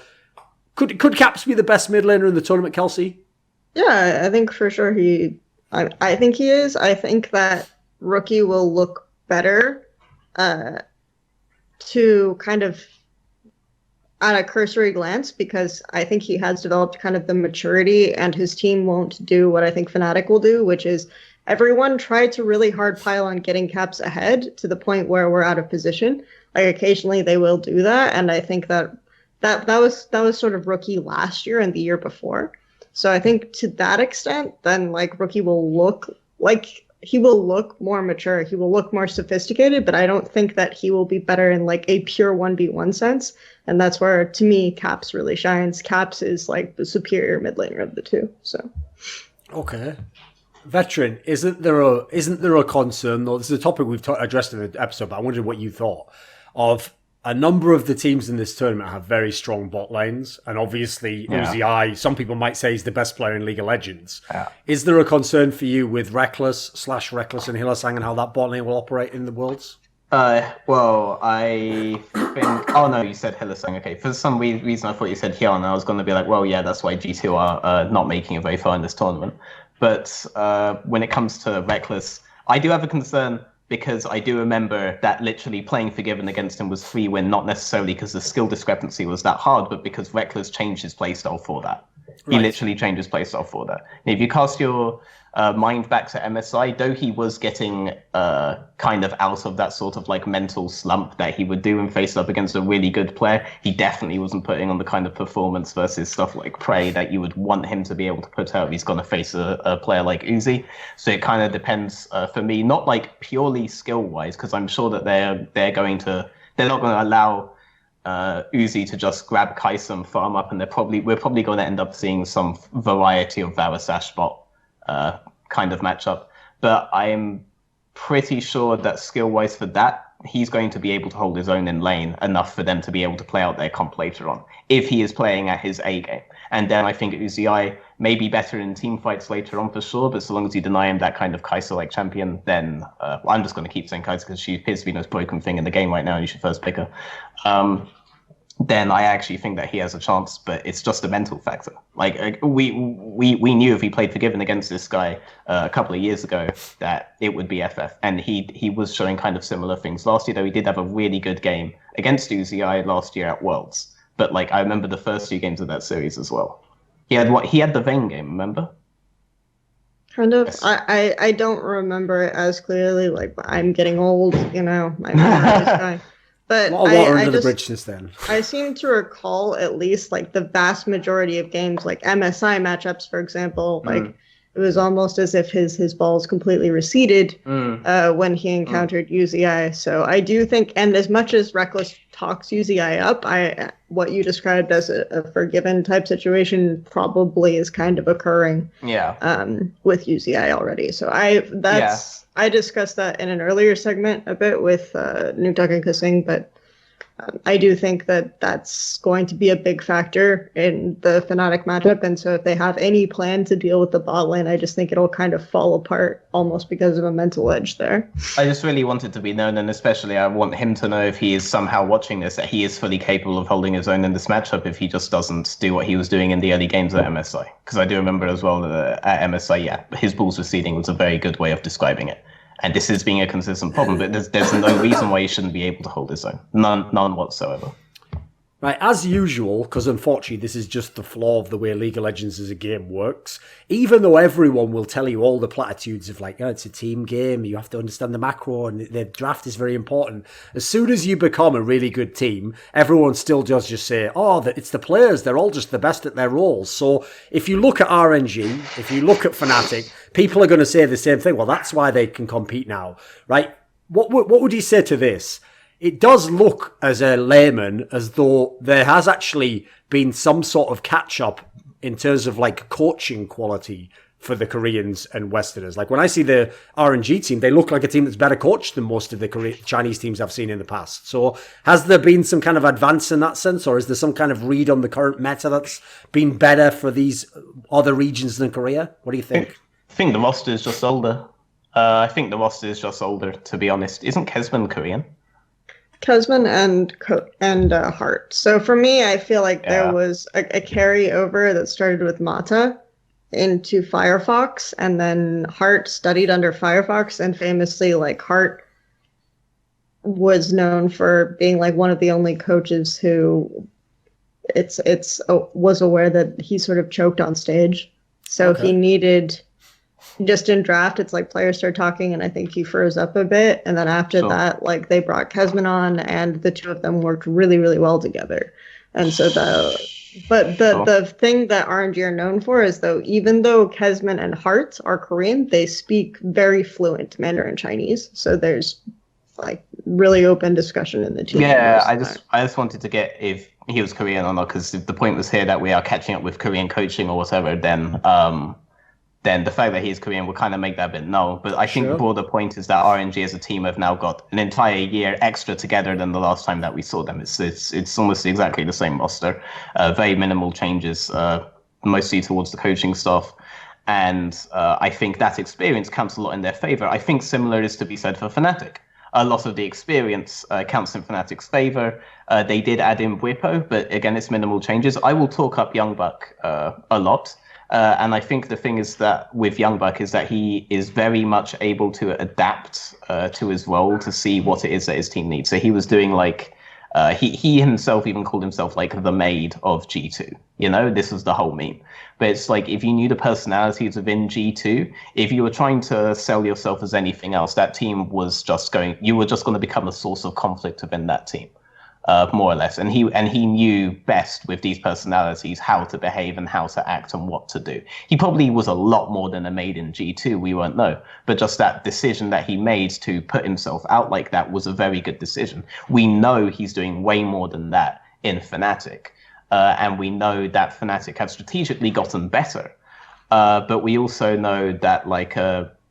Speaker 2: Could Caps be the best mid laner in the tournament, Kelsey?
Speaker 4: Yeah, I think for sure I think he is. I think that Rookie will look better to kind of at a cursory glance, because I think he has developed kind of the maturity, and his team won't do what I think Fnatic will do, which is everyone tried to really hard pile on getting Caps ahead to the point where we're out of position. Like occasionally they will do that, and I think that was sort of Rookie last year and the year before. So I think to that extent, then like Rookie will look like he will look more mature, he will look more sophisticated, but I don't think that he will be better in like a pure 1v1 sense. And that's where, to me, Caps really shines. Caps is like the superior mid laner of the two. So,
Speaker 2: okay, Veteran, isn't there a concern though? This is a topic we've addressed in the episode, but I wondered what you thought of. A number of the teams in this tournament have very strong bot lanes, and obviously Uzi, some people might say he's the best player in League of Legends. Yeah. Is there a concern for you with Reckless and Hylissang and how that bot lane will operate in the Worlds?
Speaker 8: Well, I think... Oh, no, you said Hylissang. Okay, for some reason I thought you said Hyun. I was going to be like, well, yeah, that's why G2 are not making it very far in this tournament. But when it comes to Reckless, I do have a concern, because I do remember that literally playing Forgiven against him was free win, not necessarily because the skill discrepancy was that hard, but because Reckless changed his playstyle for that. Right. He literally changed his playstyle for that. And if you cast your mind back to MSI, though he was getting kind of out of that sort of like mental slump that he would do in face up against a really good player, he definitely wasn't putting on the kind of performance versus stuff like Prey that you would want him to be able to put out if he's going to face a player like Uzi. So it kind of depends for me, not like purely skill wise, because I'm sure that they're not going to allow Uzi to just grab kaSing, farm up, and we're probably going to end up seeing some variety of Varus Ashbot kind of matchup. But I am pretty sure that skill-wise for that, he's going to be able to hold his own in lane enough for them to be able to play out their comp later on, if he is playing at his A game. And then I think Uzi may be better in team fights later on for sure, but so long as you deny him that kind of Kai'Sa-like champion, then I'm just going to keep saying Kai'Sa because she appears to be the most broken thing in the game right now, and you should first pick her. Then I actually think that he has a chance, but it's just a mental factor. Like we knew if he played Forgiven against this guy a couple of years ago that it would be FF, and he was showing kind of similar things last year. Though he did have a really good game against Uzi last year at Worlds, but like I remember the first 2 games of that series as well. He had the Vayne game, remember?
Speaker 4: Kind of. Yes. I don't remember it as clearly. Like I'm getting old, you know. My memory is guy. But I seem to recall at least like the vast majority of games, like MSI matchups, for example, like it was almost as if his balls completely receded when he encountered Uzi. So I do think, and as much as Reckless talks Uzi up, what you described as a Forgiven type situation probably is kind of occurring. With Uzi already. So I discussed that in an earlier segment a bit with Nukeduck and kaSing, but I do think that that's going to be a big factor in the Fnatic matchup. And so if they have any plan to deal with the bot lane, I just think it'll kind of fall apart almost because of a mental edge there. I
Speaker 8: just really want it to be known, and especially I want him to know, if he is somehow watching this, that he is fully capable of holding his own in this matchup if he just doesn't do what he was doing in the early games at MSI. Because I do remember as well at MSI, his balls receding was a very good way of describing it. And this is being a consistent problem, but there's no reason why he shouldn't be able to hold his own. None whatsoever.
Speaker 2: Right, as usual, because unfortunately this is just the flaw of the way League of Legends as a game works, even though everyone will tell you all the platitudes of like, oh, it's a team game, you have to understand the macro, and the draft is very important, as soon as you become a really good team, everyone still does just say, oh, it's the players, they're all just the best at their roles. So if you look at RNG, if you look at Fnatic, people are going to say the same thing. Well, that's why they can compete now, right? What would you say to this? It does look, as a layman, as though there has actually been some sort of catch-up in terms of, like, coaching quality for the Koreans and Westerners. Like, when I see the RNG team, they look like a team that's better coached than most of the Chinese teams I've seen in the past. So has there been some kind of advance in that sense, or is there some kind of read on the current meta that's been better for these other regions than Korea? What do you think?
Speaker 8: I think the roster is just older. To be honest. Isn't Kesman Korean?
Speaker 4: Kesman and Hart. So for me, I feel like there was a carryover that started with Mata into Firefox, and then Hart studied under Firefox, and famously, like, Hart was known for being like one of the only coaches who was aware that he sort of choked on stage. So he needed, just in draft, it's like players start talking, and I think he froze up a bit. And then after that, like, they brought Kesman on, and the two of them worked really, really well together. And so the thing that RNG are known for is, though, even though Kesman and Hart are Korean, they speak very fluent Mandarin Chinese. So there's like really open discussion in the team.
Speaker 8: Yeah, I just wanted to get if he was Korean or not, because if the point was here that we are catching up with Korean coaching or whatever, then the fact that he's Korean will kind of make that a bit null. But I think the broader point is that RNG as a team have now got an entire year extra together than the last time that we saw them. It's almost exactly the same roster. Very minimal changes, mostly towards the coaching staff. And I think that experience counts a lot in their favor. I think similar is to be said for Fnatic. A lot of the experience counts in Fnatic's favor. They did add in Bwipo, but again, it's minimal changes. I will talk up Youngbuck a lot. And I think the thing is that with Youngbuck is that he is very much able to adapt to his role to see what it is that his team needs. So he was doing like, he himself even called himself like the maid of G2. You know, this was the whole meme. But it's like, if you knew the personalities within G2, if you were trying to sell yourself as anything else, that team was just you were just going to become a source of conflict within that team. More or less, and he knew best with these personalities how to behave and how to act and what to do. He probably was a lot more than a maid in G2, we won't know, but just that decision that he made to put himself out like that was a very good decision. We know he's doing way more than that in Fnatic, and we know that Fnatic have strategically gotten better, but we also know that like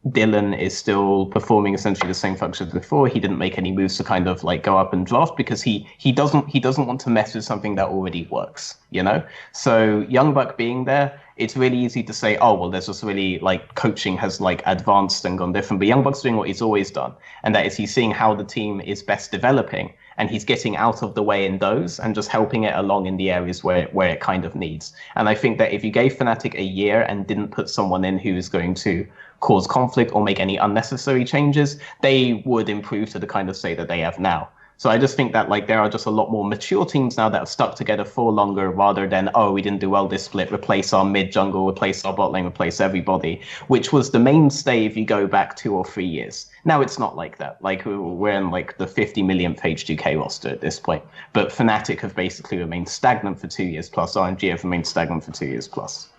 Speaker 8: Dylan is still performing essentially the same functions before. He didn't make any moves to kind of like go up and draft because he doesn't want to mess with something that already works, you know? So Youngbuck being there, it's really easy to say, oh, well, there's just really like coaching has like advanced and gone different. But Youngbuck's doing what he's always done. And that is he's seeing how the team is best developing, and he's getting out of the way in those and just helping it along in the areas where it kind of needs. And I think that if you gave Fnatic a year and didn't put someone in who is going to cause conflict or make any unnecessary changes, they would improve to the kind of state that they have now. So I just think that like there are just a lot more mature teams now that have stuck together for longer, rather than, oh, we didn't do well this split, replace our mid jungle, replace our bot lane, replace everybody, which was the mainstay if you go back 2 or 3 years. Now it's not like that. Like we're in like the 50 millionth H2k roster at this point. But Fnatic have basically remained stagnant for 2 years plus. RNG have remained stagnant for 2 years plus.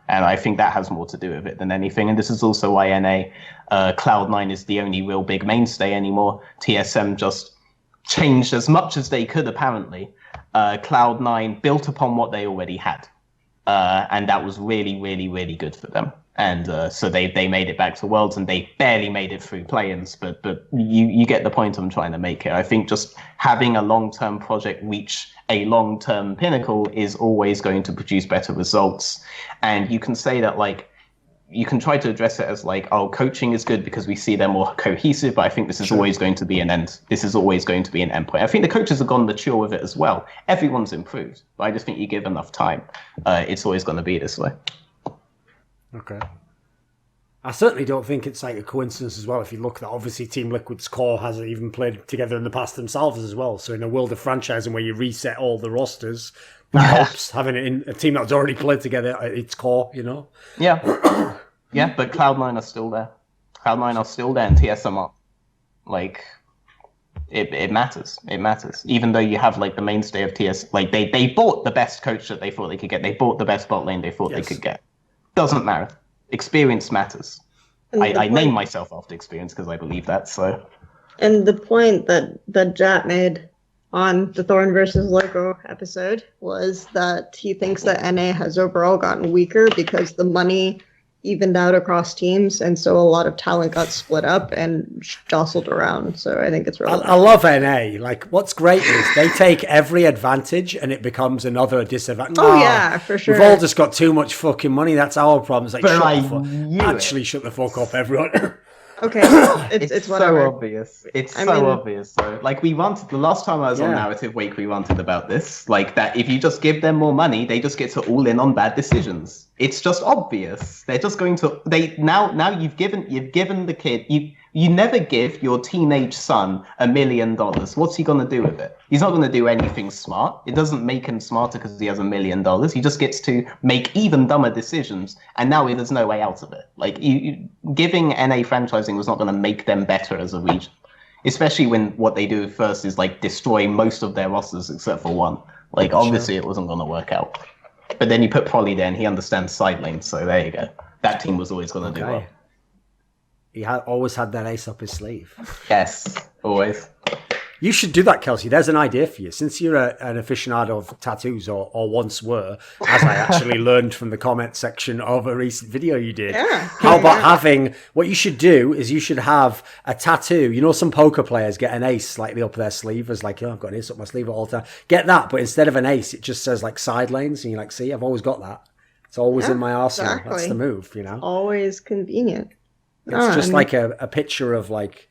Speaker 8: And I think that has more to do with it than anything. And this is also why NA Cloud9 is the only real big mainstay anymore. TSM just changed as much as they could, apparently. Cloud9 built upon what they already had. And that was really, really, really good for them. And so they made it back to Worlds, and they barely made it through play-ins. But you get the point I'm trying to make here. I think just having a long-term project reach a long-term pinnacle is always going to produce better results. And you can say that, like, you can try to address it as like, oh, coaching is good because we see them more cohesive, but I think this is always going to be an end. This is always going to be an endpoint. I think the coaches have gone mature with it as well. Everyone's improved, but I just think you give enough time, it's always going to be this way.
Speaker 2: Okay. I certainly don't think it's like a coincidence as well. If you look at that, obviously Team Liquid's core hasn't even played together in the past themselves as well. So in a world of franchising where you reset all the rosters, that helps having it in a team that's already played together at its core, you know?
Speaker 8: Yeah. Yeah, but Cloud9 are still there. Cloud9 are still there and TSM are. Like, it matters. It matters. Even though you have like the mainstay of TS, like they bought the best coach that they thought they could get. They bought the best bot lane they thought they could get. Doesn't matter. Experience matters. I name myself after experience because I believe that. So,
Speaker 4: and the point that Jat made on the Thorn versus Loco episode was that he thinks that NA has overall gotten weaker because the money evened out across teams, and so a lot of talent got split up and jostled around. So I think it's relevant.
Speaker 2: I love NA. Like, what's great is they take every advantage and it becomes another disadvantage.
Speaker 4: Oh, yeah, for sure.
Speaker 2: We've all just got too much fucking money. That's our problem. It's like, shut the fuck up, everyone.
Speaker 4: Okay, it's
Speaker 8: so
Speaker 4: whatever.
Speaker 8: obvious. It's so obvious. So, like, we ranted the last time I was on Narrative Week. We ranted about this, like that. If you just give them more money, they just get to all in on bad decisions. It's just obvious. They're just going to. Now you've given the kid. You never give your teenage son $1 million. What's he gonna do with it? He's not gonna do anything smart. It doesn't make him smarter because he has $1 million. He just gets to make even dumber decisions, and now there's no way out of it. Like giving NA franchising was not gonna make them better as a region, especially when what they do first is like destroy most of their rosters except for one. Like obviously it wasn't gonna work out. But then you put Prolly there, and he understands side lanes, so there you go. That team was always gonna do well.
Speaker 2: He always had that ace up his sleeve.
Speaker 8: Yes, always.
Speaker 2: You should do that, Kelsey. There's an idea for you. Since you're an aficionado of tattoos, or once were, as I actually learned from the comment section of a recent video you did.
Speaker 4: Yeah.
Speaker 2: How about having, what you should do is you should have a tattoo. You know, some poker players get an ace slightly up their sleeve as like, I've got an ace up my sleeve all the time. Get that, but instead of an ace, it just says like side lanes. And you're like, see, I've always got that. It's always in my arsenal.
Speaker 4: Exactly.
Speaker 2: That's the move, you know?
Speaker 4: Always convenient.
Speaker 2: It's just like a picture of like,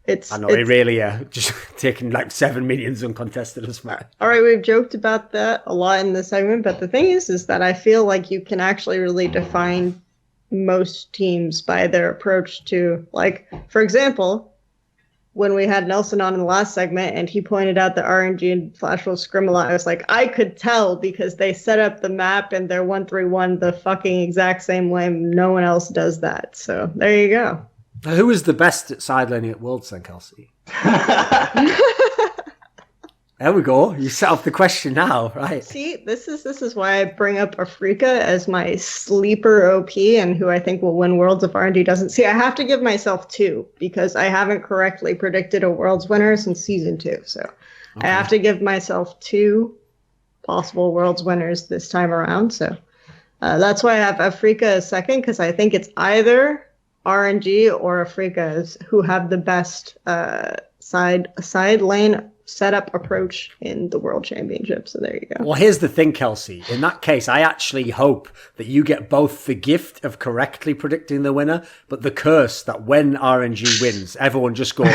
Speaker 2: Aurelia just taking like 7 minions uncontested as Matt.
Speaker 4: All right, we've joked about that a lot in this segment, but the thing is that I feel like you can actually really define most teams by their approach to, like, for example, when we had Nelson on in the last segment and he pointed out that RNG and Flash will scrim a lot, I was like, I could tell because they set up the map and they're 1-3-1 the fucking exact same way. No one else does that. So there you go.
Speaker 2: Who is the best at side laning at Worlds then, Kelsey? There we go. You set up the question now, right?
Speaker 4: See, this is why I bring up Afrika as my sleeper OP and who I think will win Worlds if RNG doesn't. See, I have to give myself 2 because I haven't correctly predicted a Worlds winner since Season 2. So I have to give myself 2 possible Worlds winners this time around. So that's why I have Afrika as second, because I think it's either RNG or Afrika who have the best side lane setup approach in the World Championship. So there you go.
Speaker 2: Well, here's the thing, Kelsey. In that case, I actually hope that you get both the gift of correctly predicting the winner, but the curse that when RNG wins, everyone just goes,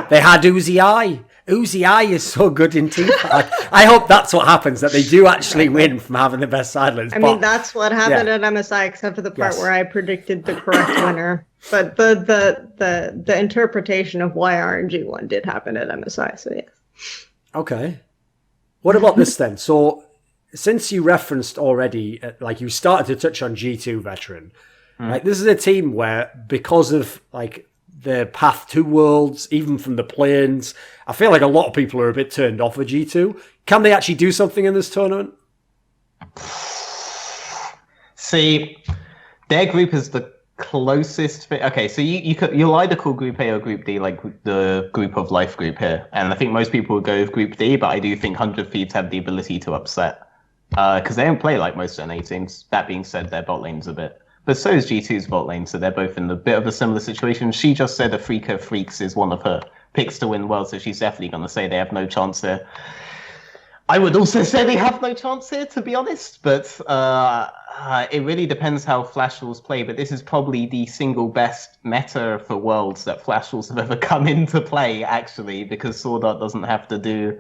Speaker 2: they had Uzi. Uzi is so good in team. I hope that's what happens, that they do actually win from having the best side lanes.
Speaker 4: I mean, that's what happened at MSI, except for the part where I predicted the correct winner. But the interpretation of why RNG won did happen at MSI, so yes.
Speaker 2: Okay. What about this then? So, since you referenced already, like you started to touch on G2 veteran, like this is a team where, because of like the path to Worlds, even from the planes, I feel like a lot of people are a bit turned off of G2. Can they actually do something in this tournament?
Speaker 8: See, their group is the closest. Okay, so you'll either call Group A or Group D, like the Group of Life group here, and I think most people would go with Group D, but I do think 100 Thieves have the ability to upset because they don't play like most NA teams. That being said, their bot lane's a bit, but so is G2's bot lane, so they're both in a bit of a similar situation. She just said Afrika Freaks is one of her picks to win well, so she's definitely going to say they have no chance here. I would also say they have no chance here, to be honest, but it really depends how Flash Wolves play, but this is probably the single best meta for Worlds that Flash Wolves have ever come into play, actually, because Sword Art doesn't have to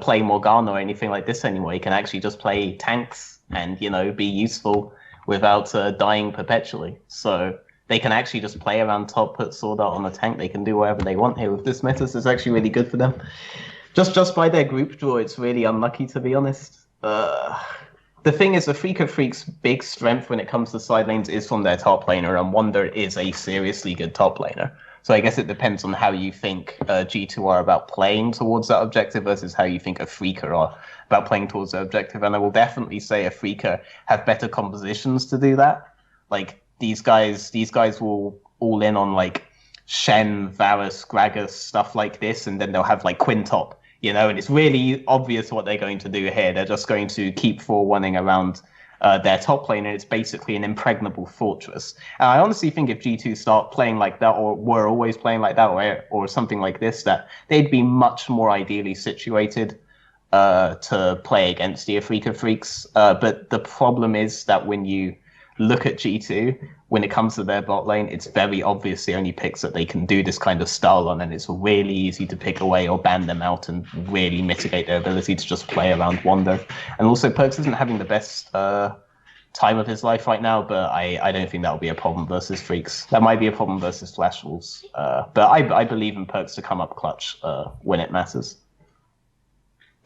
Speaker 8: play Morgana or anything like this anymore. He can actually just play tanks and, be useful without dying perpetually. So they can actually just play around top, put Sword Art on the tank. They can do whatever they want here with this meta. So it's actually really good for them. Just by their group draw, it's really unlucky, to be honest. The thing is, the Freaka Freak's big strength when it comes to side lanes is from their top laner, and Wonder is a seriously good top laner. So I guess it depends on how you think G2 are about playing towards that objective versus how you think a Freaka are about playing towards that objective. And I will definitely say a Freaka have better compositions to do that. Like, these guys will all in on like Shen, Varus, Gragas, stuff like this, and then they'll have like Quintop, you know, and it's really obvious what they're going to do here. They're just going to keep 4-1ing around their top lane, and it's basically an impregnable fortress. And I honestly think if G2 start playing like that, or were always playing like that, or something like this, that they'd be much more ideally situated to play against the Freaka Freaks. But the problem is that when you look at G2, when it comes to their bot lane, it's very obvious the only picks that they can do this kind of style on, and it's really easy to pick away or ban them out and really mitigate their ability to just play around Wonder. And also, Perkz isn't having the best time of his life right now, but I don't think that'll be a problem versus Freaks. That might be a problem versus Flash Wolves. But I believe in Perkz to come up clutch when it matters.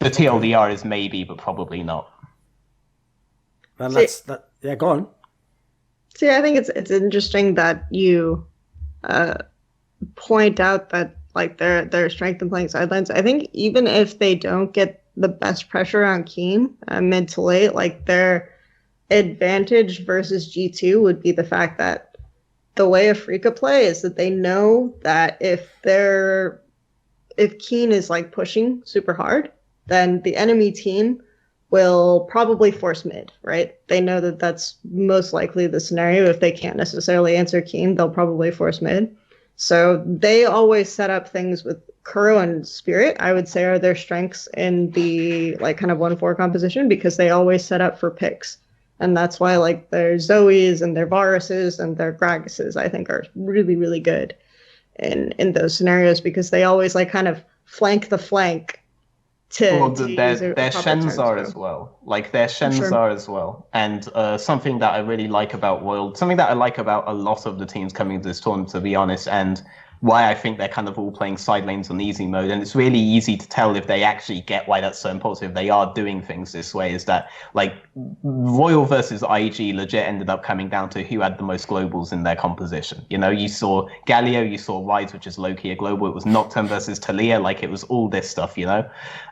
Speaker 8: The TLDR is maybe, but probably not.
Speaker 2: Well, yeah, go on.
Speaker 4: See, I think it's interesting that you point out that like their strength in playing sidelines. I think even if they don't get the best pressure on Keen mid to late, like their advantage versus G2 would be the fact that the way Freaka play is that they know that if Keen is like pushing super hard, then the enemy team will probably force mid, right? They know that that's most likely the scenario. If they can't necessarily answer Keen, they'll probably force mid. So they always set up things with Kuro and Spirit, I would say, are their strengths in the like kind of 1-4 composition, because they always set up for picks. And that's why like their Zoes and their Varuses and their Gragases, I think, are really, really good in those scenarios, because they always like kind of flank the flank. Their
Speaker 8: Shens are as well. Like their Shens are as well. And something that I really like about World, something that I like about a lot of the teams coming to this tournament, to be honest, and why I think they're kind of all playing side lanes on easy mode, and it's really easy to tell if they actually get why that's so important, if they are doing things this way, is that like Royal versus IG legit ended up coming down to who had the most globals in their composition. You know, you saw Galio, you saw Rise, which is low-key a global, it was Nocturne versus Talia, like it was all this stuff, you know?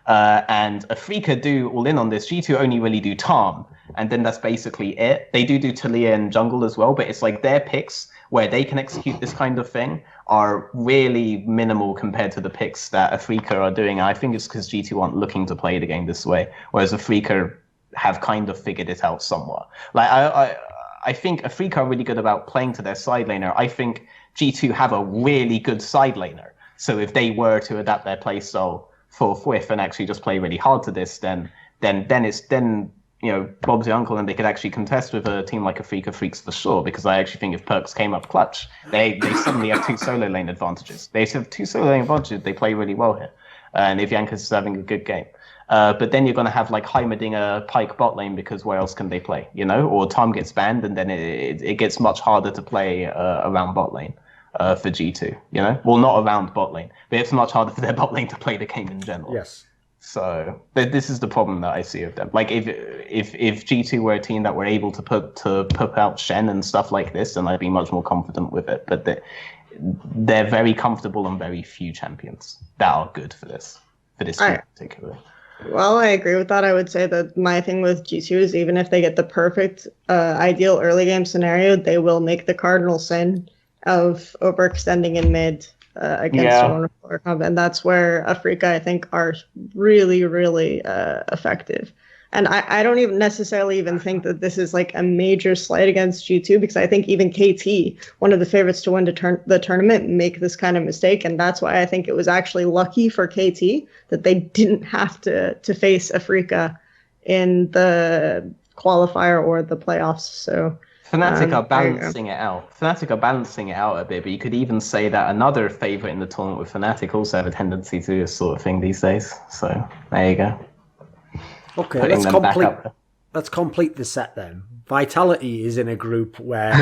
Speaker 8: And a Freaka do all in on this. G2 only really do Tarm, and then that's basically it. They do Talia and jungle as well, but it's like their picks where they can execute this kind of thing are really minimal compared to the picks that a Freaka are doing. I think it's because G2 aren't looking to play the game this way, whereas a Freaka have kind of figured it out somewhat. Like I think a Freaka are really good about playing to their side laner. I think G2 have a really good side laner. So if they were to adapt their playstyle forthwith and actually just play really hard to this, then you know, Bob's your uncle, and they could actually contest with a team like a Freaka Freaks for sure, because I actually think if Perkz came up clutch, they suddenly have 2 solo lane advantages. They have 2 solo lane advantages. They play really well here. And if Jankos is having a good game. But then you're going to have like Heimerdinger Pike bot lane, because where else can they play, you know? Or Tom gets banned, and then it gets much harder to play around bot lane for G2, you know? Well, not around bot lane, but it's much harder for their bot lane to play the game in general.
Speaker 2: Yes.
Speaker 8: So this is the problem that I see with them. Like if G2 were a team that were able to put out Shen and stuff like this, then I'd be much more confident with it. But they're very comfortable on very few champions that are good for this team particularly.
Speaker 4: Well, I agree with that. I would say that my thing with G2 is even if they get the perfect ideal early game scenario, they will make the cardinal sin of overextending in mid against a 1-4 comp, and that's where Freaka, I think, are really, really effective. And I don't even necessarily even think that this is like a major slight against G2, because I think even KT, one of the favorites to win the tournament, make this kind of mistake, and that's why I think it was actually lucky for KT that they didn't have to face Freaka in the qualifier or the playoffs. So
Speaker 8: Fnatic are balancing it out. Fnatic are balancing it out a bit, but you could even say that another favourite in the tournament with Fnatic also have a tendency to do this sort of thing these days. So there you go.
Speaker 2: Okay, let's complete the set then. Vitality is in a group where,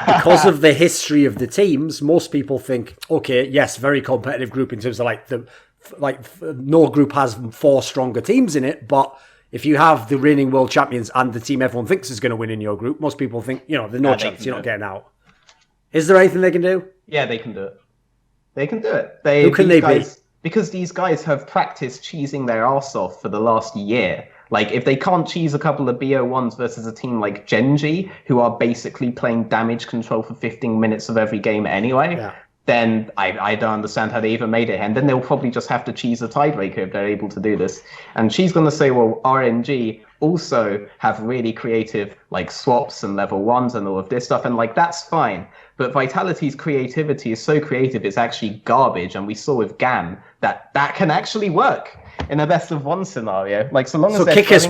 Speaker 2: because of the history of the teams, most people think, okay, yes, very competitive group in terms of no group has 4 stronger teams in it, but if you have the reigning world champions and the team everyone thinks is going to win in your group, most people think, there's no chance you're not getting out. Is there anything they can do?
Speaker 8: Yeah, they can do it. They can do it.
Speaker 2: Who can they be?
Speaker 8: Because these guys have practiced cheesing their arse off for the last year. Like, if they can't cheese a couple of BO1s versus a team like Genji, who are basically playing damage control for 15 minutes of every game anyway, then I don't understand how they even made it. And then they'll probably just have to cheese a tiebreaker if they're able to do this. And she's going to say, well, RNG also have really creative, like, swaps and level 1s and all of this stuff. And, like, that's fine. But Vitality's creativity is so creative, it's actually garbage. And we saw with GAN that can actually work in a best of 1 scenario. Like, so long as
Speaker 2: Kikis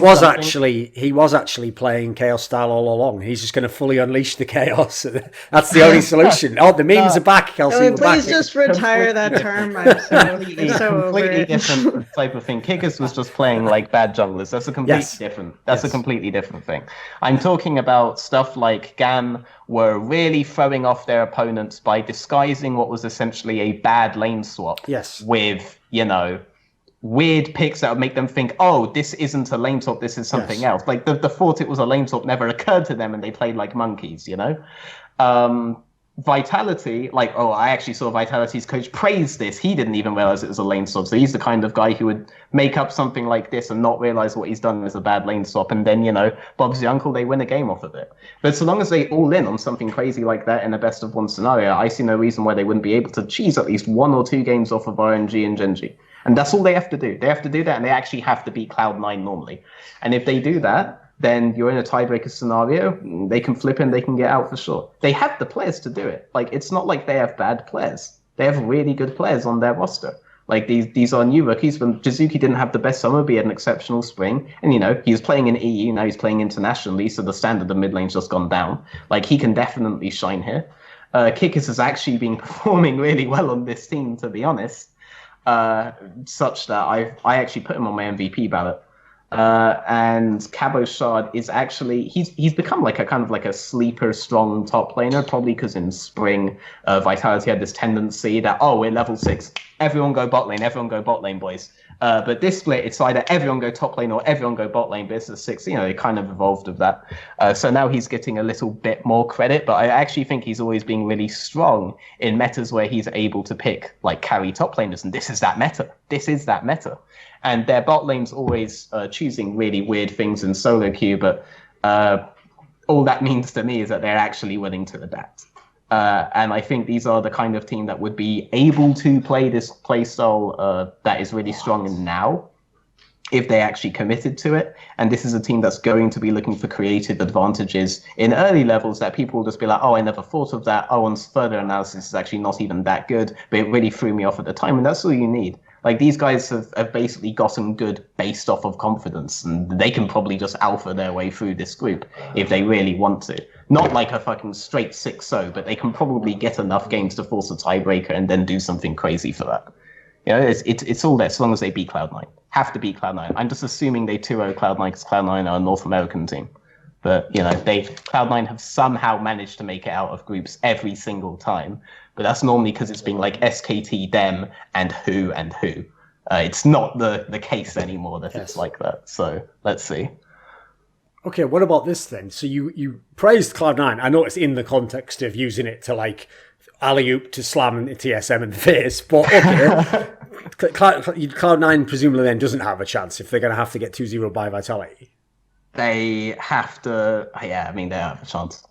Speaker 2: was actually playing Chaos style all along. He's just going to fully unleash the chaos. That's the only solution. The memes are back, Kelsey.
Speaker 4: Please just retire that term. I'm so
Speaker 8: completely different type of thing. Kikis was just playing like bad junglers. That's a completely different. That's a completely different thing. I'm talking about stuff like GAN were really throwing off their opponents by disguising what was essentially a bad lane swap.
Speaker 2: Yes.
Speaker 8: With, weird picks that would make them think, oh, this isn't a lane swap, this is something else. Like, the thought it was a lane swap never occurred to them, and they played like monkeys, Vitality, I actually saw Vitality's coach praise this. He didn't even realize it was a lane swap. So he's the kind of guy who would make up something like this and not realize what he's done is a bad lane swap. And then, Bob's the uncle, they win a game off of it. But so long as they all in on something crazy like that in a best of 1 scenario, I see no reason why they wouldn't be able to cheese at least 1 or 2 games off of RNG and Genji. And that's all they have to do. They have to do that, and they actually have to beat Cloud9 normally. And if they do that, then you're in a tiebreaker scenario. They can flip and they can get out for sure. They have the players to do it. Like, it's not like they have bad players. They have really good players on their roster. Like, these are new rookies. When Jizuki didn't have the best summer, but he had an exceptional spring. And, he was playing in EU, now he's playing internationally, so the standard of mid lane's just gone down. Like, he can definitely shine here. Kikis has actually been performing really well on this team, to be honest. Such that I actually put him on my MVP ballot. And Cabo Shard is actually he's become like a kind of like a sleeper strong top laner, probably because in spring Vitality had this tendency that we're level 6, everyone go bot lane, boys. But this split, it's either everyone go top lane or everyone go bot lane, but it's a 6, it kind of evolved of that. So now he's getting a little bit more credit, but I actually think he's always being really strong in metas where he's able to pick like carry top laners, and this is that meta. And their bot lane's always choosing really weird things in solo queue, but all that means to me is that they're actually willing to adapt. And I think these are the kind of team that would be able to play this playstyle that is really strong now, if they actually committed to it. And this is a team that's going to be looking for creative advantages in early levels that people will just be like, I never thought of that. On further analysis, it's actually not even that good, but it really threw me off at the time. And that's all you need. Like, these guys have basically gotten good based off of confidence, and they can probably just alpha their way through this group if they really want to. Not like a fucking straight 6-0, but they can probably get enough games to force a tiebreaker and then do something crazy for that. It's all there, as long as they beat Cloud9. Have to beat Cloud9. I'm just assuming they 2-0 Cloud9 because Cloud9 are a North American team. But, Cloud9 have somehow managed to make it out of groups every single time. But that's normally because it's been like SKT, them, and who. It's not the case anymore that it's like that. So let's see.
Speaker 2: Okay, what about this then? So you praised Cloud9. I know it's in the context of using it to like alley-oop to slam TSM in the face, but okay. Cloud9 presumably then doesn't have a chance if they're going to have to get 2-0 by Vitality.
Speaker 8: They have to. Yeah, they have a chance.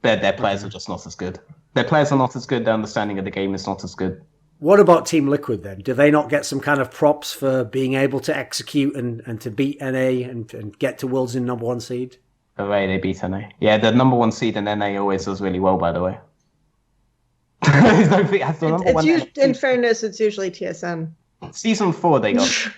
Speaker 8: Their players are just not as good. Their players are not as good. Their understanding of the game is not as good.
Speaker 2: What about Team Liquid then? Do they not get some kind of props for being able to execute and to beat NA and get to Worlds in number 1 seed?
Speaker 8: The way they beat NA. Yeah, the number 1 seed in NA always does really well, by the way.
Speaker 4: In fairness, it's usually TSM.
Speaker 8: Season 4 they got.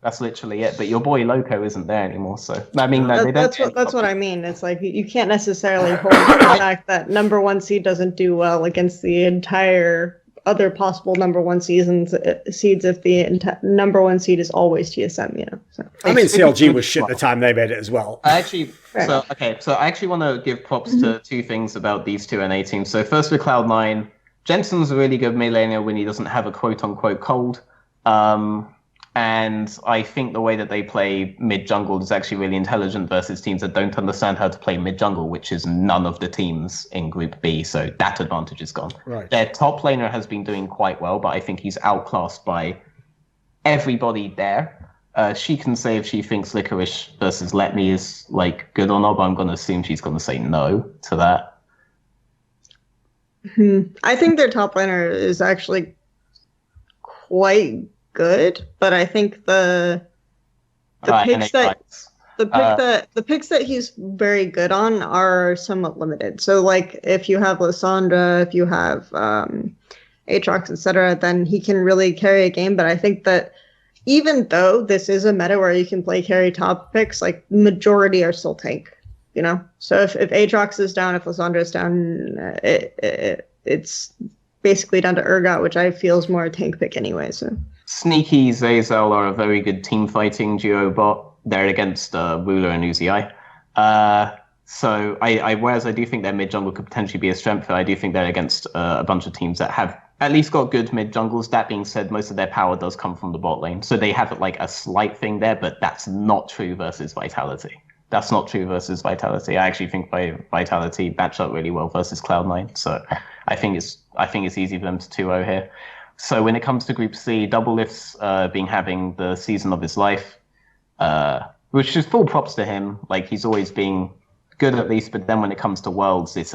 Speaker 8: That's literally it. But your boy Loco isn't there anymore, so they don't.
Speaker 4: That's what I mean. It's like you can't necessarily hold the fact that number 1 seed doesn't do well against the entire other possible number one seeds if the number one seed is always TSM, you know. So.
Speaker 2: I mean, CLG was shit the time they made it as well.
Speaker 8: I actually want to give props to two things about these two NA teams. So first with Cloud9, Jensen's a really good mid laner when he doesn't have a quote-unquote cold. And I think the way that they play mid-jungle is actually really intelligent versus teams that don't understand how to play mid-jungle, which is none of the teams in Group B, so that advantage is gone.
Speaker 2: Right.
Speaker 8: Their top laner has been doing quite well, but I think he's outclassed by everybody there. She can say if she thinks Licorice versus Let Me is like good or not, but I'm going to assume she's going to say no to that.
Speaker 4: I think their top laner is actually quite good, but I think the picks that he's very good on are somewhat limited. So like if you have Lysandra, if you have Aatrox, etc., then he can really carry a game. But I think that even though this is a meta where you can play carry top picks, like majority are still tank, you know? So if Aatrox is down, if Lysandra is down, it's basically down to Urgot, which I feel is more a tank pick anyway, so.
Speaker 8: Sneaky Zazel are a very good team fighting duo bot. They're against Ruler and Uzi. So whereas I do think their mid jungle could potentially be a strength, I do think they're against a bunch of teams that have at least got good mid jungles. That being said, most of their power does come from the bot lane. So they have like a slight thing there, but that's not true versus Vitality. That's not true versus Vitality. I actually think Vitality match up really well versus Cloud9. So I think it's easy for them to 2-0 here. So when it comes to Group C, Doublelift's having the season of his life, which is full props to him. Like he's always been good at least, but then when it comes to Worlds, it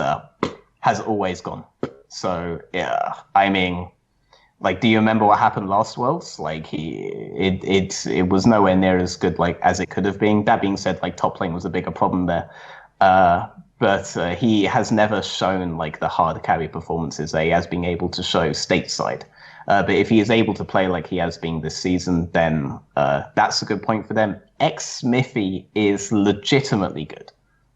Speaker 8: has always gone. So yeah, I mean, like, do you remember what happened last Worlds? Like it was nowhere near as good like as it could have been. That being said, like top lane was a bigger problem there. But he has never shown like the hard carry performances that he has been able to show stateside. But if he is able to play like he has been this season, then that's a good point for them. Smithy is legitimately good.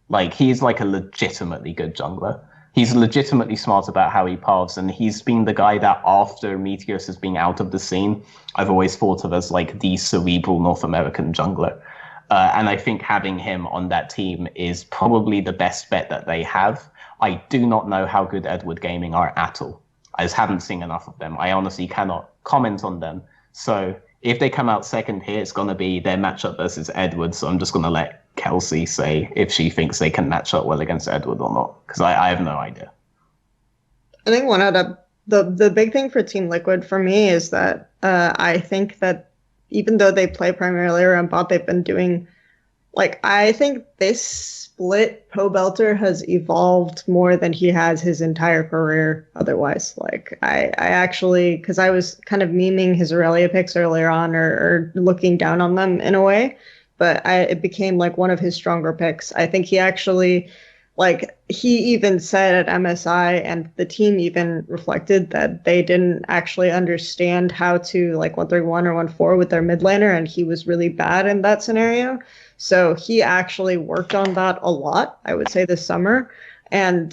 Speaker 8: Like, he's like a legitimately good jungler. He's legitimately smart about how he paths, and he's been the guy that after Meteors has been out of the scene, I've always thought of as like the cerebral North American jungler. And I think having him on that team is probably the best bet that they have. I do not know how good Edward Gaming are at all. I just haven't seen enough of them. I honestly cannot comment on them. So if they come out second here, it's going to be their matchup versus Edward. So I'm just going to let Kelsey say if she thinks they can match up well against Edward or not, because I have no idea.
Speaker 4: I think one of the big thing for Team Liquid for me is that I think that even though they play primarily around bot, they've been doing, like, I think this split Poe Belter has evolved more than he has his entire career otherwise. Like, I actually, because I was kind of memeing his Aurelia picks earlier on or looking down on them in a way, but it became like one of his stronger picks. I think he actually, like, he even said at MSI, and the team even reflected that they didn't actually understand how to, like, 1-3-1 or 1-4 with their mid laner, and he was really bad in that scenario. So he actually worked on that a lot, I would say, this summer. And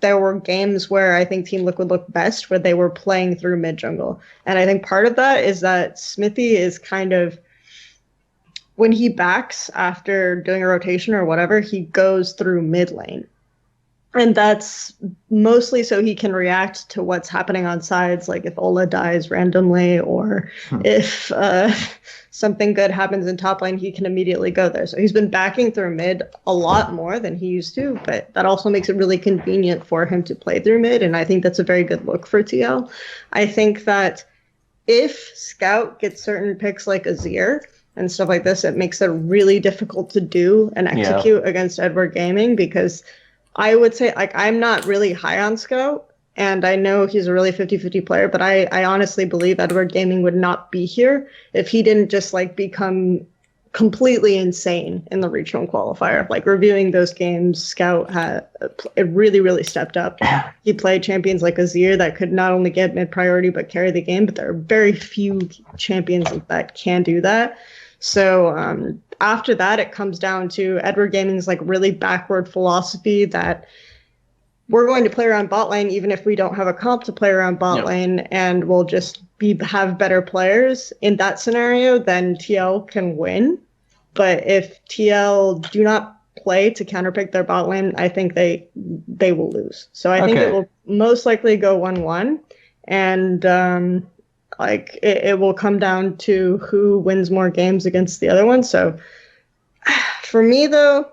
Speaker 4: there were games where I think Team Liquid looked best where they were playing through mid jungle. And I think part of that is that Smithy is kind of, when he backs after doing a rotation or whatever, he goes through mid lane. And that's mostly so he can react to what's happening on sides, like if Ola dies randomly or if something good happens in top lane, he can immediately go there. So he's been backing through mid a lot more than he used to, but that also makes it really convenient for him to play through mid, and I think that's a very good look for TL. I think that if Scout gets certain picks like Azir and stuff like this, it makes it really difficult to do and execute against Edward Gaming, because I would say, like, I'm not really high on Scout, and I know he's a really 50-50 player, but I honestly believe Edward Gaming would not be here if he didn't just, like, become completely insane in the regional qualifier. Like, reviewing those games, Scout it really, really stepped up. He played champions like Azir that could not only get mid-priority but carry the game, but there are very few champions that can do that. So after that, it comes down to Edward Gaming's like really backward philosophy that we're going to play around bot lane even if we don't have a comp to play around bot lane, and we'll just have better players in that scenario, then TL can win. But if TL do not play to counterpick their bot lane, I think they will lose. So I think it will most likely go 1-1, and it will come down to who wins more games against the other one. So for me, though,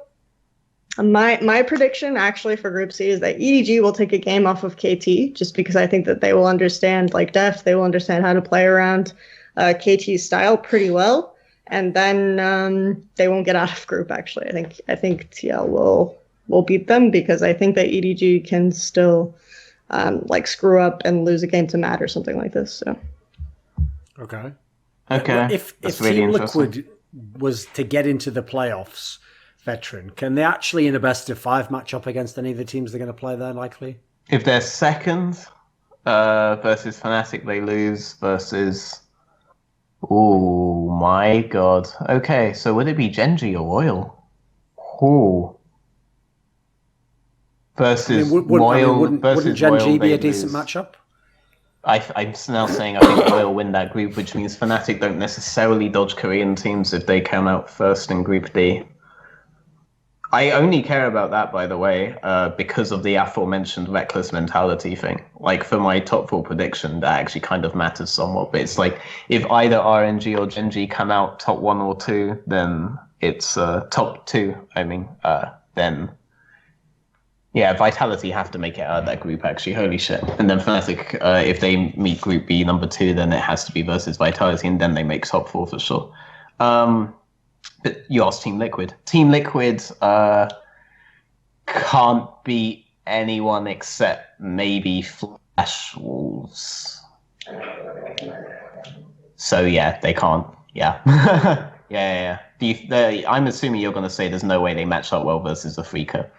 Speaker 4: my prediction actually for Group C is that EDG will take a game off of KT, just because I think that they will understand, like Def, they will understand how to play around KT's style pretty well, and then they won't get out of group. Actually, I think TL will beat them, because I think that EDG can still screw up and lose a game to Matt or something like this. So
Speaker 2: okay. If
Speaker 8: really
Speaker 2: Team Liquid was to get into the playoffs, Veteran, can they actually in a best of 5 match up against any of the teams they're going to play there, likely?
Speaker 8: If they're second versus Fnatic, they lose versus... Oh my god. Okay, so would it be Genji or Royal? Ooh. Versus Royal.
Speaker 2: Wouldn't Genji be a decent matchup?
Speaker 8: I'm now saying I think Royal win that group, which means Fnatic don't necessarily dodge Korean teams if they come out first in Group D. I only care about that, by the way, because of the aforementioned reckless mentality thing. Like, for my top 4 prediction, that actually kind of matters somewhat. But it's like, if either RNG or Genji come out top 1 or 2, then it's top 2, then... Yeah, Vitality have to make it out of that group, actually. Holy shit. And then Fnatic, if they meet Group B number 2, then it has to be versus Vitality, and then they make top 4 for sure. But you asked Team Liquid. Team Liquid can't beat anyone except maybe Flash Wolves. So yeah, they can't. Yeah. yeah. I'm assuming you're going to say there's no way they match up well versus Afrika.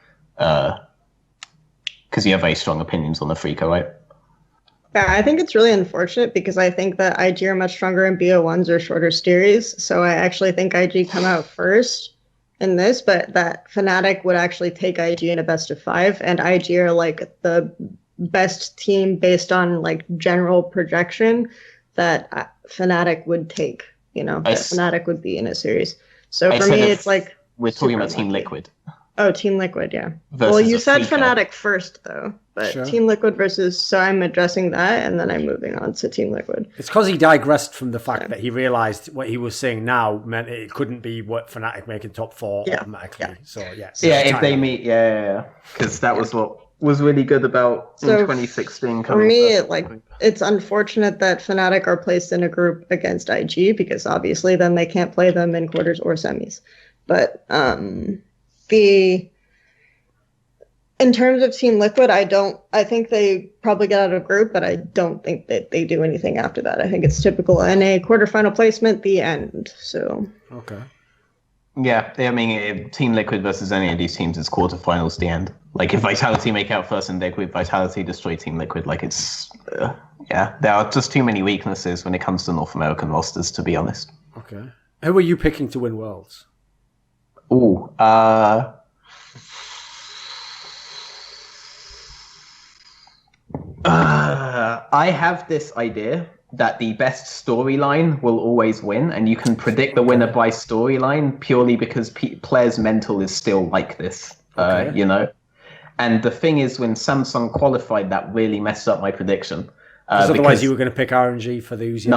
Speaker 8: Because you have very strong opinions on Afrika, right?
Speaker 4: Yeah, I think it's really unfortunate, because I think that IG are much stronger in BO1s or shorter series. So I actually think IG come out first in this, but that Fnatic would actually take IG in a best of 5, and IG are like the best team based on like general projection that Fnatic would take. That Fnatic would be in a series. So for me, it's like
Speaker 8: we're talking about Team Liquid.
Speaker 4: Oh, Team Liquid, yeah.
Speaker 8: Versus
Speaker 4: well, you said
Speaker 8: Afrika.
Speaker 4: Fnatic first, though. But sure. Team Liquid versus... So I'm addressing that, and then I'm moving on to Team Liquid.
Speaker 2: It's because he digressed from the fact that he realised what he was saying now meant it couldn't be what Fnatic making top 4 automatically. Yeah. So, yeah.
Speaker 8: If they meet... Yeah. Because that was what was really good about in 2016.
Speaker 4: For me, it's unfortunate that Fnatic are placed in a group against IG, because obviously then they can't play them in quarters or semis. But... in terms of Team Liquid, I think they probably get out of group, but I don't think that they do anything after that. I think it's typical NA quarterfinal placement, the end. So
Speaker 2: okay.
Speaker 8: Yeah, if Team Liquid versus any of these teams is quarterfinals, the end. Like, if Vitality make out first in their group, Vitality destroy Team Liquid. Like, it's there are just too many weaknesses when it comes to North American rosters, to be honest.
Speaker 2: Okay. Who are you picking to win Worlds?
Speaker 8: Ooh, I have this idea that the best storyline will always win, and you can predict the winner by storyline purely because players' mental is still like this, And the thing is, when Samsung qualified, that really messed up my prediction.
Speaker 2: Otherwise you were going to pick RNG for the Uzi.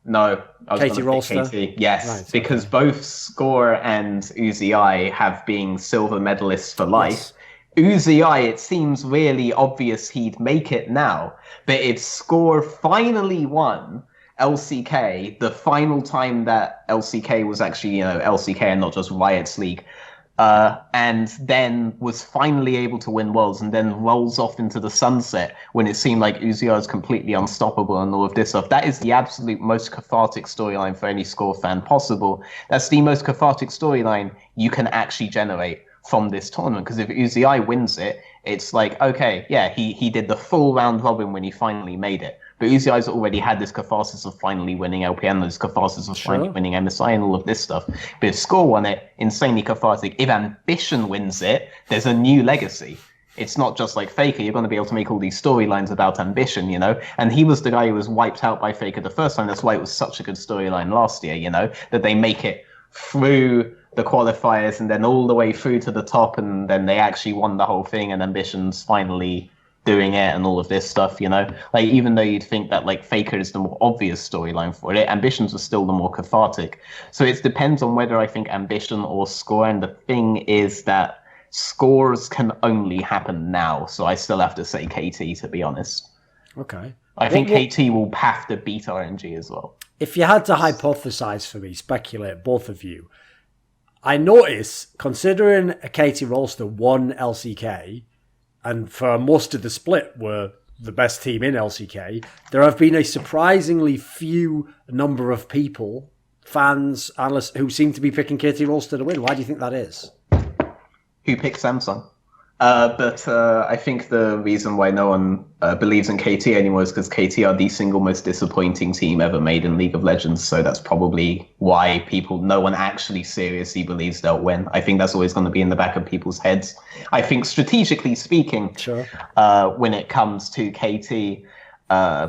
Speaker 8: No. I was
Speaker 2: Katie Rolster?
Speaker 8: KT. Yes,
Speaker 2: right,
Speaker 8: because both Score and Uzi have been silver medalists for life. Yes. Uzi, it seems really obvious he'd make it now. But if Score finally won LCK, the final time that LCK was actually, LCK and not just Riot's League, and then was finally able to win Worlds, and then rolls off into the sunset when it seemed like Uzi is completely unstoppable and all of this stuff. That is the absolute most cathartic storyline for any Score fan possible. That's the most cathartic storyline you can actually generate from this tournament, because if Uzi wins it, it's like, okay, yeah, he did the full round robin when he finally made it. But Uzi's already had this catharsis of finally winning LPN, this catharsis of finally winning MSI and all of this stuff. But if Score won it, insanely cathartic. If Ambition wins it, there's a new legacy. It's not just like Faker. You're going to be able to make all these storylines about ambition, you know? And he was the guy who was wiped out by Faker the first time. That's why it was such a good storyline last year, you know? That they make it through the qualifiers and then all the way through to the top, and then they actually won the whole thing, and Ambition's finally doing it and all of this stuff, you know? Like, even though you'd think that, like, Faker is the more obvious storyline for it, Ambitions was still the more cathartic. So it depends on whether I think Ambition or Score, and the thing is that scores can only happen now, so I still have to say KT, to be honest.
Speaker 2: Okay.
Speaker 8: I think KT will have to beat RNG as well.
Speaker 2: If you had to hypothesize for me, speculate, both of you, I notice, considering KT Rolster won LCK, and for most of the split were the best team in LCK, there have been a surprisingly few number of people, fans, analysts, who seem to be picking KT Rolster to win. Why do you think that is?
Speaker 8: Who picked Samsung? But I think the reason why no one believes in KT anymore is because KT are the single most disappointing team ever made in League of Legends. So that's probably why no one actually seriously believes they'll win. I think that's always going to be in the back of people's heads. I think strategically speaking,
Speaker 2: sure.
Speaker 8: When it comes to KT,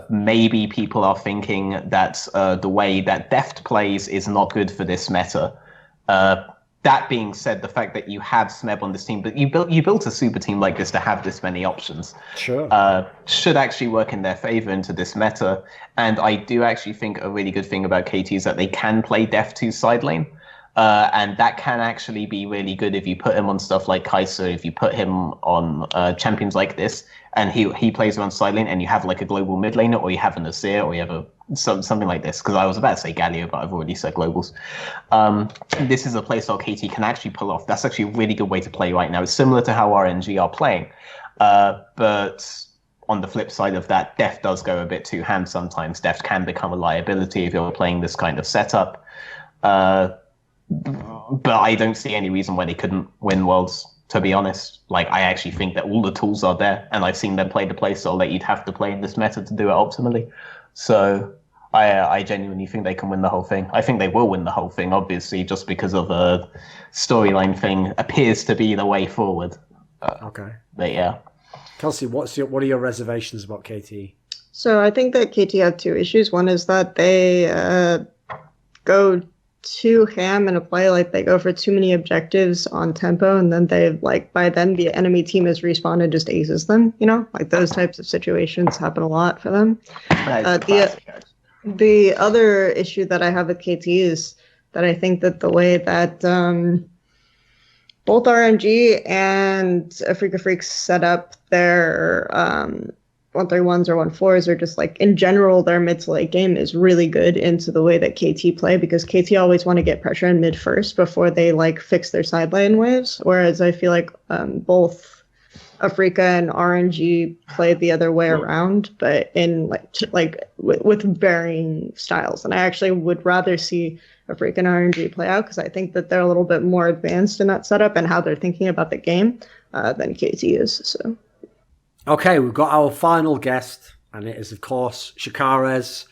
Speaker 8: maybe people are thinking that the way that Deft plays is not good for this meta. That being said, the fact that you have Smeb on this team, but you built a super team like this to have this many options,
Speaker 2: sure,
Speaker 8: should actually work in their favor into this meta. And I do actually think a really good thing about KT is that they can play Def 2 side lane. And that can actually be really good if you put him on stuff like kaSing, if you put him on champions like this, and he plays around side lane, and you have like a global mid laner, or you have an Azir, or you have something like this. Because I was about to say Galio, but I've already said globals. This is a playstyle KT can actually pull off. That's actually a really good way to play right now. It's similar to how RNG are playing. But on the flip side of that, Deft does go a bit too ham sometimes. Deft can become a liability if you're playing this kind of setup. But I don't see any reason why they couldn't win Worlds, to be honest. Like, I actually think that all the tools are there, and I've seen them play the playstyle that you'd have to play in this meta to do it optimally. So I genuinely think they can win the whole thing. I think they will win the whole thing, obviously, just because of a storyline thing appears to be the way forward.
Speaker 2: Okay.
Speaker 8: But yeah.
Speaker 2: Kelsey, what are your reservations about KT?
Speaker 4: So I think that KT have two issues. One is that they go too ham in a play, like they go for too many objectives on tempo, and then they, like, by then the enemy team has respawned and just aces them, you know? Like, those types of situations happen a lot for them. The other issue that I have with KT is that I think that the way that both RNG and Afrika Freaks set up their 131s or 1-4s, or just, like, in general, their mid to late game is really good into the way that KT play, because KT always want to get pressure in mid first before they, like, fix their side lane waves, whereas I feel like both Afrika and RNG play the other way around, but in with varying styles. And I actually would rather see Afrika and RNG play out, because I think that they're a little bit more advanced in that setup and how they're thinking about the game than KT is. So. Okay,
Speaker 2: we've got our final guest, and it is, of course, Shakarez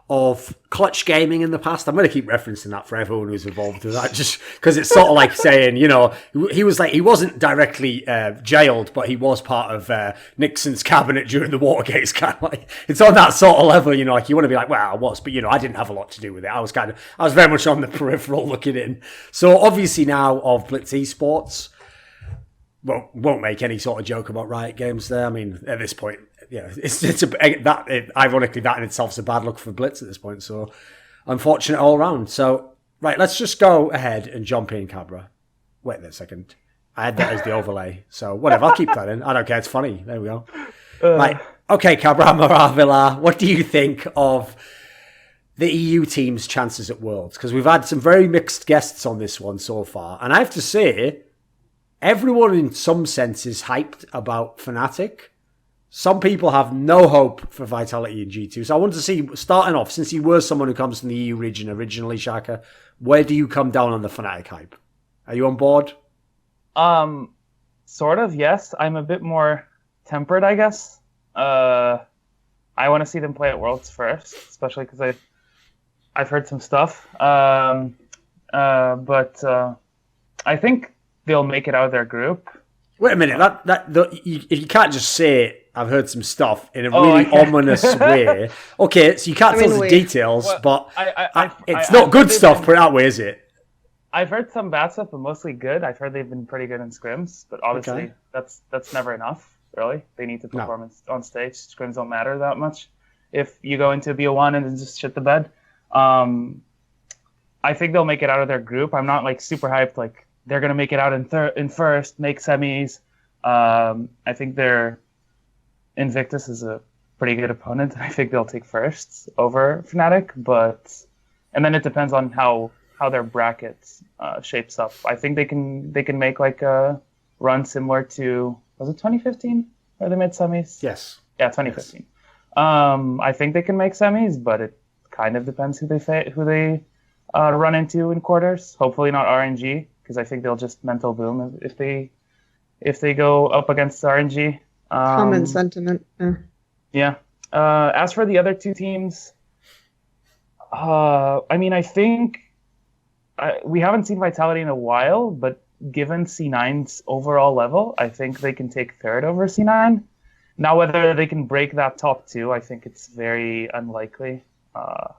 Speaker 2: of Clutch Gaming in the past. I'm going to keep referencing that for everyone who's involved with that, just because it's sort of like saying, you know, he wasn't directly jailed, but he was part of Nixon's cabinet during the Watergate. It's kind of like, it's on that sort of level, you know, like you want to be like, well, I was, but, you know, I didn't have a lot to do with it. I was very much on the peripheral looking in. So obviously now of Blitz Esports, well, won't make any sort of joke about Riot Games there. I mean, at this point, yeah, ironically, that in itself is a bad look for Blitz at this point. So, unfortunate all around. So, right, let's just go ahead and jump in, Cabra. Wait a second. I had that as the overlay. So, whatever, I'll keep that in. I don't care, it's funny. There we go. Right, okay, Cabra Maravilla, what do you think of the EU team's chances at Worlds? Because we've had some very mixed guests on this one so far. And I have to say, everyone in some sense is hyped about Fnatic. Some people have no hope for Vitality in G2. So I want to see, starting off, since you were someone who comes from the EU region originally, Shaka, where do you come down on the Fnatic hype? Are you on board?
Speaker 9: Sort of, yes. I'm a bit more tempered, I guess. I want to see them play at Worlds first, especially because I've heard some stuff. But I think they'll make it out of their group.
Speaker 2: Wait a minute. You can't just say I've heard some stuff in a
Speaker 9: Oh,
Speaker 2: really
Speaker 9: I can't.
Speaker 2: ominous way. Okay, so you can't
Speaker 4: I
Speaker 2: tell
Speaker 4: mean,
Speaker 2: us the
Speaker 4: wait.
Speaker 2: details,
Speaker 9: Well,
Speaker 2: but it's
Speaker 9: I've
Speaker 2: not good
Speaker 9: heard
Speaker 2: stuff.
Speaker 9: they've
Speaker 2: Put it that way, is it?
Speaker 9: I've heard some bad stuff, but mostly good. I've heard they've been pretty good in scrims, but obviously
Speaker 2: Okay.
Speaker 9: that's never enough. Really, they need to
Speaker 2: No.
Speaker 9: perform on stage. Scrims don't matter that much. If you go into BO1 and then just shit the bed, I think they'll make it out of their group. I'm not like super hyped. Like they're gonna make it out in first, make semis. I think their Invictus is a pretty good opponent. I think they'll take firsts over Fnatic, and then it depends on how their bracket shapes up. I think they can make like a run similar to, was it 2015 where they made semis?
Speaker 2: Yes.
Speaker 9: Yeah, 2015. I think they can make semis, but it kind of depends who they run into in quarters. Hopefully not RNG, because I think they'll just mental boom if they go up against RNG.
Speaker 4: Common sentiment.
Speaker 9: Yeah. As for the other two teams, I mean, I think we haven't seen Vitality in a while, but given C9's overall level, I think they can take third over C9. Now, whether they can break that top two, I think it's very unlikely.
Speaker 2: I've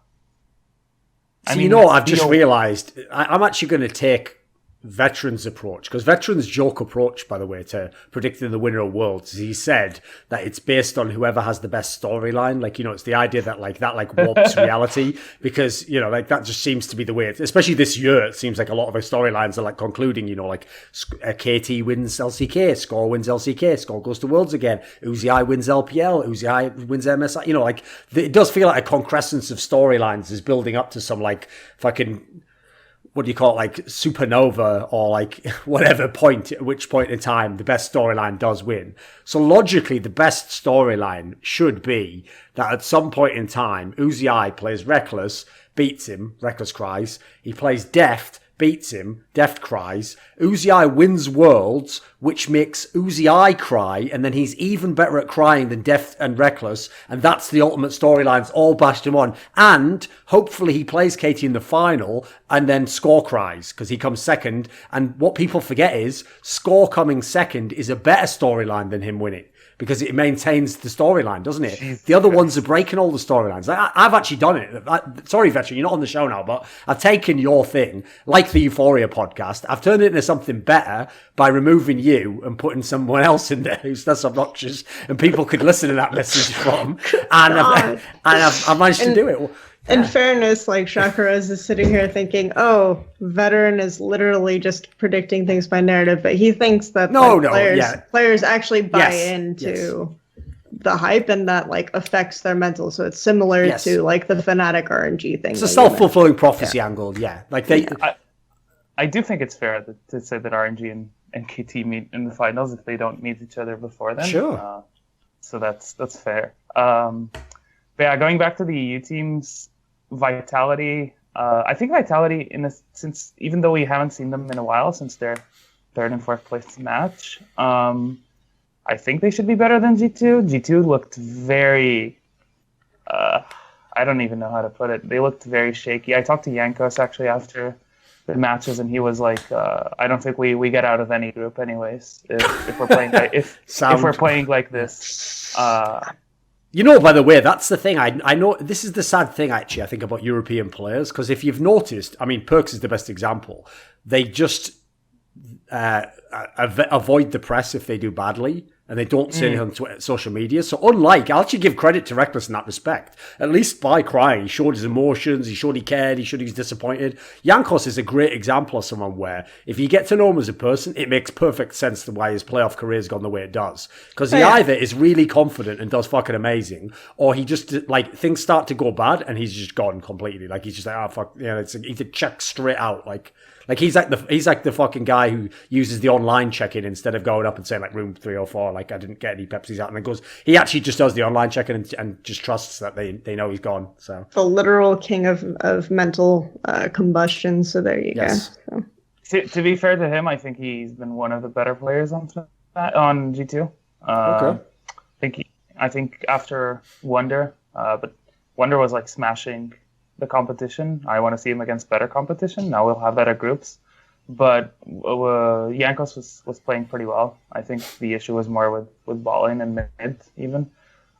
Speaker 2: just realised I'm actually going to take Veteran's approach, because Veteran's joke approach, by the way, to predicting the winner of Worlds, he said that it's based on whoever has the best storyline. Like, it's the idea that warps reality, because, that just seems to be the way, especially this year, it seems like a lot of the storylines are like concluding, KT wins LCK, Score wins LCK, Score goes to Worlds again, UZI wins LPL, UZI wins MSI, it does feel like a concrescence of storylines is building up to some fucking, what do you call it, supernova, or whatever point, at which point in time the best storyline does win. So logically, the best storyline should be that at some point in time, UZI plays Reckless, beats him, Reckless cries. He plays Deft, beats him, Deft cries. UZI wins Worlds, which makes UZI cry, and then he's even better at crying than Deft and Reckless, and that's the ultimate storylines, all bashed him on. And hopefully he plays Katie in the final, and then Score cries, because he comes second. And what people forget is, Score coming second is a better storyline than him winning, because it maintains the storyline, doesn't it?
Speaker 9: Jesus
Speaker 2: the other
Speaker 9: Christ.
Speaker 2: ones are breaking all the storylines. I've actually done it. Sorry, Veteran, you're not on the show now, but I've taken your thing, like the Euphoria podcast. I've turned it into something better by removing you and putting someone else in there who's less obnoxious and people could listen to that message from. And I've managed to do it.
Speaker 4: In fairness, Shakarez is sitting here thinking, "Oh, Veteran is literally just predicting things by narrative," but he thinks that players actually buy into the hype, and that affects their mental. So it's similar to the Fnatic RNG thing.
Speaker 2: It's a self-fulfilling prophecy angle, yeah.
Speaker 9: I do think it's fair to say that RNG and KT meet in the finals if they don't meet each other before then.
Speaker 2: Sure.
Speaker 9: So that's fair. But yeah, going back to the EU teams, Vitality. I think Vitality, since even though we haven't seen them in a while since their third and fourth place match, I think they should be better than G2. G2 looked very. I don't even know how to put it. They looked very shaky. I talked to Yankos actually after the matches, and he was like, "I don't think we get out of any group, anyways. If we're playing if we're playing like this."
Speaker 2: By the way, that's the thing. I know this is the sad thing, actually, I think, about European players, because if you've noticed, I mean, Perks is the best example. They just avoid the press if they do badly, and they don't say anything on Twitter, social media. So I'll actually give credit to Reckless in that respect. At least by crying, he showed his emotions, he showed he cared, he showed he was disappointed. Yankos is a great example of someone where, if you get to know him as a person, it makes perfect sense to why his playoff career has gone the way it does. Because he either is really confident and does fucking amazing, or he just, things start to go bad, and he's just gone completely. He's just fuck, he's a check straight out, he's like the fucking guy who uses the online check-in instead of going up and saying room 304, I didn't get any Pepsis out, and then goes. He actually just does the online check-in and just trusts that they know he's gone. So
Speaker 4: the literal king of mental combustion. So there you go. So.
Speaker 9: To be fair to him, I think he's been one of the better players on G2.
Speaker 2: Okay.
Speaker 9: I think after Wonder, but Wonder was smashing the competition. I want to see him against better competition. Now we'll have better groups. but Jankos was playing pretty well. I think the issue was more with balling and mid even.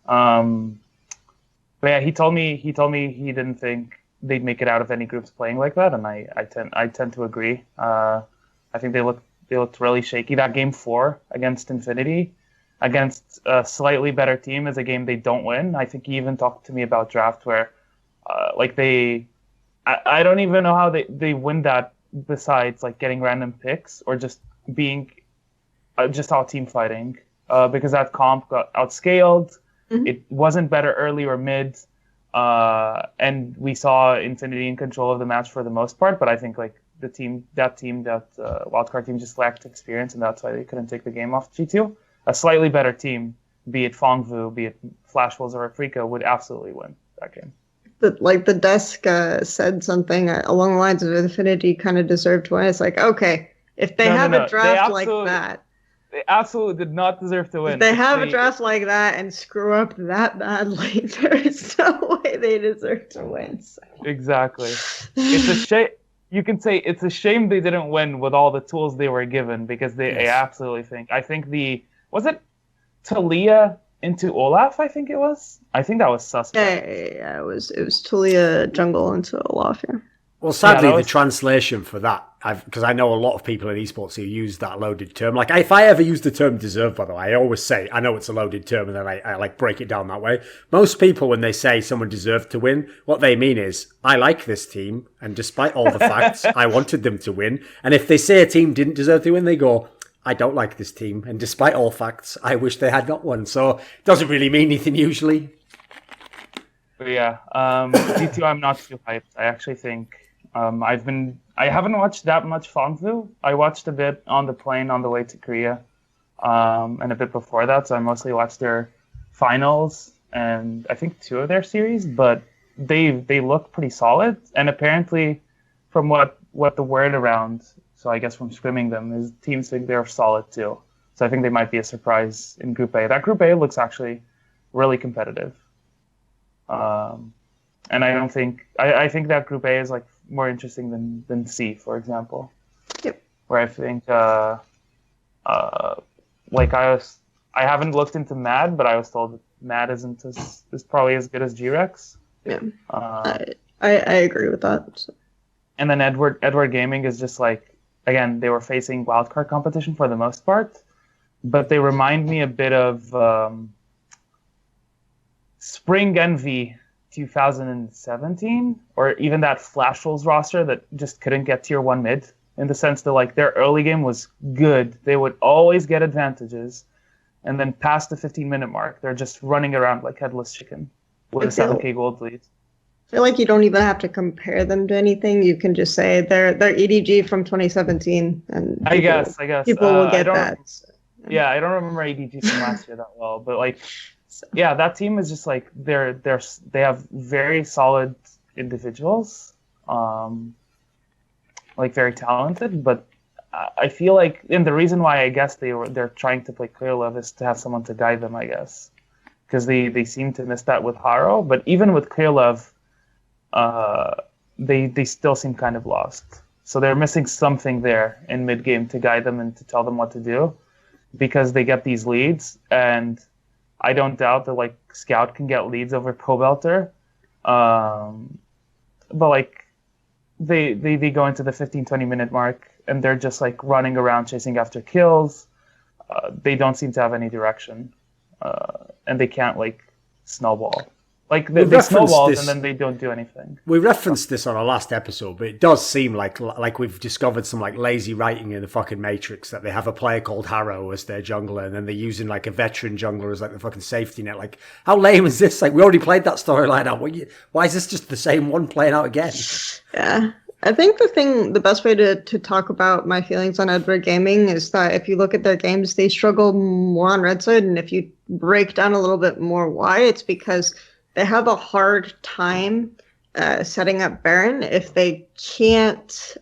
Speaker 9: But yeah, he told me he didn't think they'd make it out of any groups playing like that, and I tend to agree. I think they looked really shaky. That game 4 against Infinity, against a slightly better team, is a game they don't win. I think he even talked to me about draft where, I don't even know how they win that besides like getting random picks or just being just out team fighting, because that comp got outscaled. Mm-hmm. It wasn't better early or mid, and we saw Infinity in control of the match for the most part. But I think like that wildcard team just lacked experience, and that's why they couldn't take the game off G2. A slightly better team, be it Fongvu, be it Flash Wolves or Afrika, would absolutely win that game.
Speaker 4: The desk said something along the lines of Infinity kind of deserved to win. It's like, okay, if they have a draft like that.
Speaker 9: They absolutely did not deserve to win.
Speaker 4: If they have a draft like that and screw up that badly, there is no way they deserve to win. So.
Speaker 9: Exactly. It's a shame. You can say it's a shame they didn't win with all the tools they were given, because I absolutely think. I think was it Talia into Olaf? I think it was. I think that was suspect.
Speaker 4: Yeah, it was Talia jungle into Olaf. Yeah.
Speaker 2: Well, sadly, the translation for that, because I know a lot of people in esports who use that loaded term. Like, if I ever use the term deserve, by the way, I always say, I know it's a loaded term, and then I like break it down that way. Most people, when they say someone deserved to win, what they mean is, I like this team, and despite all the facts, I wanted them to win. And if they say a team didn't deserve to win, they go, I don't like this team, and despite all facts, I wish they had not won. So, it doesn't really mean anything usually.
Speaker 9: But yeah, G2, I'm not too hyped. I actually think... I haven't watched that much Fongvu. I watched a bit on the plane on the way to Korea, and a bit before that. So I mostly watched their finals and I think 2 of their series. But they look pretty solid. And apparently, from what the word around, so I guess from scrimming them, is teams think they're solid too. So I think they might be a surprise in Group A. That Group A looks actually really competitive. And I don't think I think that Group A is like more interesting than C, for example.
Speaker 4: Yep.
Speaker 9: Where I think I haven't looked into Mad, but I was told that Mad is probably as good as G-Rex.
Speaker 4: Yeah. I agree with that. So.
Speaker 9: And then Edward Gaming is just like, again, they were facing wildcard competition for the most part, but they remind me a bit of Spring Envy 2017, or even that Flash Wolves roster that just couldn't get tier 1 mid, in the sense that like their early game was good. They would always get advantages, and then past the 15-minute mark, they're just running around like headless chicken with a 7k gold lead.
Speaker 4: I feel like you don't even have to compare them to anything. You can just say they're EDG from 2017, and
Speaker 9: I guess
Speaker 4: people will get that.
Speaker 9: Yeah, I don't remember EDG from last year that well, but like. Yeah, that team is just like they have very solid individuals, like very talented. But I feel like, and the reason why I guess they're trying to play Clear Love is to have someone to guide them, I guess, because they seem to miss that with Haro. But even with Clear Love, they still seem kind of lost. So they're missing something there in mid game to guide them and to tell them what to do, because they get these leads and. I don't doubt that like Scout can get leads over Cobelter, but like they go into the 15-20 minute mark and they're just like running around chasing after kills. They don't seem to have any direction, and they can't like snowball. Like they snowball and then they don't do anything.
Speaker 2: We referenced this on our last episode, but it does seem like we've discovered some like lazy writing in the fucking Matrix, that they have a player called Harrow as their jungler, and then they're using like a veteran jungler as like the fucking safety net. Like, how lame is this? Like, we already played that storyline out. Why is this just the same one playing out again?
Speaker 4: Yeah. I think the best way to talk about my feelings on Edward Gaming is that if you look at their games, they struggle more on red side, and if you break down a little bit more why, it's because they have a hard time setting up Baron if they can't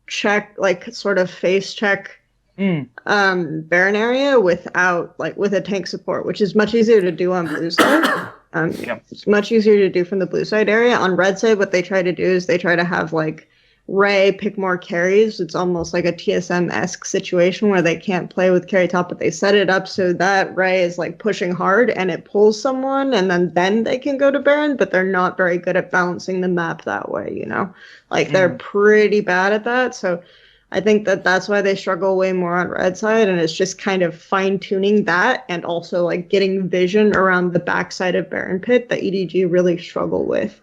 Speaker 4: check, like sort of face check Baron area with a tank support, which is much easier to do on blue side. It's much easier to do from the blue side area. On red side, what they try to do is they try to have like Ray pick more carries. It's almost like a TSM-esque situation where they can't play with carry top, but they set it up so that Ray is like pushing hard and it pulls someone, and then they can go to Baron, but they're not very good at balancing the map that way, you know? Like they're pretty bad at that. So I think that's why they struggle way more on red side, and it's just kind of fine-tuning that and also like getting vision around the backside of Baron Pit that EDG really struggle with.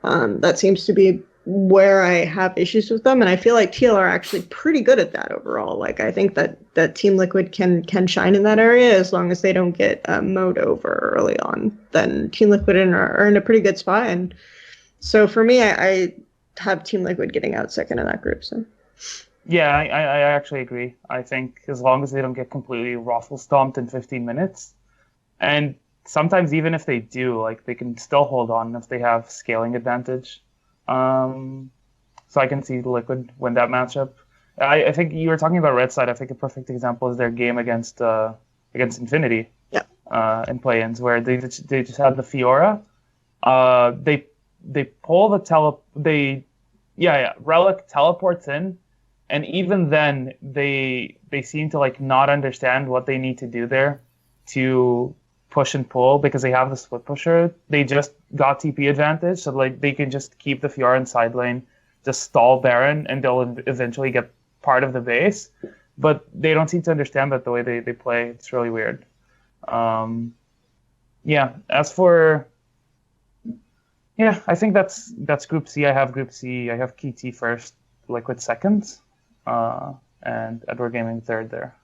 Speaker 4: That seems to be where I have issues with them, and I feel like TL are actually pretty good at that overall. Like I think that Team Liquid can shine in that area as long as they don't get mowed over early on. Then Team Liquid are in a pretty good spot, and so for me, I have Team Liquid getting out second in that group. So.
Speaker 9: Yeah, I actually agree. I think as long as they don't get completely raffle stomped in 15 minutes, and sometimes even if they do, like they can still hold on if they have scaling advantage. So I can see Liquid win that matchup. I think you were talking about red side. I think a perfect example is their game against Infinity.
Speaker 4: Yeah.
Speaker 9: In play-ins where they just had the Fiora. They pull the Relic teleports in. And even then, they seem to like not understand what they need to do there to push and pull because they have the split pusher. They just got TP advantage, so like they can just keep the Fiora in side lane, just stall Baron, and they'll eventually get part of the base. But they don't seem to understand that the way they play. It's really weird. I think that's Group C. I have Group C. I have KT first, Liquid second. And Edward Gaming third there.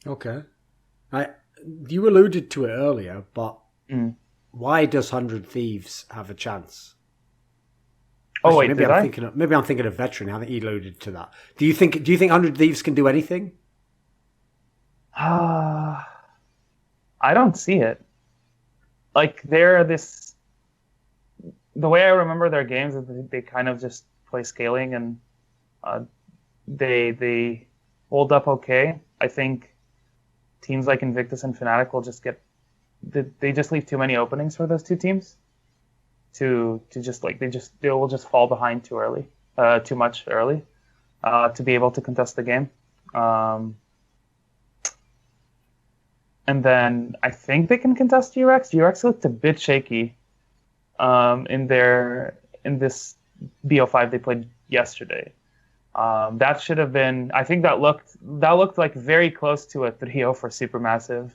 Speaker 2: Okay. You alluded to it earlier, but why does 100 Thieves have a chance?
Speaker 9: Oh wait,
Speaker 2: maybe I'm thinking of Veteran. I think you alluded to that. Do you think 100 Thieves can do anything?
Speaker 9: I don't see it. Like they're this. The way I remember their games is they kind of just play scaling and. They hold up okay. I think teams like Invictus and Fnatic will just they just leave too many openings for those two teams to just like they will just fall behind too much early to be able to contest the game. And then I think they can contest GRX. GRX looked a bit shaky in this BO5 they played yesterday. That should have been. I think that looked like very close to a 3-0 for Supermassive.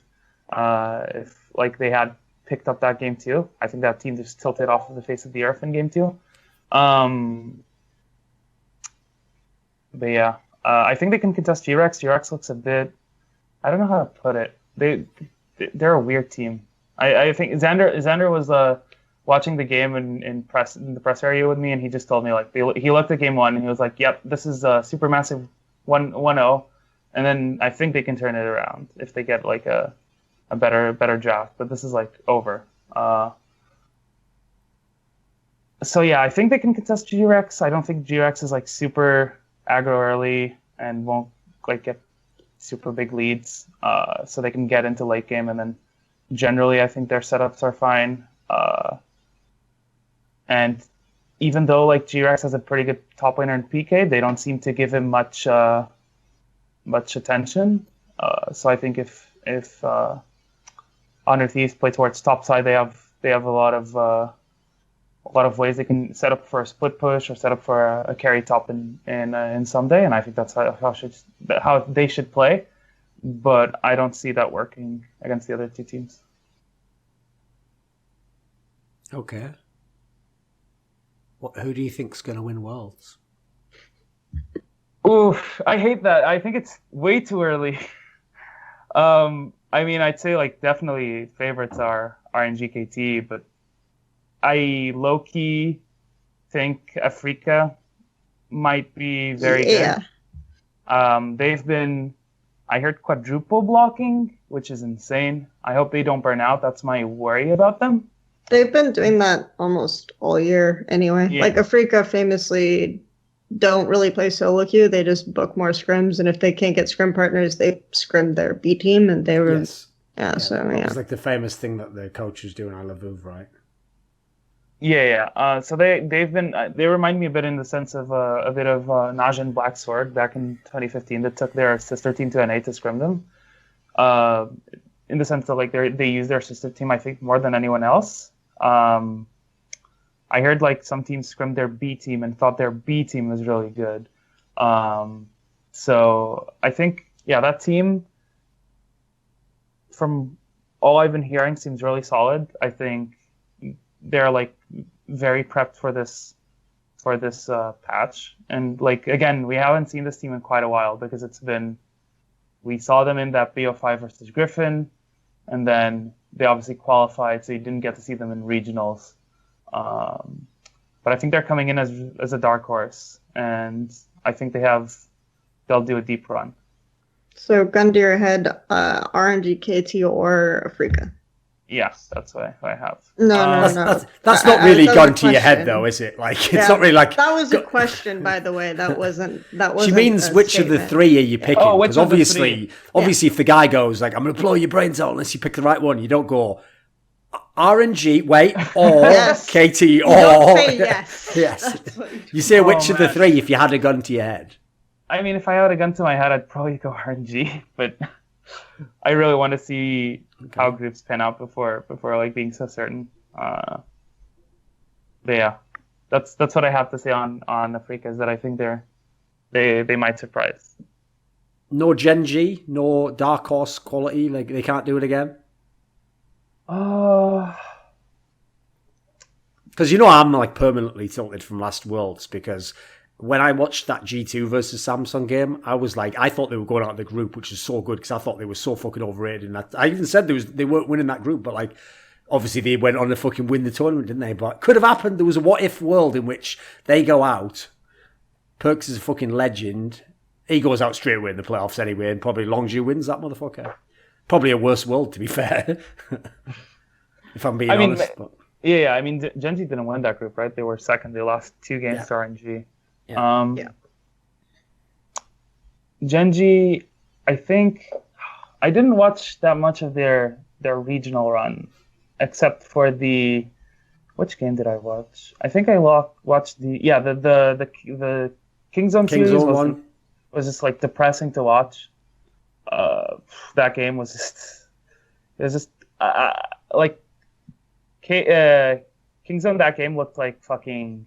Speaker 9: If like they had picked up that game too, I think that team just tilted off of the face of the earth in game 2. But yeah, I think they can contest GRX. GRX looks a bit. I don't know how to put it. They're a weird team. I think Xander was watching the game in the press area with me, and he just told me like he looked at game 1 and he was like, "Yep, this is a Supermassive 1-0," and then I think they can turn it around if they get like a better draft. But this is like over. So yeah, I think they can contest GRX. I don't think GRX is like super aggro early and won't like get super big leads. So they can get into late game, and then generally I think their setups are fine. And even though like GRX has a pretty good top laner in PK, they don't seem to give him much attention. So I think if Honor Thieves play towards top side, they have a lot of ways they can set up for a split push or set up for a carry top in someday, and I think that's how they should play. But I don't see that working against the other two teams.
Speaker 2: Okay. Who do you think's going to win Worlds?
Speaker 9: Oof, I hate that. I think it's way too early. I mean, I'd say like definitely favorites are RNG KT, but I low-key think Africa might be very good. They've been, I heard quadruple blocking, which is insane. I hope they don't burn out. That's my worry about them.
Speaker 4: They've been doing that almost all year anyway.
Speaker 9: Yeah.
Speaker 4: Like Africa famously don't really play solo queue. They just book more scrims, and if they can't get scrim partners, they scrim their B team, and they were
Speaker 2: Yes.
Speaker 4: yeah. So yeah,
Speaker 2: it's like the famous thing that the coaches do in I Love Move, right?
Speaker 9: So they've been they remind me a bit in the sense of a bit of Naj and Black Sword back in 2015 that took their sister team to NA to scrim them. In the sense that like they use their sister team, I think, more than anyone else. I heard like some teams scrimmed their B team and thought their B team was really good. So I think that team, from all I've been hearing, seems really solid. I think they're like very prepped for this patch, and like again, we haven't seen this team in quite a while because we saw them in that BO5 versus Griffin, and then they obviously qualified, so you didn't get to see them in regionals. But I think they're coming in as a dark horse, and I think they'll do a deep run.
Speaker 4: So gun to your head, RNG, KT, or Afrika?
Speaker 9: Yes, that's what I have.
Speaker 4: No.
Speaker 2: That's not really gun to your head, though, is it? Like, it's not really like...
Speaker 4: That was a question, by the way. That wasn't
Speaker 2: She means which
Speaker 4: statement.
Speaker 2: of the three are you picking?
Speaker 9: Oh, which
Speaker 2: Because
Speaker 9: of the three?
Speaker 2: obviously, if the guy goes, like, I'm going to blow your brains out unless you pick the right one, you don't go... RNG, wait, or
Speaker 4: Yes.
Speaker 2: KT,
Speaker 4: You
Speaker 2: or...
Speaker 4: don't say yes.
Speaker 2: Yes.
Speaker 4: That's what
Speaker 2: You say which of the
Speaker 9: man.
Speaker 2: three if you had a gun to your head.
Speaker 9: I mean, if I had a gun to my head, I'd probably go RNG, but I really want to see how groups pan out before like being so certain. But yeah, that's what I have to say on Afrika, is that I think they might surprise.
Speaker 2: No Genji, no Dark Horse quality, like they can't do it again? Because I'm like permanently tilted from last Worlds, because when I watched that G2 versus Samsung game, I was like, I thought they were going out of the group, which is so good because I thought they were so fucking overrated. And I even said they weren't winning that group, but like, obviously they went on to fucking win the tournament, didn't they? But could have happened. There was a what if world in which they go out. Perks is a fucking legend. He goes out straight away in the playoffs anyway, and probably Longzhu wins that motherfucker. Probably a worse world, to be fair. If I'm being honest. But...
Speaker 9: Yeah. I mean, Genji didn't win that group, right? They were second. They lost 2 games to RNG.
Speaker 2: Yeah.
Speaker 9: Genji, I think I didn't watch that much of their regional run, except for which game did I watch? I think I watched the Kingzone series was just like depressing to watch. That game was just like Kingzone. That game looked like fucking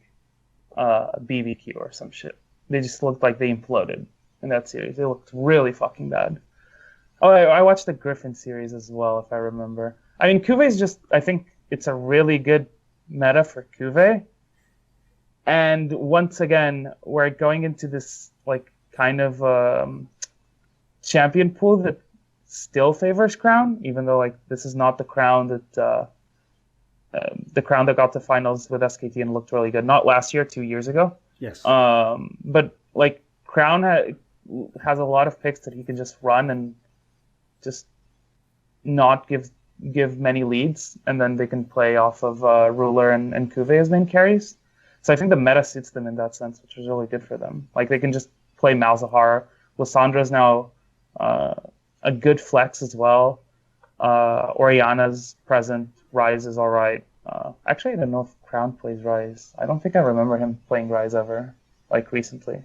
Speaker 9: BBQ or some shit. They just looked like they imploded in that series. They looked really fucking bad. Oh, I watched the Griffin series as well, if I remember. I mean, Cuvée is I think it's a really good meta for Cuvée. And once again, we're going into this like kind of champion pool that still favors Crown, even though like this is not the Crown that got to finals with SKT and looked really good. Not last year, 2 years ago.
Speaker 2: Yes.
Speaker 9: But like Crown has a lot of picks that he can just run and just not give many leads, and then they can play off of Ruler and Cuvée as main carries. So I think the meta suits them in that sense, which is really good for them. Like they can just play Malzahar. Lyssandra's now a good flex as well. Oriana's present. Ryze is all right. Actually, I don't know if Crown plays Ryze. I don't think I remember him playing Ryze ever, like recently.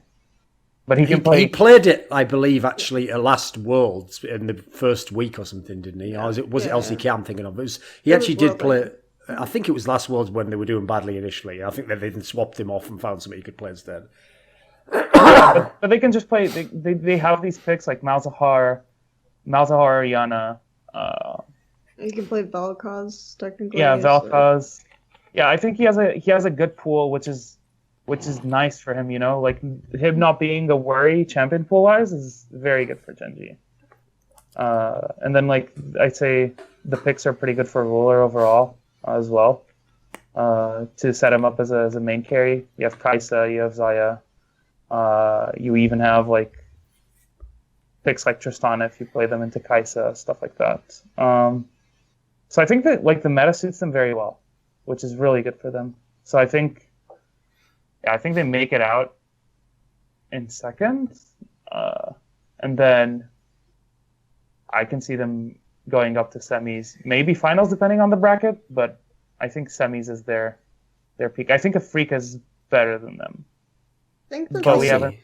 Speaker 9: But he can play.
Speaker 2: He played it, I believe, actually at last Worlds in the first week or something, didn't he? Or was it LCK? I'm thinking of. He actually did play. I think it was last Worlds when they were doing badly initially. I think that they then swapped him off and found somebody he could play instead.
Speaker 9: But they can just play. They have these picks like Malzahar, Oriana.
Speaker 4: You can play Vel'Koz technically.
Speaker 9: Yeah, Vel'Koz. Yeah, I think he has a good pool, which is nice for him. You know, like him not being a worry champion pool wise is very good for Genji. And then like I'd say the picks are pretty good for Ruler overall as well. To set him up as a main carry, you have Kai'Sa, you have Xayah. You even have like picks like Tristana if you play them into Kai'Sa, stuff like that. So I think that like the meta suits them very well, which is really good for them. So I think they make it out in second, and then I can see them going up to semis, maybe finals depending on the bracket. But I think semis is their their peak. I think Afrika is better than them.
Speaker 4: I think that
Speaker 9: But we
Speaker 2: Kelsey,
Speaker 9: haven't.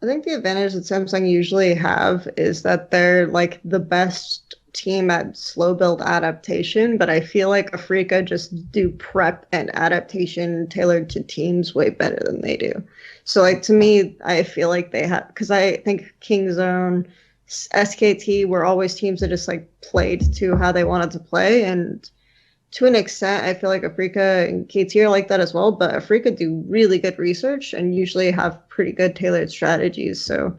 Speaker 4: I think the advantage that Samsung usually have is that they're like the best team at slow build adaptation, but I feel like Afrika just do prep and adaptation tailored to teams way better than they do. So like to me, I feel like they have, because I think Kingzone, SKT were always teams that just like played to how they wanted to play, and to an extent, I feel like Afrika and KT are like that as well, but Afrika do really good research and usually have pretty good tailored strategies. So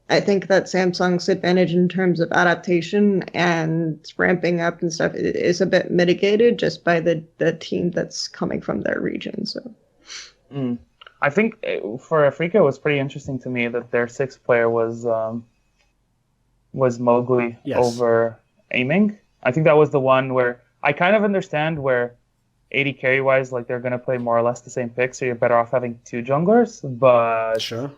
Speaker 4: I think that Samsung's advantage in terms of adaptation and ramping up and stuff is a bit mitigated just by the team that's coming from their region. So
Speaker 9: I think for Afrika, it was pretty interesting to me that their sixth player was Mowgli over aiming. I think that was the one where I kind of understand where AD carry wise, like they're gonna play more or less the same pick, so you're better off having two junglers. But
Speaker 2: sure.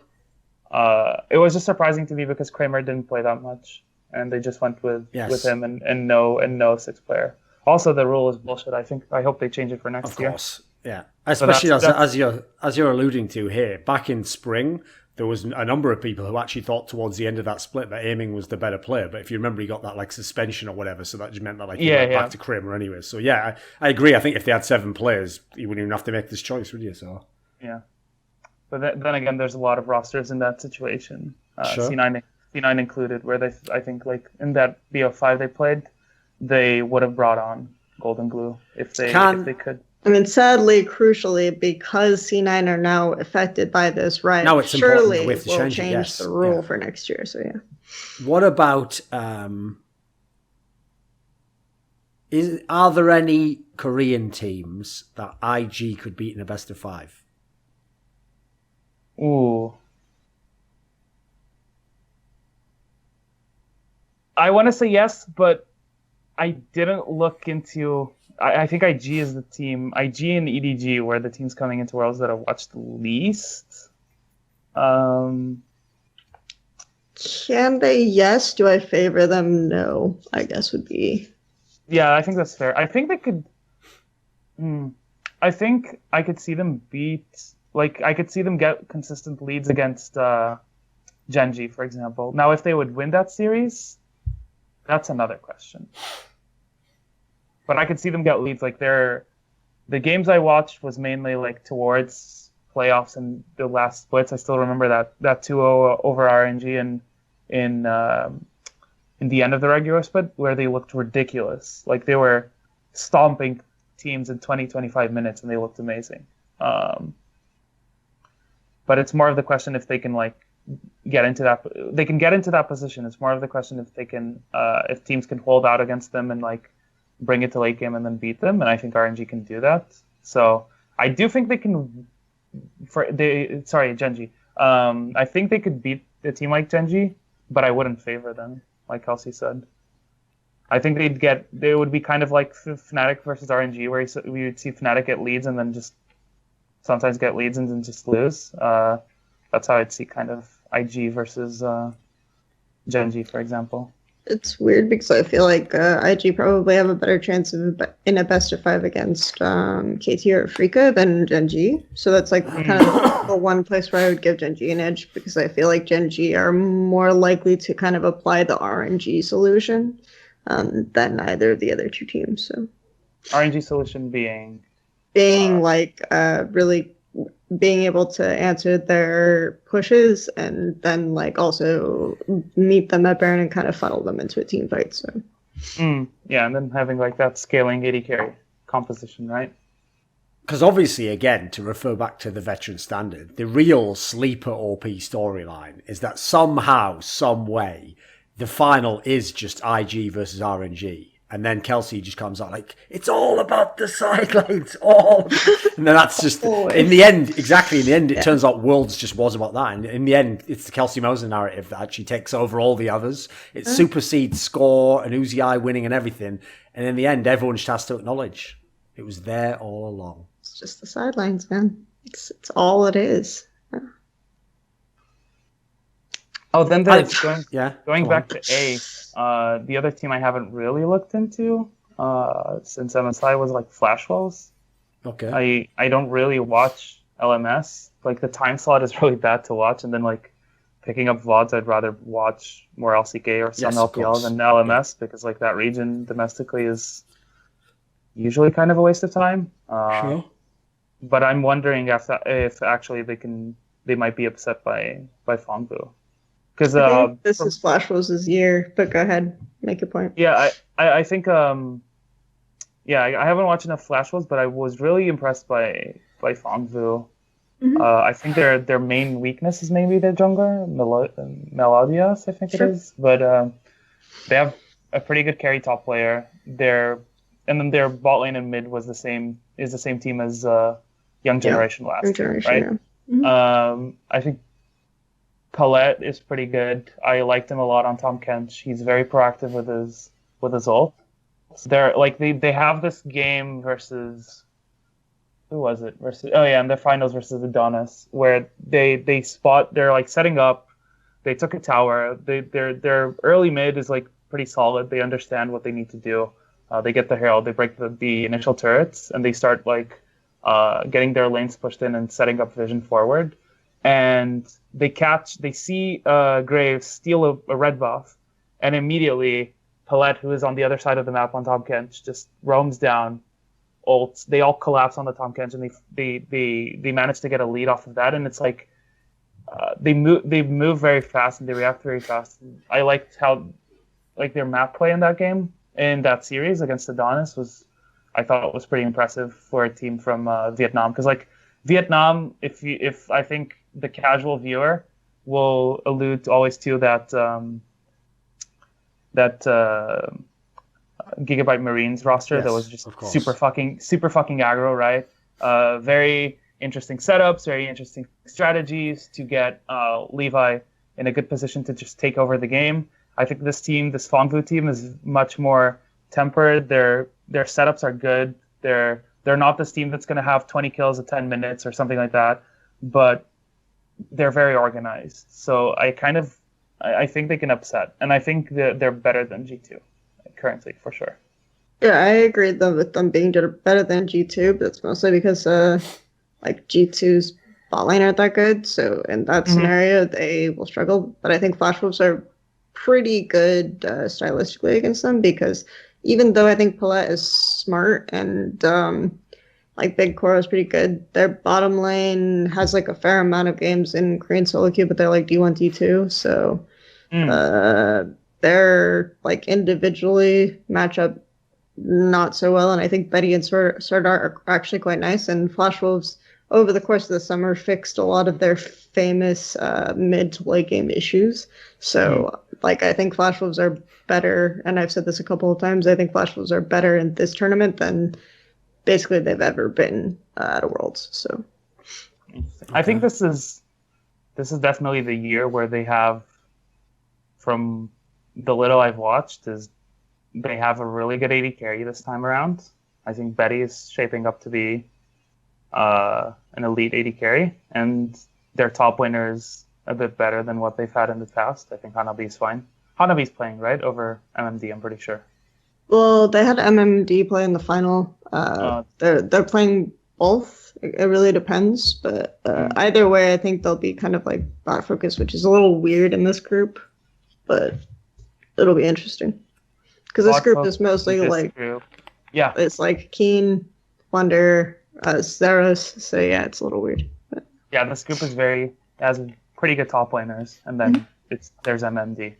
Speaker 9: It was just surprising to me because Kramer didn't play that much, and they just went with him and no sixth player. Also, the rule is bullshit. I hope they change it for next year.
Speaker 2: Of course, yeah. Especially as you're alluding to here, back in spring, there was a number of people who actually thought towards the end of that split that aiming was the better player. But if you remember, he got that like suspension or whatever, so that just meant that like he went back to Kramer anyway. So yeah, I agree. I think if they had 7 players, you wouldn't even have to make this choice, would you? So
Speaker 9: yeah. But then again, there's a lot of rosters in that situation,
Speaker 2: Sure.
Speaker 9: C9 included, where they, I think, like in that BO5 they played, they would have brought on Golden Glue if they could.
Speaker 4: I mean, sadly, crucially, because C9 are now affected by this, right?
Speaker 2: Now it's
Speaker 4: surely
Speaker 2: important that we
Speaker 4: we'll
Speaker 2: have to change it, yes.
Speaker 4: the rule
Speaker 2: Yeah.
Speaker 4: for next year. So yeah.
Speaker 2: what about are there any Korean teams that IG could beat in a best of 5?
Speaker 9: Ooh. I want to say yes, but I didn't look into... I think IG is the team... IG and EDG were the teams coming into Worlds that I watched the least.
Speaker 4: Can they? Yes. Do I favor them? No. I guess would be...
Speaker 9: Yeah, I think that's fair. I think they could... I think I could see them beat... Like, I could see them get consistent leads against Genji, for example. Now, if they would win that series, that's another question. But I could see them get leads. Like, the games I watched was mainly, like, towards playoffs and the last splits. I still remember that 2-0 over RNG in the end of the regular split, where they looked ridiculous. Like, they were stomping teams in 20-25 minutes, and they looked amazing. But it's more of the question if they can like get into that. They can get into that position. It's more of the question if they can, if teams can hold out against them and like bring it to late game and then beat them. And I think RNG can do that. So I do think they can. Genji. I think they could beat a team like Genji, but I wouldn't favor them, like Kelsey said. I think they would be kind of like Fnatic versus RNG, where we would see Fnatic get leads and then just sometimes get leads and then just lose. That's how I'd see kind of IG versus Genji, for example.
Speaker 4: It's weird because I feel like IG probably have a better chance in a best of 5 against KT or Afrika than Genji. So that's like kind of the one place where I would give Genji an edge, because I feel like Genji are more likely to kind of apply the RNG solution than either of the other two teams. So
Speaker 9: RNG solution being
Speaker 4: like really being able to answer their pushes and then like also meet them at Baron and kind of funnel them into a team fight. So
Speaker 9: yeah, and then having like that scaling AD carry composition, right?
Speaker 2: Because obviously, again, to refer back to the veteran standard, the real sleeper OP storyline is that somehow, some way, the final is just IG versus RNG. And then Kelsey just comes out like, it's all about the side lanes, all. And then that's just, in the end, it turns out Worlds just was about that. And in the end, it's the Kelsey Moser narrative that actually takes over all the others. It supersedes Score and Uzi winning and everything. And in the end, everyone just has to acknowledge it was there all along.
Speaker 4: It's just the sidelines, man. It's all it is. Yeah.
Speaker 9: Oh, then there's going
Speaker 2: Go
Speaker 9: back
Speaker 2: on.
Speaker 9: to A. The other team I haven't really looked into. since MSI was like Flash Wolves.
Speaker 2: Okay.
Speaker 9: I don't really watch LMS. Like the time slot is really bad to watch, and then like picking up VODs, I'd rather watch more LCK or some LPL than LMS because like that region domestically is usually kind of a waste of time.
Speaker 2: Sure.
Speaker 9: But I'm wondering if actually they might be upset by Fongbu. Because
Speaker 4: I think this is Flash Wolves' year, but go ahead, make your point.
Speaker 9: Yeah, I think I haven't watched enough Flash Wolves, but I was really impressed by Fongbu.
Speaker 4: Mm-hmm.
Speaker 9: I think their main weakness is maybe their jungler, Melodios, I think it is. But they have a pretty good carry top player. And then their bot lane and mid is the same team as Young Generation last year, right?
Speaker 4: Yeah. Mm-hmm.
Speaker 9: I think Palette is pretty good. I liked him a lot on Tom Kench. He's very proactive with his ult. They're like they have this game versus who was it? In the finals versus Adonis, where they're like setting up. They took a tower. Their early mid is like pretty solid. They understand what they need to do. They get the herald. They break the initial turrets, and they start like getting their lanes pushed in and setting up vision forward. And they see Graves steal a red buff, and immediately Palette, who is on the other side of the map on Tom Kench, just roams down. Ults. They all collapse on the Tom Kench, and they manage to get a lead off of that. And it's like they move very fast and they react very fast. I liked how like their map play in that game, in that series against Adonis I thought was pretty impressive for a team from Vietnam, because like Vietnam, if I think the casual viewer will allude always to that Gigabyte Marines roster that was just super fucking aggro, right? Very interesting setups, very interesting strategies to get Levi in a good position to just take over the game. I think this Fongbu team is much more tempered. Their setups are good. They're not this team that's going to have 20 kills in 10 minutes or something like that, but they're very organized. So I think they can upset, and I think they're better than G2 currently for sure.
Speaker 4: Yeah, I agree with them being better than G2, but it's mostly because like G2's bot lane aren't that good. So in that scenario, they will struggle. But I think Flash Wolves are pretty good stylistically against them, because even though I think Palette is smart and like Big Core is pretty good, their bottom lane has like a fair amount of games in Korean solo queue, but they're like D1, D2. So they're like individually match up not so well. And I think Betty and Sword Art are actually quite nice. And Flash Wolves over the course of the summer fixed a lot of their famous mid to late game issues. So like I think Flash Wolves are better, and I've said this a couple of times, I think Flash Wolves are better in this tournament than basically they've ever been at a Worlds. So
Speaker 9: I think this is definitely the year where they have, from the little I've watched, is they have a really good AD carry this time around. I think Betty is shaping up to be an elite AD carry, and their top laner is a bit better than what they've had in the past. I think Hanabi's fine. Hanabi's playing, right, over MMD, I'm pretty sure.
Speaker 4: Well, they had MMD play in the final. They're playing both. It really depends, but either way, I think they'll be kind of like bot focused, which is a little weird in this group, but it'll be interesting because this group is mostly like it's like Keen, Wonder, Zeros. So yeah, it's a little weird. But.
Speaker 9: Yeah, this group has pretty good top laners, and then there's MMD.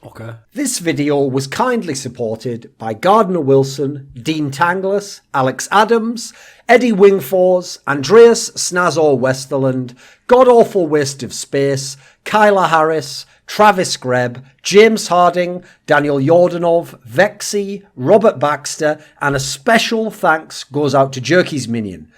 Speaker 2: Okay. This video was kindly supported by Gardner Wilson, Dean Tanglis, Alex Adams, Eddie Wingfours, Andreas Snazore Westerlund, God Awful Waste of Space, Kyla Harris, Travis Greb, James Harding, Daniel Yordanov, VeXii, Robert Baxter, and a special thanks goes out to Jerky's Minion.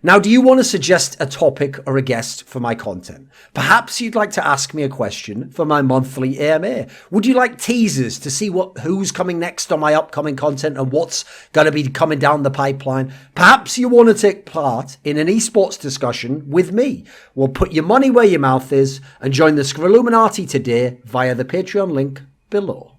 Speaker 2: Now, do you want to suggest a topic or a guest for my content? Perhaps you'd like to ask me a question for my monthly AMA. Would you like teasers to see who's coming next on my upcoming content and what's going to be coming down the pipeline? Perhaps you want to take part in an esports discussion with me. Well, put your money where your mouth is and join the Scrilluminati today via the Patreon link below.